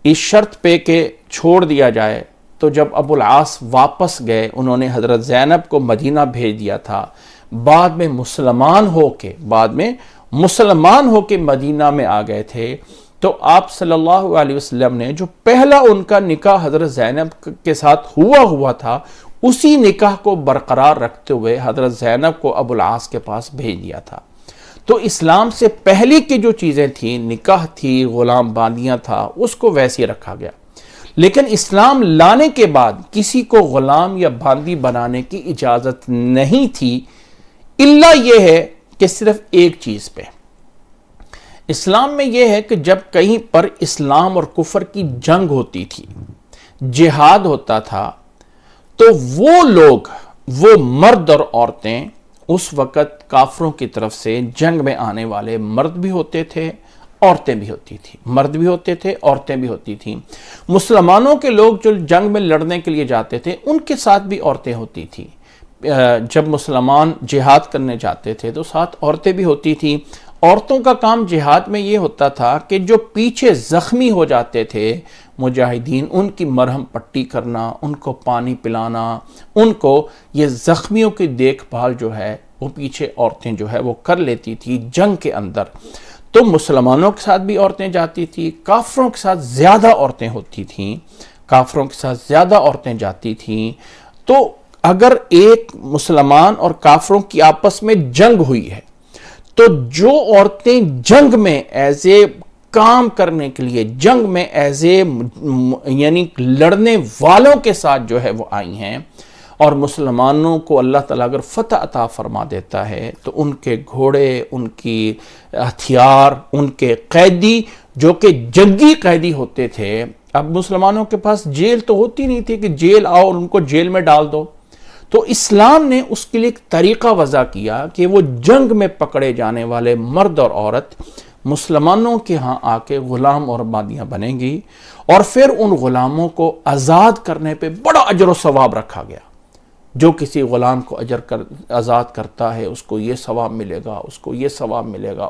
اس شرط پہ کہ چھوڑ دیا جائے۔ تو جب ابو العاص واپس گئے، انہوں نے حضرت زینب کو مدینہ بھیج دیا تھا، بعد میں مسلمان ہو کے مدینہ میں آ گئے تھے۔ تو آپ صلی اللہ علیہ وسلم نے جو پہلا ان کا نکاح حضرت زینب کے ساتھ ہوا تھا، اسی نکاح کو برقرار رکھتے ہوئے حضرت زینب کو ابو العاص کے پاس بھیج دیا تھا۔ تو اسلام سے پہلے کی جو چیزیں تھیں، نکاح تھی، غلام باندیاں تھا، اس کو ویسے ہی رکھا گیا۔ لیکن اسلام لانے کے بعد کسی کو غلام یا باندی بنانے کی اجازت نہیں تھی، الا یہ ہے کہ صرف ایک چیز پہ۔ اسلام میں یہ ہے کہ جب کہیں پر اسلام اور کفر کی جنگ ہوتی تھی، جہاد ہوتا تھا، تو وہ لوگ، وہ مرد اور عورتیں، اس وقت کافروں کی طرف سے جنگ میں آنے والے مرد بھی ہوتے تھے، عورتیں بھی ہوتی تھیں، مرد بھی ہوتے تھے، عورتیں بھی ہوتی تھیں۔ مسلمانوں کے لوگ جو جنگ میں لڑنے کے لیے جاتے تھے، ان کے ساتھ بھی عورتیں ہوتی تھیں۔ جب مسلمان جہاد کرنے جاتے تھے تو ساتھ عورتیں بھی ہوتی تھیں، عورتوں کا کام جہاد میں یہ ہوتا تھا کہ جو پیچھے زخمی ہو جاتے تھے مجاہدین، ان کی مرہم پٹی کرنا، ان کو پانی پلانا، ان کو یہ زخمیوں کی دیکھ بھال جو ہے وہ پیچھے عورتیں جو ہے وہ کر لیتی تھی جنگ کے اندر۔ تو مسلمانوں کے ساتھ بھی عورتیں جاتی تھی، کافروں کے ساتھ زیادہ عورتیں ہوتی تھیں، کافروں کے ساتھ زیادہ عورتیں جاتی تھیں۔ تو اگر ایک مسلمان اور کافروں کی آپس میں جنگ ہوئی ہے تو جو عورتیں جنگ میں ایز اے کام کرنے کے لیے، جنگ میں ایز اے یعنی لڑنے والوں کے ساتھ جو ہے وہ آئی ہیں، اور مسلمانوں کو اللہ تعالیٰ اگر فتح عطا فرما دیتا ہے تو ان کے گھوڑے، ان کی ہتھیار، ان کے قیدی جو کہ جنگی قیدی ہوتے تھے، اب مسلمانوں کے پاس جیل تو ہوتی نہیں تھی کہ جیل آؤ اور ان کو جیل میں ڈال دو، تو اسلام نے اس کے لیے ایک طریقہ وضع کیا کہ وہ جنگ میں پکڑے جانے والے مرد اور عورت مسلمانوں کے ہاں آ کے غلام اور بادیاں بنیں گی، اور پھر ان غلاموں کو آزاد کرنے پہ بڑا اجر و ثواب رکھا گیا۔ جو کسی غلام کو آزاد کرتا ہے اس کو یہ ثواب ملے گا، اس کو یہ ثواب ملے گا۔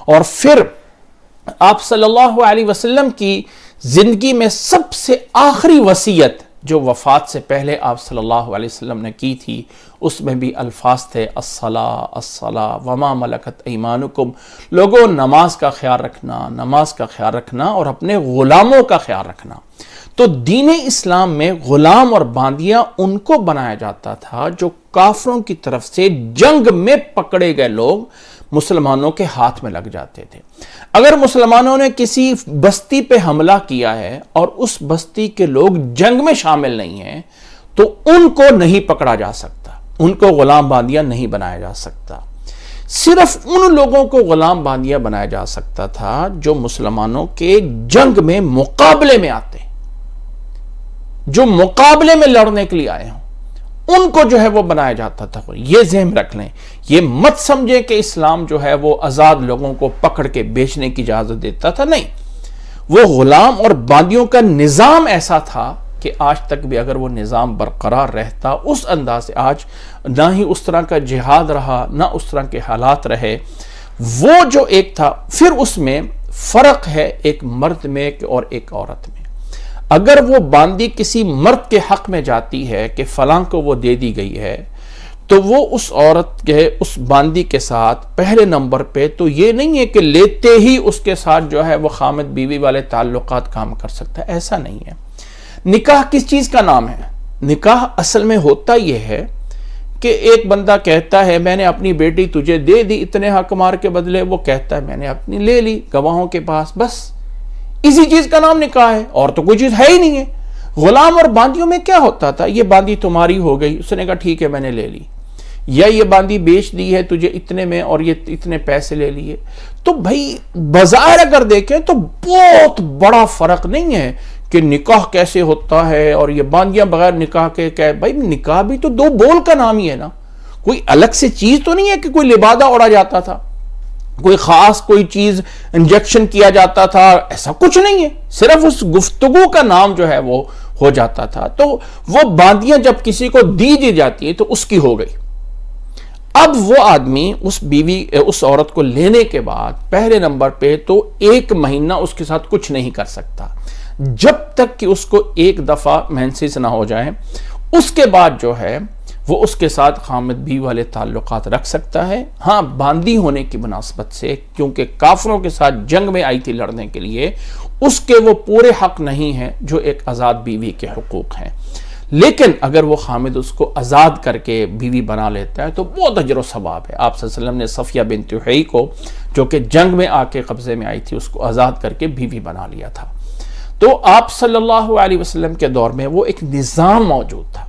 اور پھر آپ صلی اللہ علیہ وسلم کی زندگی میں سب سے آخری وصیت جو وفات سے پہلے آپ صلی اللہ علیہ وسلم نے کی تھی، اس میں بھی الفاظ تھے الصلاۃ الصلاۃ وما ملکت ایمانکم، لوگوں نماز کا خیال رکھنا، نماز کا خیال رکھنا اور اپنے غلاموں کا خیال رکھنا۔ تو دین اسلام میں غلام اور باندیاں ان کو بنایا جاتا تھا جو کافروں کی طرف سے جنگ میں پکڑے گئے لوگ مسلمانوں کے ہاتھ میں لگ جاتے تھے۔ اگر مسلمانوں نے کسی بستی پہ حملہ کیا ہے اور اس بستی کے لوگ جنگ میں شامل نہیں ہیں تو ان کو نہیں پکڑا جا سکتا، ان کو غلام باندیاں نہیں بنایا جا سکتا۔ صرف ان لوگوں کو غلام باندیاں بنایا جا سکتا تھا جو مسلمانوں کے جنگ میں مقابلے میں آتے ہیں، جو مقابلے میں لڑنے کے لیے آئے ہوں، ان کو جو ہے وہ بنایا جاتا تھا۔ یہ ذہن رکھ لیں، یہ مت سمجھیں کہ اسلام جو ہے وہ آزاد لوگوں کو پکڑ کے بیچنے کی اجازت دیتا تھا، نہیں، وہ غلام اور باندیوں کا نظام ایسا تھا کہ آج تک بھی اگر وہ نظام برقرار رہتا اس انداز سے، آج نہ ہی اس طرح کا جہاد رہا، نہ اس طرح کے حالات رہے، وہ جو ایک تھا۔ پھر اس میں فرق ہے ایک مرد میں اور ایک عورت میں۔ اگر وہ باندی کسی مرد کے حق میں جاتی ہے کہ فلاں کو وہ دے دی گئی ہے، تو وہ اس عورت کے، اس باندی کے ساتھ پہلے نمبر پہ تو یہ نہیں ہے کہ لیتے ہی اس کے ساتھ جو ہے وہ خامد بیوی والے تعلقات کام کر سکتا ہے، ایسا نہیں ہے۔ نکاح کس چیز کا نام ہے؟ نکاح اصل میں ہوتا یہ ہے کہ ایک بندہ کہتا ہے میں نے اپنی بیٹی تجھے دے دی اتنے حق مار کے بدلے، وہ کہتا ہے میں نے اپنی لے لی گواہوں کے پاس، بس اسی چیز کا نام نکاح ہے، اور تو کوئی چیز ہے ہی نہیں ہے۔ غلام اور باندیوں میں کیا ہوتا تھا؟ یہ باندی تمہاری ہو گئی، اس نے کہا ٹھیک ہے میں نے لے لی، یا یہ باندی بیچ دی ہے تجھے اتنے میں اور یہ اتنے پیسے لے لیے۔ تو بھائی بظاہر اگر دیکھیں تو بہت بڑا فرق نہیں ہے کہ نکاح کیسے ہوتا ہے اور یہ باندیاں بغیر نکاح کے کیا ہے۔ بھائی نکاح بھی تو دو بول کا نام ہی ہے نا، کوئی الگ سے چیز تو نہیں ہے کہ کوئی لبادہ اڑا جاتا تھا، کوئی خاص کوئی چیز انجیکشن کیا جاتا تھا، ایسا کچھ نہیں ہے، صرف اس گفتگو کا نام جو ہے وہ ہو جاتا تھا۔ تو وہ باندیاں جب کسی کو دی جاتی ہیں تو اس کی ہو گئی۔ اب وہ آدمی اس بیوی، اس عورت کو لینے کے بعد پہلے نمبر پہ تو 1 مہینہ اس کے ساتھ کچھ نہیں کر سکتا جب تک کہ اس کو ایک دفعہ مینسز نہ ہو جائے۔ اس کے بعد جو ہے وہ اس کے ساتھ خامد بیوی والے تعلقات رکھ سکتا ہے، ہاں باندی ہونے کی مناسبت سے، کیونکہ کافروں کے ساتھ جنگ میں آئی تھی لڑنے کے لیے، اس کے وہ پورے حق نہیں ہیں جو ایک آزاد بیوی کے حقوق ہیں۔ لیکن اگر وہ خامد اس کو آزاد کر کے بیوی بنا لیتا ہے تو بہت اجر و ثواب ہے۔ آپ صلی اللہ علیہ وسلم نے صفیہ بنت حیی کو جو کہ جنگ میں آ کے قبضے میں آئی تھی اس کو آزاد کر کے بیوی بنا لیا تھا۔ تو آپ صلی اللہ علیہ وسلم کے دور میں وہ ایک نظام موجود تھا۔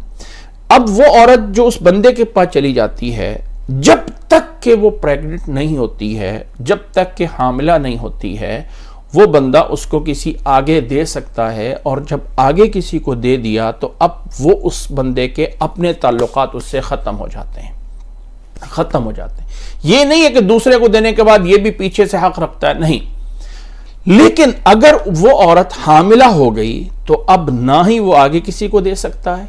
اب وہ عورت جو اس بندے کے پاس چلی جاتی ہے، جب تک کہ وہ پریگننٹ نہیں ہوتی ہے، جب تک کہ حاملہ نہیں ہوتی ہے، وہ بندہ اس کو کسی آگے دے سکتا ہے، اور جب آگے کسی کو دے دیا تو اب وہ اس بندے کے اپنے تعلقات اس سے ختم ہو جاتے ہیں۔ یہ نہیں ہے کہ دوسرے کو دینے کے بعد یہ بھی پیچھے سے حق رکھتا ہے، نہیں۔ لیکن اگر وہ عورت حاملہ ہو گئی تو اب نہ ہی وہ آگے کسی کو دے سکتا ہے،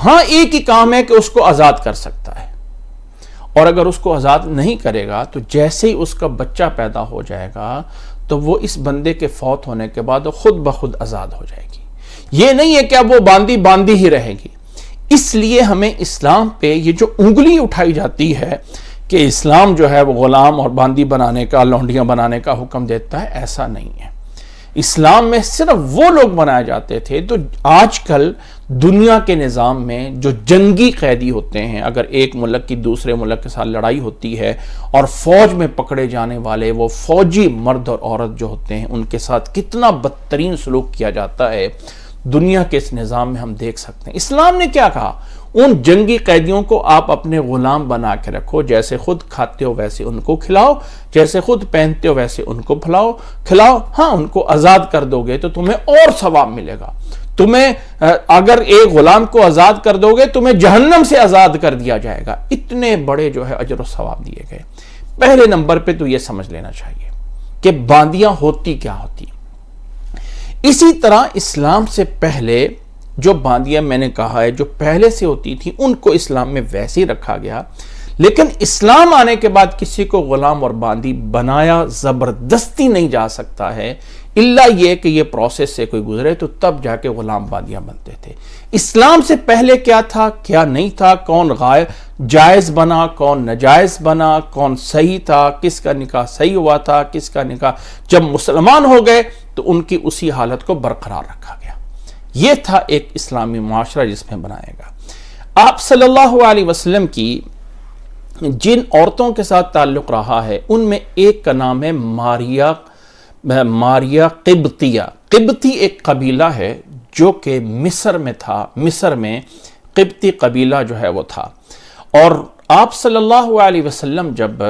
ہاں ایک ہی کام ہے کہ اس کو آزاد کر سکتا ہے، اور اگر اس کو آزاد نہیں کرے گا تو جیسے ہی اس کا بچہ پیدا ہو جائے گا تو وہ اس بندے کے فوت ہونے کے بعد خود بخود آزاد ہو جائے گی. یہ نہیں ہے کہ اب وہ باندھی ہی رہے گی. اس لیے ہمیں اسلام پہ یہ جو انگلی اٹھائی جاتی ہے کہ اسلام جو ہے وہ غلام اور باندھی بنانے کا، لونڈیاں بنانے کا حکم دیتا ہے، ایسا نہیں ہے. اسلام میں صرف وہ لوگ بنائے جاتے تھے. تو آج کل دنیا کے نظام میں جو جنگی قیدی ہوتے ہیں، اگر ایک ملک کی دوسرے ملک کے ساتھ لڑائی ہوتی ہے اور فوج میں پکڑے جانے والے وہ فوجی مرد اور عورت جو ہوتے ہیں، ان کے ساتھ کتنا بدترین سلوک کیا جاتا ہے دنیا کے اس نظام میں ہم دیکھ سکتے ہیں. اسلام نے کیا کہا؟ ان جنگی قیدیوں کو آپ اپنے غلام بنا کے رکھو، جیسے خود کھاتے ہو ویسے ان کو کھلاؤ، جیسے خود پہنتے ہو ویسے ان کو کھلاؤ. ہاں، ان کو آزاد کر دو گے تو تمہیں اور ثواب ملے گا. تمہیں اگر ایک غلام کو آزاد کر دو گے تمہیں جہنم سے آزاد کر دیا جائے گا. اتنے بڑے جو ہے اجر و ثواب دیے گئے. پہلے نمبر پہ تو یہ سمجھ لینا چاہیے کہ باندیاں ہوتی کیا ہوتی. اسی طرح اسلام سے پہلے جو باندیاں میں نے کہا ہے جو پہلے سے ہوتی تھی ان کو اسلام میں ویسے ہی رکھا گیا، لیکن اسلام آنے کے بعد کسی کو غلام اور باندی بنایا زبردستی نہیں جا سکتا ہے، الا یہ کہ یہ پروسیس سے کوئی گزرے تو تب جا کے غلام باندیاں بنتے تھے. اسلام سے پہلے کیا تھا کیا نہیں تھا، کون جائز بنا کون ناجائز بنا، کون صحیح تھا، کس کا نکاح صحیح ہوا تھا، کس کا نکاح جب مسلمان ہو گئے تو ان کی اسی حالت کو برقرار رکھا گیا. یہ تھا ایک اسلامی معاشرہ جس میں بنایا گا. آپ صلی اللہ علیہ وسلم کی جن عورتوں کے ساتھ تعلق رہا ہے ان میں ایک کا نام ہے ماریہ قبطیہ. قبطی ایک قبیلہ ہے جو کہ مصر میں تھا. مصر میں قبطی قبیلہ جو ہے وہ تھا. اور آپ صلی اللہ علیہ وسلم جب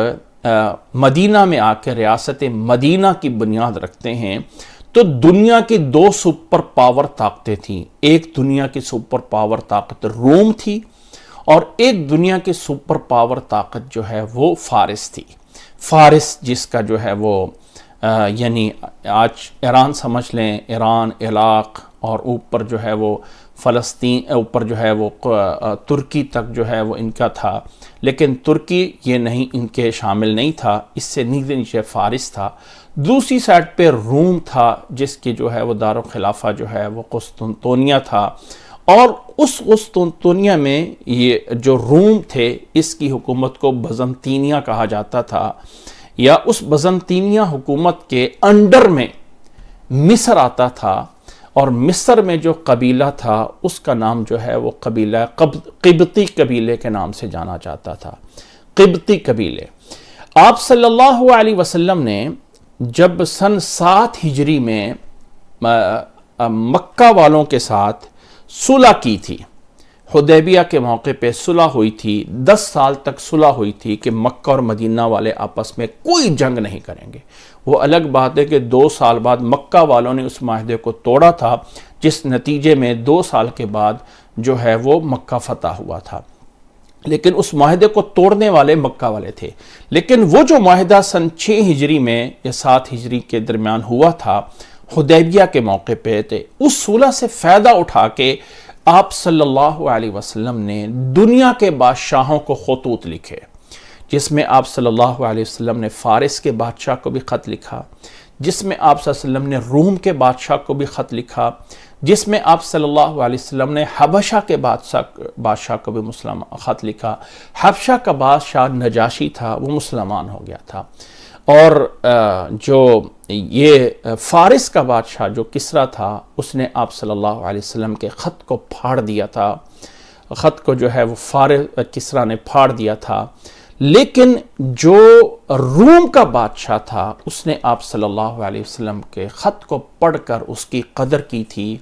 مدینہ میں آ کے ریاست مدینہ کی بنیاد رکھتے ہیں تو دنیا کی دو سپر پاور طاقتیں تھیں. ایک دنیا کی سپر پاور طاقت روم تھی اور ایک دنیا کی سپر پاور طاقت جو ہے وہ فارس تھی. فارس جس کا جو ہے وہ یعنی آج ایران سمجھ لیں، ایران، عراق اور اوپر جو ہے وہ فلسطین، اوپر جو ہے وہ ترکی تک جو ہے وہ ان کا تھا، لیکن ترکی یہ نہیں ان کے شامل نہیں تھا. اس سے نیچے فارس تھا. دوسری سائڈ پہ روم تھا جس کی جو ہے وہ دارالخلافہ جو ہے وہ قسطنطنیہ تھا. اور اس قسطنطنیہ میں یہ جو روم تھے اس کی حکومت کو بزنطینیہ کہا جاتا تھا، یا اس بزنطینیہ حکومت کے انڈر میں مصر آتا تھا. اور مصر میں جو قبیلہ تھا اس کا نام جو ہے وہ قبیلہ قبطی قبیلے کے نام سے جانا جاتا تھا. قبطی قبیلے. آپ صلی اللہ علیہ وسلم نے جب سن 7 ہجری میں مکہ والوں کے ساتھ صلح کی تھی، حدیبیہ کے موقع پہ صلح ہوئی تھی. 10 سال تک صلح ہوئی تھی کہ مکہ اور مدینہ والے آپس میں کوئی جنگ نہیں کریں گے. وہ الگ بات ہے کہ 2 سال بعد مکہ والوں نے اس معاہدے کو توڑا تھا، جس نتیجے میں 2 سال کے بعد جو ہے وہ مکہ فتح ہوا تھا. لیکن اس معاہدے کو توڑنے والے مکہ والے تھے. لیکن وہ جو معاہدہ سن 6 ہجری میں یا 7 ہجری کے درمیان ہوا تھا حدیبیہ کے موقع پہ تھے، اس صلح سے فائدہ اٹھا کے آپ صلی اللہ علیہ وسلم نے دنیا کے بادشاہوں کو خطوط لکھے، جس میں آپ صلی اللہ علیہ وسلم نے فارس کے بادشاہ کو بھی خط لکھا، جس میں آپ صلی اللہ علیہ وسلم نے روم کے بادشاہ کو بھی خط لکھا، جس میں آپ صلی اللہ علیہ وسلم نے حبشہ کے بادشاہ کو بھی خط لکھا. حبشہ کا بادشاہ نجاشی تھا، وہ مسلمان ہو گیا تھا. اور جو یہ فارس کا بادشاہ جو کسرا تھا اس نے آپ صلی اللہ علیہ وسلم کے خط کو پھاڑ دیا تھا. خط کو جو ہے وہ کسرا نے پھاڑ دیا تھا. لیکن جو روم کا بادشاہ تھا اس نے آپ صلی اللہ علیہ وسلم کے خط کو پڑھ کر اس کی قدر کی تھی،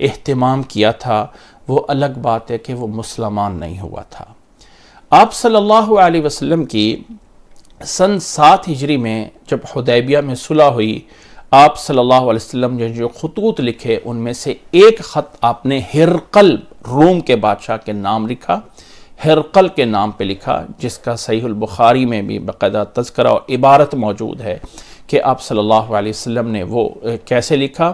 اہتمام کیا تھا. وہ الگ بات ہے کہ وہ مسلمان نہیں ہوا تھا. آپ صلی اللہ علیہ وسلم کی سن 7 ہجری میں جب حدیبیہ میں صلح ہوئی، آپ صلی اللہ علیہ وسلم نے جو خطوط لکھے ان میں سے ایک خط آپ نے ہرقل روم کے بادشاہ کے نام لکھا، ہرقل کے نام پہ لکھا، جس کا صحیح البخاری میں بھی باقاعدہ تذکرہ اور عبارت موجود ہے کہ آپ صلی اللہ علیہ وسلم نے وہ کیسے لکھا.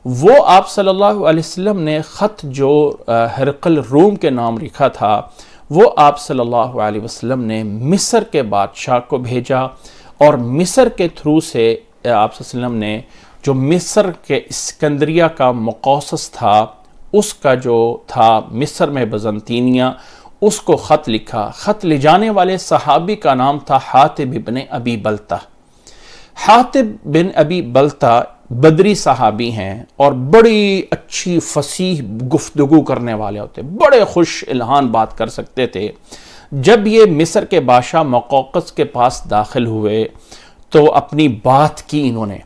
وہ آپ صلی اللہ علیہ وسلم نے خط جو ہرقل روم کے نام لکھا تھا وہ آپ صلی اللہ علیہ وسلم نے مصر کے بادشاہ کو بھیجا، اور مصر کے تھرو سے آپ صلی اللہ علیہ وسلم نے جو مصر کے اسکندریہ کا مقوسس تھا، اس کا جو تھا مصر میں بزنطینیہ، اس کو خط لکھا۔ خط لے جانے والے صحابی کا نام تھا حاطب ابن ابی بلتہ۔ حاطب بن ابی بلتہ بدری صحابی ہیں اور بڑی اچھی فصیح گفتگو کرنے والے ہوتے، بڑے خوش الہان بات کر سکتے تھے۔ جب یہ مصر کے بادشاہ مقوقس کے پاس داخل ہوئے تو اپنی بات کی، انہوں نے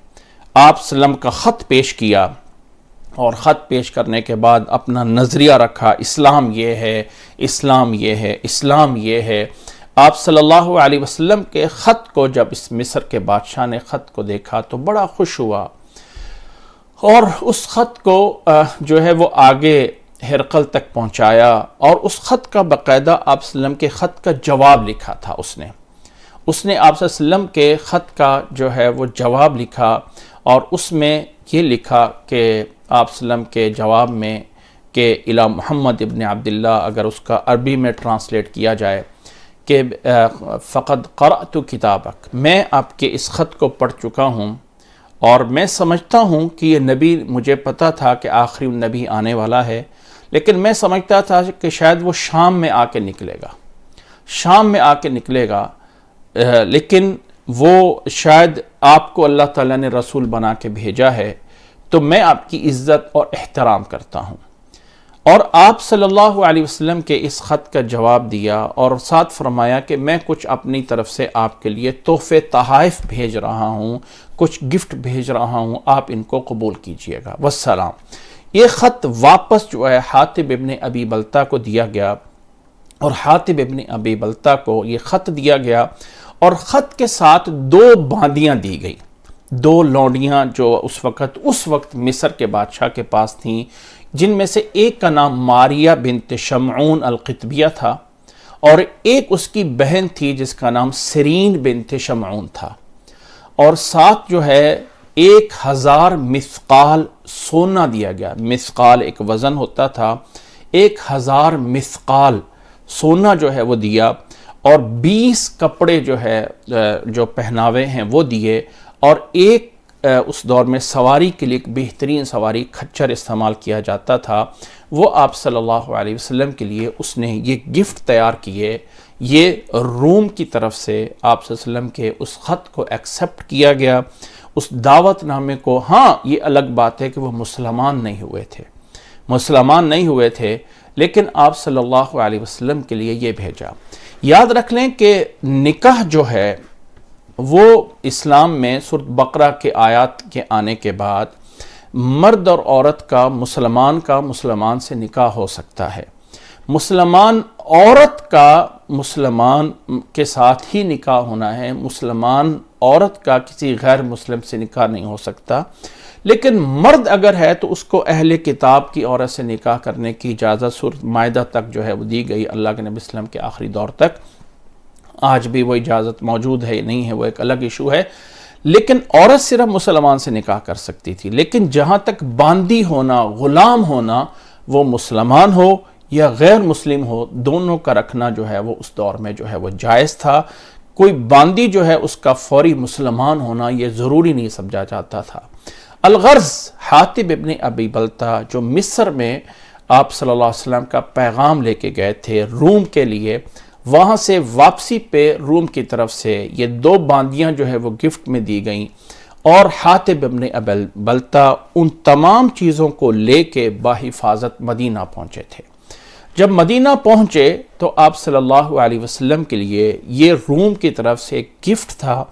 آپ صلی اللہ علیہ وسلم کا خط پیش کیا، اور خط پیش کرنے کے بعد اپنا نظریہ رکھا، اسلام یہ ہے، اسلام یہ ہے، اسلام یہ ہے۔ آپ صلی اللہ علیہ وسلم کے خط کو جب اس مصر کے بادشاہ نے خط کو دیکھا تو بڑا خوش ہوا، اور اس خط کو جو ہے وہ آگے ہرقل تک پہنچایا، اور اس خط کا باقاعدہ آپ صلی اللہ علیہ وسلم کے خط کا جواب لکھا تھا۔ اس نے آپ صلی اللہ علیہ وسلم کے خط کا جو ہے وہ جواب لکھا، اور اس میں یہ لکھا کہ آپ صلی اللہ علیہ وسلم کے جواب میں کہ الی محمد ابن عبداللہ، اگر اس کا عربی میں ٹرانسلیٹ کیا جائے کہ فقد قرأت کتابک، میں آپ کے اس خط کو پڑھ چکا ہوں، اور میں سمجھتا ہوں کہ یہ نبی، مجھے پتا تھا کہ آخری نبی آنے والا ہے، لیکن میں سمجھتا تھا کہ شاید وہ شام میں آ کے نکلے گا، شام میں آ کے نکلے گا، لیکن وہ شاید آپ کو اللہ تعالیٰ نے رسول بنا کے بھیجا ہے، تو میں آپ کی عزت اور احترام کرتا ہوں۔ اور آپ صلی اللہ علیہ وسلم کے اس خط کا جواب دیا، اور ساتھ فرمایا کہ میں کچھ اپنی طرف سے آپ کے لیے تحفے تحائف بھیج رہا ہوں، کچھ گفٹ بھیج رہا ہوں، آپ ان کو قبول کیجئے گا، والسلام۔ یہ خط واپس جو ہے حاطب ابن ابی بلتہ کو دیا گیا، اور حاطب ابن ابی بلتہ کو یہ خط دیا گیا، اور خط کے ساتھ 2 باندیاں دی گئی، 2 لونڈیاں جو اس وقت مصر کے بادشاہ کے پاس تھیں، جن میں سے ایک کا نام ماریہ بنت شمعون القطبیہ تھا، اور ایک اس کی بہن تھی جس کا نام سرین بنت شمعون تھا، اور ساتھ جو ہے 1000 مثقال سونا دیا گیا۔ مثقال ایک وزن ہوتا تھا، 1000 مثقال سونا جو ہے وہ دیا، اور 20 کپڑے جو ہے جو پہناوے ہیں وہ دیے، اور ایک اس دور میں سواری کے لیے ایک بہترین سواری کھچر استعمال کیا جاتا تھا، وہ آپ صلی اللہ علیہ وسلم کے لیے اس نے یہ گفٹ تیار کیے۔ یہ روم کی طرف سے آپ صلی اللہ علیہ وسلم کے اس خط کو ایکسپٹ کیا گیا، اس دعوت نامے کو۔ ہاں، یہ الگ بات ہے کہ وہ مسلمان نہیں ہوئے تھے، لیکن آپ صلی اللہ علیہ وسلم کے لیے یہ بھیجا۔ یاد رکھ لیں کہ نکاح جو ہے وہ اسلام میں سورۃ بقرہ کے آیات کے آنے کے بعد مرد اور عورت کا مسلمان سے نکاح ہو سکتا ہے۔ مسلمان عورت کا مسلمان کے ساتھ ہی نکاح ہونا ہے، مسلمان عورت کا کسی غیر مسلم سے نکاح نہیں ہو سکتا۔ لیکن مرد اگر ہے تو اس کو اہل کتاب کی عورت سے نکاح کرنے کی اجازت سورۃ مائدہ تک جو ہے وہ دی گئی، اللہ کے نبی صلی اللہ علیہ وسلم کے آخری دور تک۔ آج بھی وہ اجازت موجود ہے نہیں ہے، وہ ایک الگ ایشو ہے، لیکن عورت صرف مسلمان سے نکاح کر سکتی تھی۔ لیکن جہاں تک باندی ہونا، غلام ہونا، وہ مسلمان ہو یا غیر مسلم ہو، دونوں کا رکھنا جو ہے وہ اس دور میں جو ہے وہ جائز تھا۔ کوئی باندی جو ہے اس کا فوری مسلمان ہونا یہ ضروری نہیں سمجھا جاتا تھا۔ الغرض حاطب ابن ابی بلتہ جو مصر میں آپ صلی اللہ علیہ وسلم کا پیغام لے کے گئے تھے روم کے لیے، وہاں سے واپسی پہ روم کی طرف سے یہ 2 باندیاں جو ہے وہ گفٹ میں دی گئیں، اور حاطب ابن ابی بلتہ ان تمام چیزوں کو لے کے بحفاظت مدینہ پہنچے تھے۔ جب مدینہ پہنچے تو آپ صلی اللہ علیہ وسلم کے لیے یہ روم کی طرف سے ایک گفٹ تھا،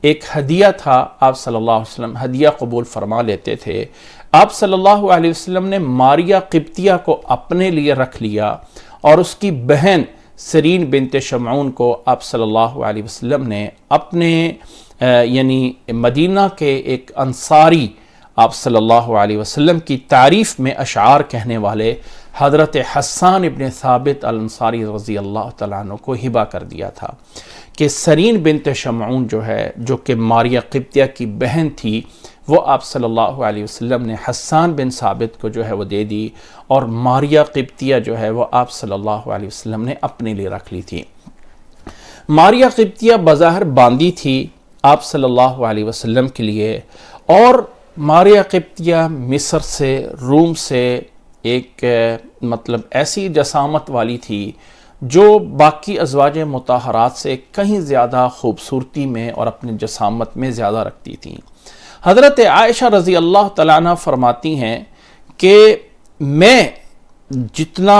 ایک ہدیہ تھا۔ آپ صلی اللہ علیہ وسلم ہدیہ قبول فرما لیتے تھے۔ آپ صلی اللہ علیہ وسلم نے ماریہ قبطیہ کو اپنے لیے رکھ لیا، اور اس کی بہن سرین بنت شمعون کو آپ صلی اللہ علیہ وسلم نے اپنے یعنی مدینہ کے ایک انصاری، آپ صلی اللہ علیہ وسلم کی تعریف میں اشعار کہنے والے حضرت حسان ابن ثابت الانصاری رضی اللہ تعالیٰ عنہ کو ہبہ کر دیا تھا کہ سرین بنت شمعون جو ہے، جو کہ ماریہ قبطیہ کی بہن تھی، وہ آپ صلی اللہ علیہ وسلم نے حسان بن ثابت کو جو ہے وہ دے دی، اور ماریہ قبطیہ جو ہے وہ آپ صلی اللہ علیہ وسلم نے اپنے لیے رکھ لی تھی۔ ماریہ قبطیہ بظاہر باندھی تھی آپ صلی اللہ علیہ وسلم کے لیے، اور ماریہ قبطیہ مصر سے، روم سے ایک مطلب ایسی جسامت والی تھی جو باقی ازواج مطہرات سے کہیں زیادہ خوبصورتی میں اور اپنے جسامت میں زیادہ رکھتی تھیں۔ حضرت عائشہ رضی اللہ تعالیٰ عنہ فرماتی ہیں کہ میں جتنا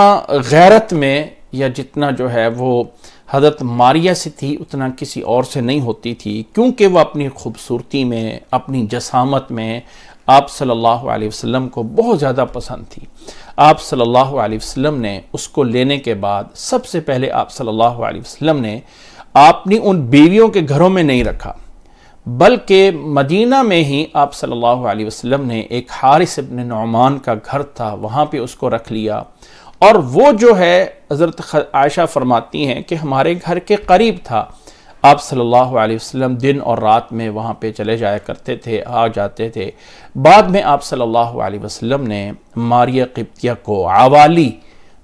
غیرت میں یا جتنا جو ہے وہ حضرت ماریہ سے تھی اتنا کسی اور سے نہیں ہوتی تھی، کیونکہ وہ اپنی خوبصورتی میں، اپنی جسامت میں آپ صلی اللہ علیہ وسلم کو بہت زیادہ پسند تھی۔ آپ صلی اللہ علیہ وسلم نے اس کو لینے کے بعد سب سے پہلے آپ صلی اللہ علیہ وسلم نے اپنی ان بیویوں کے گھروں میں نہیں رکھا، بلکہ مدینہ میں ہی آپ صلی اللہ علیہ وسلم نے ایک حارث ابن نعمان کا گھر تھا، وہاں پہ اس کو رکھ لیا، اور وہ جو ہے حضرت عائشہ فرماتی ہیں کہ ہمارے گھر کے قریب تھا۔ آپ صلی اللہ علیہ وسلم دن اور رات میں وہاں پہ چلے جایا کرتے تھے، آ جاتے تھے۔ بعد میں آپ صلی اللہ علیہ وسلم نے ماریہ قبطیہ کو عوالی،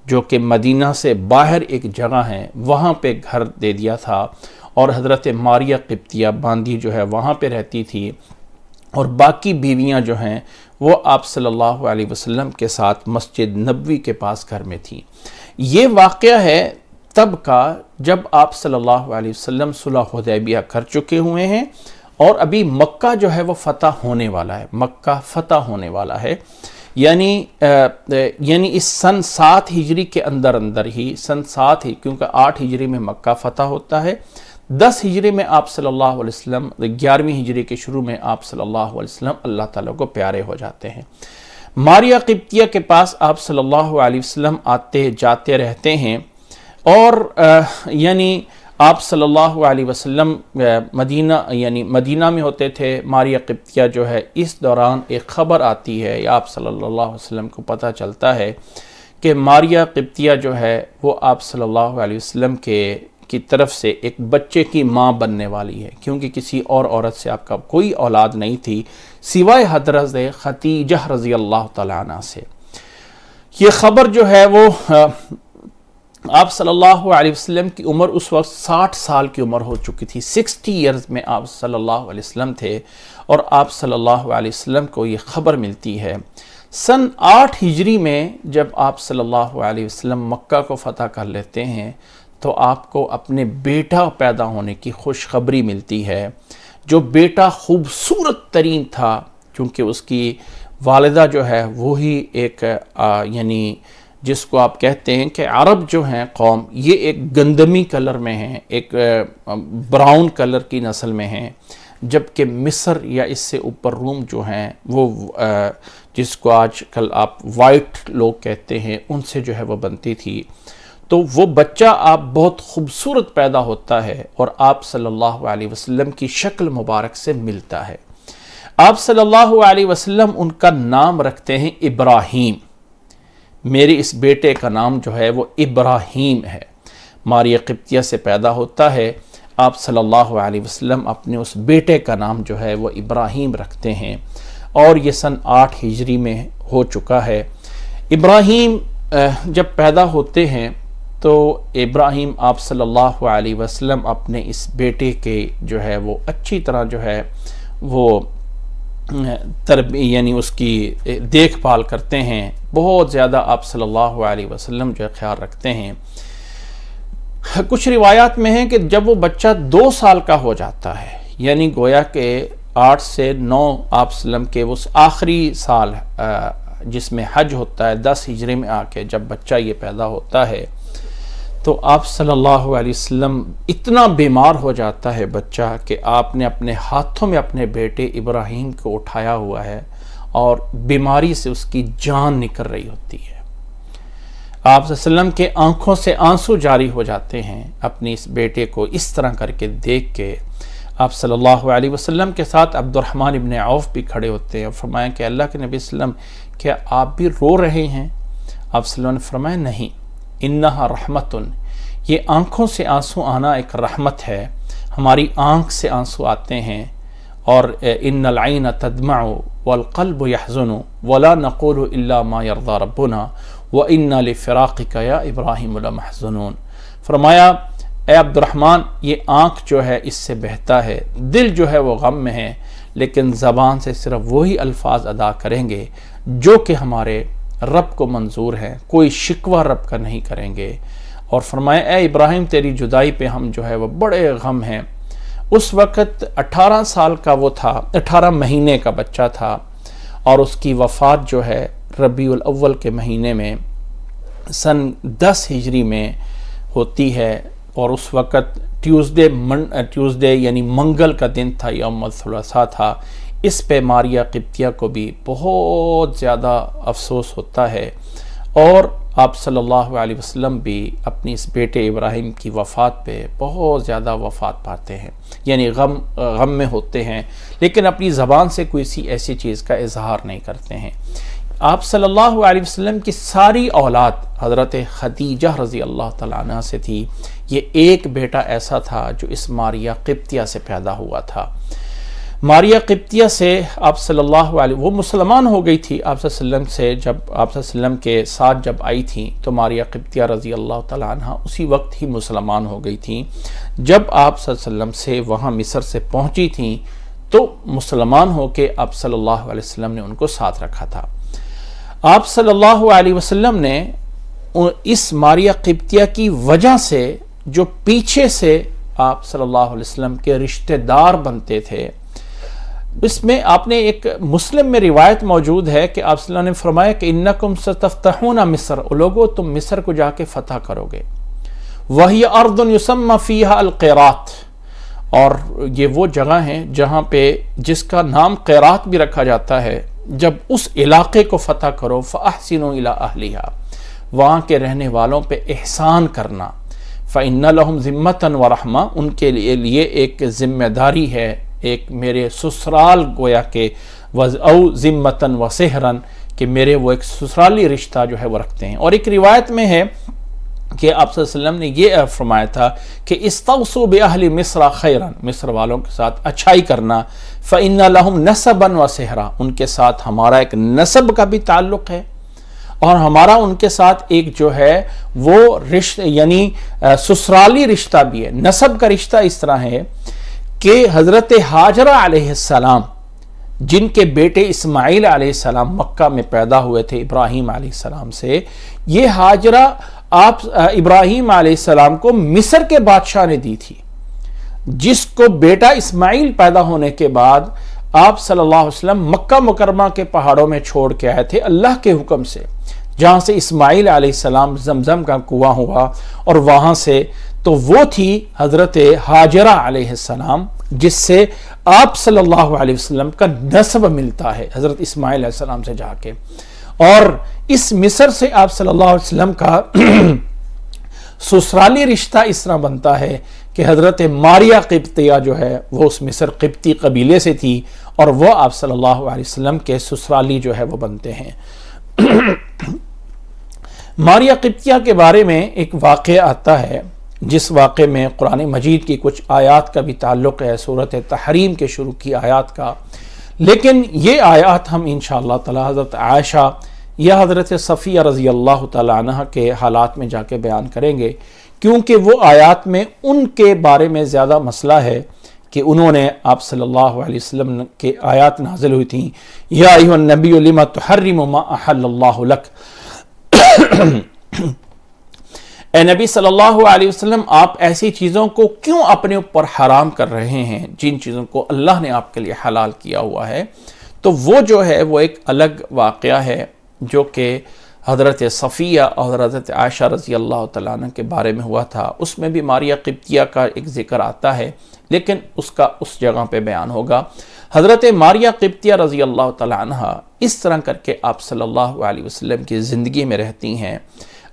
جو کہ مدینہ سے باہر ایک جگہ ہے، وہاں پہ گھر دے دیا تھا، اور حضرت ماریہ قبطیہ باندھی جو ہے وہاں پہ رہتی تھی، اور باقی بیویاں جو ہیں وہ آپ صلی اللہ علیہ وسلم کے ساتھ مسجد نبوی کے پاس گھر میں تھیں۔ یہ واقعہ ہے تب کا جب آپ صلی اللہ علیہ وسلم صلح حدیبیہ کر چکے ہوئے ہیں، اور ابھی مکہ جو ہے وہ فتح ہونے والا ہے، مکہ فتح ہونے والا ہے، یعنی اس سن 7 ہجری کے اندر ہی، سن 7 ہی، کیونکہ 8 ہجری میں مکہ فتح ہوتا ہے، 10 ہجری میں آپ صلی اللہ علیہ وسلم، 11ویں ہجری کے شروع میں آپ صلی اللہ علیہ وسلم اللہ تعالیٰ کو پیارے ہو جاتے ہیں۔ ماریہ قبطیہ کے پاس آپ صلی اللہ علیہ وسلم آتے جاتے رہتے ہیں، اور یعنی آپ صلی اللہ علیہ وسلم مدینہ میں ہوتے تھے۔ ماریہ قبطیہ جو ہے، اس دوران ایک خبر آتی ہے، یا آپ صلی اللہ علیہ وسلم کو پتہ چلتا ہے کہ ماریہ قبطیہ جو ہے وہ آپ صلی اللہ علیہ وسلم کی طرف سے ایک بچے کی ماں بننے والی ہے، کیونکہ کسی اور عورت سے آپ کا کوئی اولاد نہیں تھی سوائے حضرت خدیجہ رضی اللہ تعالیٰ عنہ سے۔ یہ خبر جو ہے وہ آپ صلی اللہ علیہ وسلم کی عمر اس وقت 60 سال کی عمر ہو چکی تھی، 60 ایئرز میں آپ صلی اللہ علیہ وسلم تھے، اور آپ صلی اللہ علیہ وسلم کو یہ خبر ملتی ہے۔ سن 8 ہجری میں جب آپ صلی اللہ علیہ وسلم مکہ کو فتح کر لیتے ہیں، تو آپ کو اپنے بیٹا پیدا ہونے کی خوشخبری ملتی ہے، جو بیٹا خوبصورت ترین تھا، کیونکہ اس کی والدہ جو ہے وہی ایک یعنی جس کو آپ کہتے ہیں کہ عرب جو ہیں قوم، یہ ایک گندمی کلر میں ہیں، ایک براؤن کلر کی نسل میں ہیں، جبکہ مصر یا اس سے اوپر روم جو ہیں وہ جس کو آج کل آپ وائٹ لوگ کہتے ہیں، ان سے جو ہے وہ بنتی تھی۔ تو وہ بچہ آپ بہت خوبصورت پیدا ہوتا ہے، اور آپ صلی اللہ علیہ وسلم کی شکل مبارک سے ملتا ہے۔ آپ صلی اللہ علیہ وسلم ان کا نام رکھتے ہیں ابراہیم، میرے اس بیٹے کا نام جو ہے وہ ابراہیم ہے۔ ماریہ قبطیہ سے پیدا ہوتا ہے، آپ صلی اللہ علیہ وسلم اپنے اس بیٹے کا نام جو ہے وہ ابراہیم رکھتے ہیں، اور یہ سن 8 ہجری میں ہو چکا ہے۔ ابراہیم جب پیدا ہوتے ہیں تو ابراہیم آپ صلی اللہ علیہ وسلم اپنے اس بیٹے کے جو ہے وہ اچھی طرح جو ہے وہ یعنی اس کی دیکھ بھال کرتے ہیں، بہت زیادہ آپ صلی اللہ علیہ وسلم جو ہے خیال رکھتے ہیں۔ کچھ روایات میں ہیں کہ جب وہ بچہ 2 سال کا ہو جاتا ہے، یعنی گویا کہ 8 سے 9 آپ وسلم کے اس آخری سال جس میں حج ہوتا ہے، 10 ہجری میں آ کے جب بچہ یہ پیدا ہوتا ہے، تو آپ صلی اللہ علیہ وسلم اتنا بیمار ہو جاتا ہے بچہ کہ آپ نے اپنے ہاتھوں میں اپنے بیٹے ابراہیم کو اٹھایا ہوا ہے، اور بیماری سے اس کی جان نکل رہی ہوتی ہے۔ آپ صلی اللہ علیہ وسلم کے آنکھوں سے آنسو جاری ہو جاتے ہیں اپنے اس بیٹے کو اس طرح کر کے دیکھ کے۔ آپ صلی اللہ علیہ وسلم کے ساتھ عبد الرحمن ابن عوف بھی کھڑے ہوتے ہیں، اور فرمایا کہ اللہ کے نبی صلی اللہ علیہ وسلم کیا آپ بھی رو رہے ہیں؟ آپ صلی اللہ علیہ وسلم نے فرمایا نہیں، انہا رحمتن، یہ آنکھوں سے آنسو آنا ایک رحمت ہے، ہماری آنکھ سے آنسو آتے ہیں، اور ان العین تدمع والقلب يحزن ولا نقول الا ما يرضى ربنا وانا لفراقك یا ابراہیم لمحزنون. فرمایا اے عبد الرحمن یہ آنکھ جو ہے اس سے بہتا ہے، دل جو ہے وہ غم میں ہے، لیکن زبان سے صرف وہی الفاظ ادا کریں گے جو کہ ہمارے رب کو منظور ہے، کوئی شکوہ رب کا نہیں کریں گے. اور فرمایا اے ابراہیم تیری جدائی پہ ہم جو ہے وہ بڑے غم ہیں. اس وقت 18 سال کا وہ تھا، 18 مہینے کا بچہ تھا، اور اس کی وفات جو ہے ربیع الاول کے مہینے میں سن 10 ہجری میں ہوتی ہے. اور اس وقت ٹیوزڈے یعنی منگل کا دن تھا، یوم الثلاثاء تھا. اس پہ ماریہ قبطیہ کو بھی بہت زیادہ افسوس ہوتا ہے، اور آپ صلی اللہ علیہ وسلم بھی اپنی اس بیٹے ابراہیم کی وفات پہ بہت زیادہ وفات پاتے ہیں، یعنی غم میں ہوتے ہیں، لیکن اپنی زبان سے کوئی ایسی چیز کا اظہار نہیں کرتے ہیں. آپ صلی اللہ علیہ وسلم کی ساری اولاد حضرت خدیجہ رضی اللہ تعالیٰ عنہ سے تھی. یہ ایک بیٹا ایسا تھا جو اس ماریہ قبطیہ سے پیدا ہوا تھا. ماریہ قبطیہ سے آپ صلی اللہ علیہ وہ مسلمان ہو گئی تھی آپ صلی اللہ علیہ وسلم سے. جب آپ صلی اللہ علیہ وسلم کے ساتھ جب آئی تھیں تو ماریہ قبطیہ رضی اللہ تعالیٰ عنہ اسی وقت ہی مسلمان ہو گئی تھیں. جب آپ صلی اللہ علیہ وسلم سے وہاں مصر سے پہنچی تھیں تو مسلمان ہو کے آپ صلی اللہ علیہ وسلم نے ان کو ساتھ رکھا تھا. آپ صلی اللہ علیہ وسلم نے اس ماریہ قبطیہ کی وجہ سے جو پیچھے سے آپ صلی اللہ علیہ وسلم کے رشتہ دار بنتے تھے، اس میں آپ نے ایک مسلم میں روایت موجود ہے کہ آپ صلی اللہ علیہ وسلم نے فرمایا کہ انکم ستفتحون مصر، لوگو تم مصر کو جا کے فتح کرو گے. وہی ارض یسمى فیہا القیرات، اور یہ وہ جگہ ہیں جہاں پہ جس کا نام قیرات بھی رکھا جاتا ہے. جب اس علاقے کو فتح کرو فاحسنوا الی اہلھا، وہاں کے رہنے والوں پہ احسان کرنا. فإن لهم ذمة ورحمة، ان کے لیے ایک ذمہ داری ہے، ایک میرے سسرال گویا کہ او ذمة وسحرا، کہ میرے وہ ایک سسرالی رشتہ جو ہے وہ رکھتے ہیں. اور ایک روایت میں ہے کہ آپ صلی اللہ علیہ وسلم نے یہ فرمایا تھا کہ استوصوا بأہل مصر خیرا، مصر والوں کے ساتھ اچھائی کرنا. فإن لهم نسبا وسحرا، ان کے ساتھ ہمارا ایک نسب کا بھی تعلق ہے، اور ہمارا ان کے ساتھ ایک جو ہے وہ رشتہ یعنی سسرالی رشتہ بھی ہے. نسب کا رشتہ اس طرح ہے کہ حضرت ہاجرہ علیہ السلام جن کے بیٹے اسماعیل علیہ السلام مکہ میں پیدا ہوئے تھے ابراہیم علیہ السلام سے، یہ ہاجرہ آپ ابراہیم علیہ السلام کو مصر کے بادشاہ نے دی تھی، جس کو بیٹا اسماعیل پیدا ہونے کے بعد آپ صلی اللہ علیہ وسلم مکہ مکرمہ کے پہاڑوں میں چھوڑ کے آئے تھے اللہ کے حکم سے، جہاں سے اسماعیل علیہ السلام زمزم کا کنواں ہوا، اور وہاں سے تو وہ تھی حضرت ہاجرہ علیہ السلام جس سے آپ صلی اللہ علیہ وسلم کا نسب ملتا ہے حضرت اسماعیل علیہ السلام سے جا کے. اور اس مصر سے آپ صلی اللہ علیہ وسلم کا سسرالی رشتہ اس طرح بنتا ہے کہ حضرت ماریہ قبطیہ جو ہے وہ اس مصر قبطی قبیلے سے تھی، اور وہ آپ صلی اللہ علیہ وسلم کے سسرالی جو ہے وہ بنتے ہیں. ماریہ قبطیہ کے بارے میں ایک واقعہ آتا ہے جس واقعے میں قرآن مجید کی کچھ آیات کا بھی تعلق ہے، سورۃ تحریم کے شروع کی آیات کا. لیکن یہ آیات ہم انشاءاللہ تعالی حضرت عائشہ یا حضرت صفیہ رضی اللہ تعالی عنہ کے حالات میں جا کے بیان کریں گے، کیونکہ وہ آیات میں ان کے بارے میں زیادہ مسئلہ ہے کہ انہوں نے آپ صلی اللہ علیہ وسلم کے آیات نازل ہوئی تھیں، یا ایھا النبی لما تحرم ما احل اللہ لک، اے نبی صلی اللہ علیہ وسلم آپ ایسی چیزوں کو کیوں اپنے اوپر حرام کر رہے ہیں جن چیزوں کو اللہ نے آپ کے لیے حلال کیا ہوا ہے. تو وہ جو ہے وہ ایک الگ واقعہ ہے جو کہ حضرت صفیہ اور حضرت عائشہ رضی اللہ تعالیٰ عنہ کے بارے میں ہوا تھا. اس میں بھی ماریہ قبطیہ کا ایک ذکر آتا ہے، لیکن اس کا اس جگہ پہ بیان ہوگا. حضرت ماریہ قبطیہ رضی اللہ تعالیٰ عنہ اس طرح کر کے آپ صلی اللہ علیہ وسلم کی زندگی میں رہتی ہیں.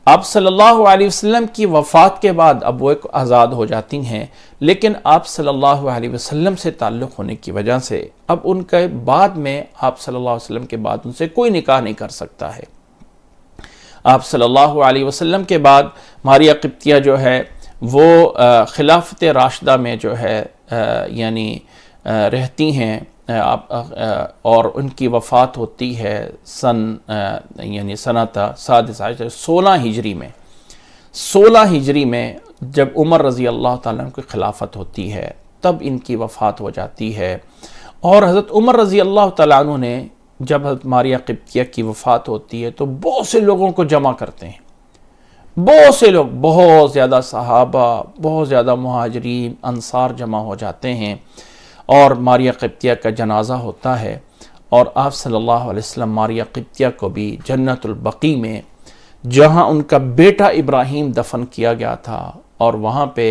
آپ صلی اللہ علیہ وسلم کی وفات کے بعد اب وہ ایک آزاد ہو جاتی ہیں، لیکن آپ صلی اللہ علیہ وسلم سے تعلق ہونے کی وجہ سے اب ان کے بعد میں آپ صلی اللہ علیہ وسلم کے بعد ان سے کوئی نکاح نہیں کر سکتا ہے. آپ صلی اللہ علیہ وسلم کے بعد ماریہ قبطیہ جو ہے وہ خلافت راشدہ میں جو ہے یعنی رہتی ہیں اور ان کی وفات ہوتی ہے یعنی سنۃ سادس عشر 16 ہجری میں جب عمر رضی اللہ تعالیٰ عنہ کی خلافت ہوتی ہے تب ان کی وفات ہو جاتی ہے. اور حضرت عمر رضی اللہ تعالیٰ عنہ نے جب حضرت ماریہ قبطیہ کی وفات ہوتی ہے تو بہت سے لوگوں کو جمع کرتے ہیں. بہت سے لوگ، بہت زیادہ صحابہ، بہت زیادہ مہاجرین انصار جمع ہو جاتے ہیں اور ماریہ قبطیہ کا جنازہ ہوتا ہے. اور آپ صلی اللہ علیہ وسلم ماریہ قبطیہ کو بھی جنت البقیع میں، جہاں ان کا بیٹا ابراہیم دفن کیا گیا تھا اور وہاں پہ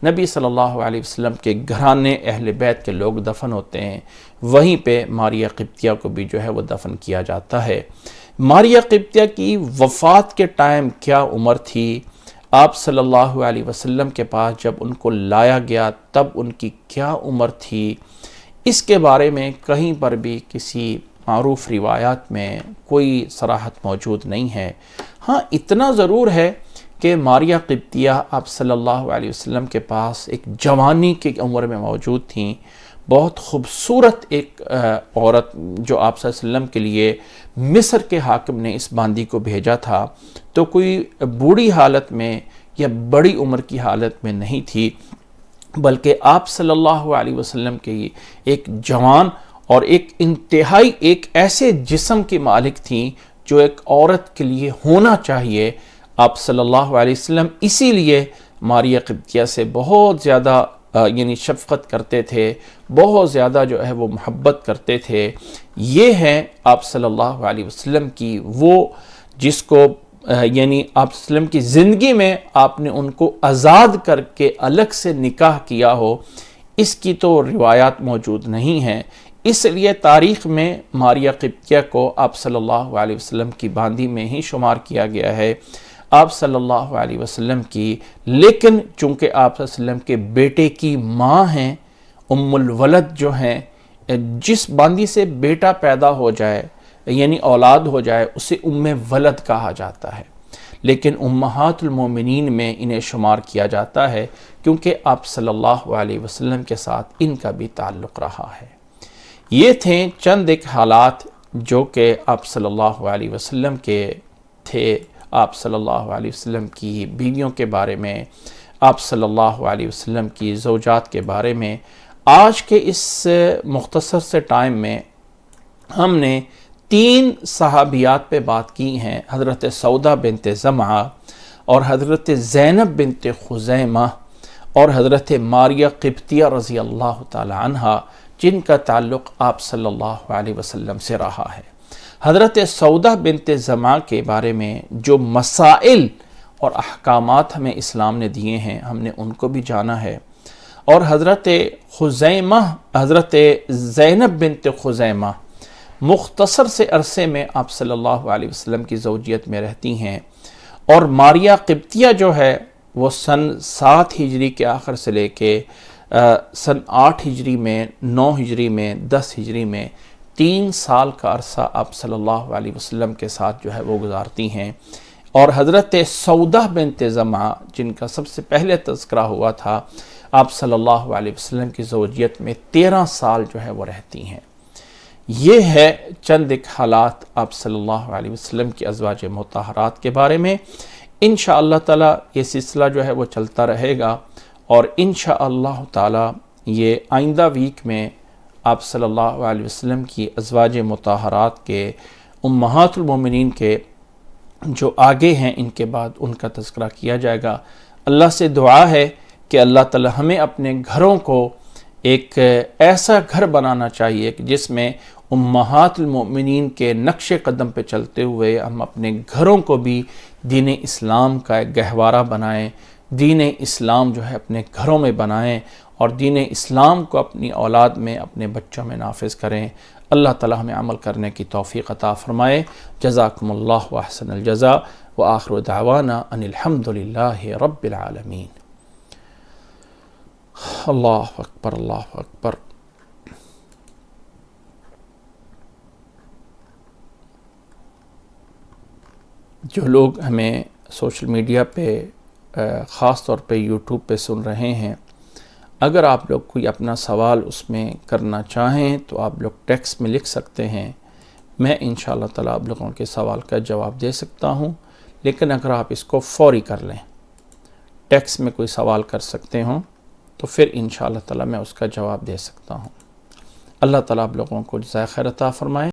نبی صلی اللہ علیہ وسلم کے گھرانے اہل بیت کے لوگ دفن ہوتے ہیں، وہیں پہ ماریہ قبطیہ کو بھی جو ہے وہ دفن کیا جاتا ہے. ماریہ قبطیہ کی وفات کے ٹائم کیا عمر تھی؟ آپ صلی اللہ علیہ وسلم کے پاس جب ان کو لایا گیا تب ان کی کیا عمر تھی؟ اس کے بارے میں کہیں پر بھی کسی معروف روایات میں کوئی صراحت موجود نہیں ہے. ہاں اتنا ضرور ہے کہ ماریہ قبطیہ آپ صلی اللہ علیہ وسلم کے پاس ایک جوانی کی عمر میں موجود تھیں. بہت خوبصورت ایک عورت جو آپ صلی اللہ علیہ وسلم کے لیے مصر کے حاکم نے اس باندی کو بھیجا تھا تو کوئی بوڑھی حالت میں یا بڑی عمر کی حالت میں نہیں تھی، بلکہ آپ صلی اللہ علیہ وسلم کے ایک جوان اور ایک انتہائی ایک ایسے جسم کی مالک تھیں جو ایک عورت کے لیے ہونا چاہیے. آپ صلی اللہ علیہ وسلم اسی لیے ماریہ قبطیہ سے بہت زیادہ یعنی شفقت کرتے تھے، بہت زیادہ جو ہے وہ محبت کرتے تھے. یہ ہے آپ صلی اللہ علیہ وسلم کی وہ جس کو یعنی آپ صلی اللہ علیہ وسلم کی زندگی میں آپ نے ان کو آزاد کر کے الگ سے نکاح کیا ہو، اس کی تو روایات موجود نہیں ہیں. اس لیے تاریخ میں ماریہ قبطیہ کو آپ صلی اللہ علیہ وسلم کی باندی میں ہی شمار کیا گیا ہے، آپ صلی اللہ علیہ وسلم کی. لیکن چونکہ آپ صلی اللہ علیہ وسلم کے بیٹے کی ماں ہیں، ام الولد جو ہیں، جس باندی سے بیٹا پیدا ہو جائے یعنی اولاد ہو جائے اسے ام ولد کہا جاتا ہے، لیکن امہات المومنین میں انہیں شمار کیا جاتا ہے کیونکہ آپ صلی اللہ علیہ وسلم کے ساتھ ان کا بھی تعلق رہا ہے. یہ تھے چند ایک حالات جو کہ آپ صلی اللہ علیہ وسلم کے تھے. آپ صلی اللہ علیہ وسلم کی بیویوں کے بارے میں، آپ صلی اللہ علیہ وسلم کی زوجات کے بارے میں. آج کے اس مختصر سے ٹائم میں ہم نے 3 صحابیات پہ بات کی ہیں، حضرت سودا بنت زمعہ اور حضرت زینب بنت خزیمہ اور حضرت ماریہ قبطیہ رضی اللہ تعالی عنہ، جن کا تعلق آپ صلی اللہ علیہ وسلم سے رہا ہے. حضرت سودا بنت زمعہ کے بارے میں جو مسائل اور احکامات ہمیں اسلام نے دیے ہیں ہم نے ان کو بھی جانا ہے. اور حضرت زینب بنت خزیمہ مختصر سے عرصے میں آپ صلی اللہ علیہ وسلم کی زوجیت میں رہتی ہیں، اور ماریہ قبطیہ جو ہے وہ سن 7 ہجری کے آخر سے لے کے سن 8 ہجری میں، 9 ہجری میں، 10 ہجری میں 3 سال کا عرصہ آپ صلی اللہ علیہ وسلم کے ساتھ جو ہے وہ گزارتی ہیں. اور حضرت سودا بنت زمعہ جن کا سب سے پہلے تذکرہ ہوا تھا، آپ صلی اللہ علیہ وسلم کی زوجیت میں 13 سال جو ہے وہ رہتی ہیں. یہ ہے چند ایک حالات آپ صلی اللہ علیہ وسلم کی ازواج مطہرات کے بارے میں. انشاءاللہ تعالی یہ سلسلہ جو ہے وہ چلتا رہے گا، اور انشاءاللہ تعالی یہ آئندہ ویک میں آپ صلی اللہ علیہ وسلم کی ازواج مطہرات کے امہات المومنین کے جو آگے ہیں ان کے بعد ان کا تذکرہ کیا جائے گا. اللہ سے دعا ہے کہ اللہ تعالی ہمیں اپنے گھروں کو ایک ایسا گھر بنانا چاہیے کہ جس میں امہات المؤمنین کے نقش قدم پہ چلتے ہوئے ہم اپنے گھروں کو بھی دین اسلام کا ایک گہوارہ بنائیں، دین اسلام جو ہے اپنے گھروں میں بنائیں اور دین اسلام کو اپنی اولاد میں، اپنے بچوں میں نافذ کریں. اللہ تعالی ہمیں عمل کرنے کی توفیق عطا فرمائے. جزاکم اللہ واحسن الجزاء وآخر دعوانا ان الحمد للہ رب العالمین. اللہ اکبر، اللہ اکبر. جو لوگ ہمیں سوشل میڈیا پہ خاص طور پہ یوٹیوب پہ سن رہے ہیں، اگر آپ لوگ کوئی اپنا سوال اس میں کرنا چاہیں تو آپ لوگ ٹیکسٹ میں لکھ سکتے ہیں، میں انشاءاللہ تعالیٰ آپ لوگوں کے سوال کا جواب دے سکتا ہوں، لیکن اگر آپ اس کو فوری کر لیں، ٹیکسٹ میں کوئی سوال کر سکتے ہوں تو پھر انشاءاللہ تعالیٰ میں اس کا جواب دے سکتا ہوں۔ اللہ تعالیٰ آپ لوگوں کو جزائے خیر عطا فرمائے۔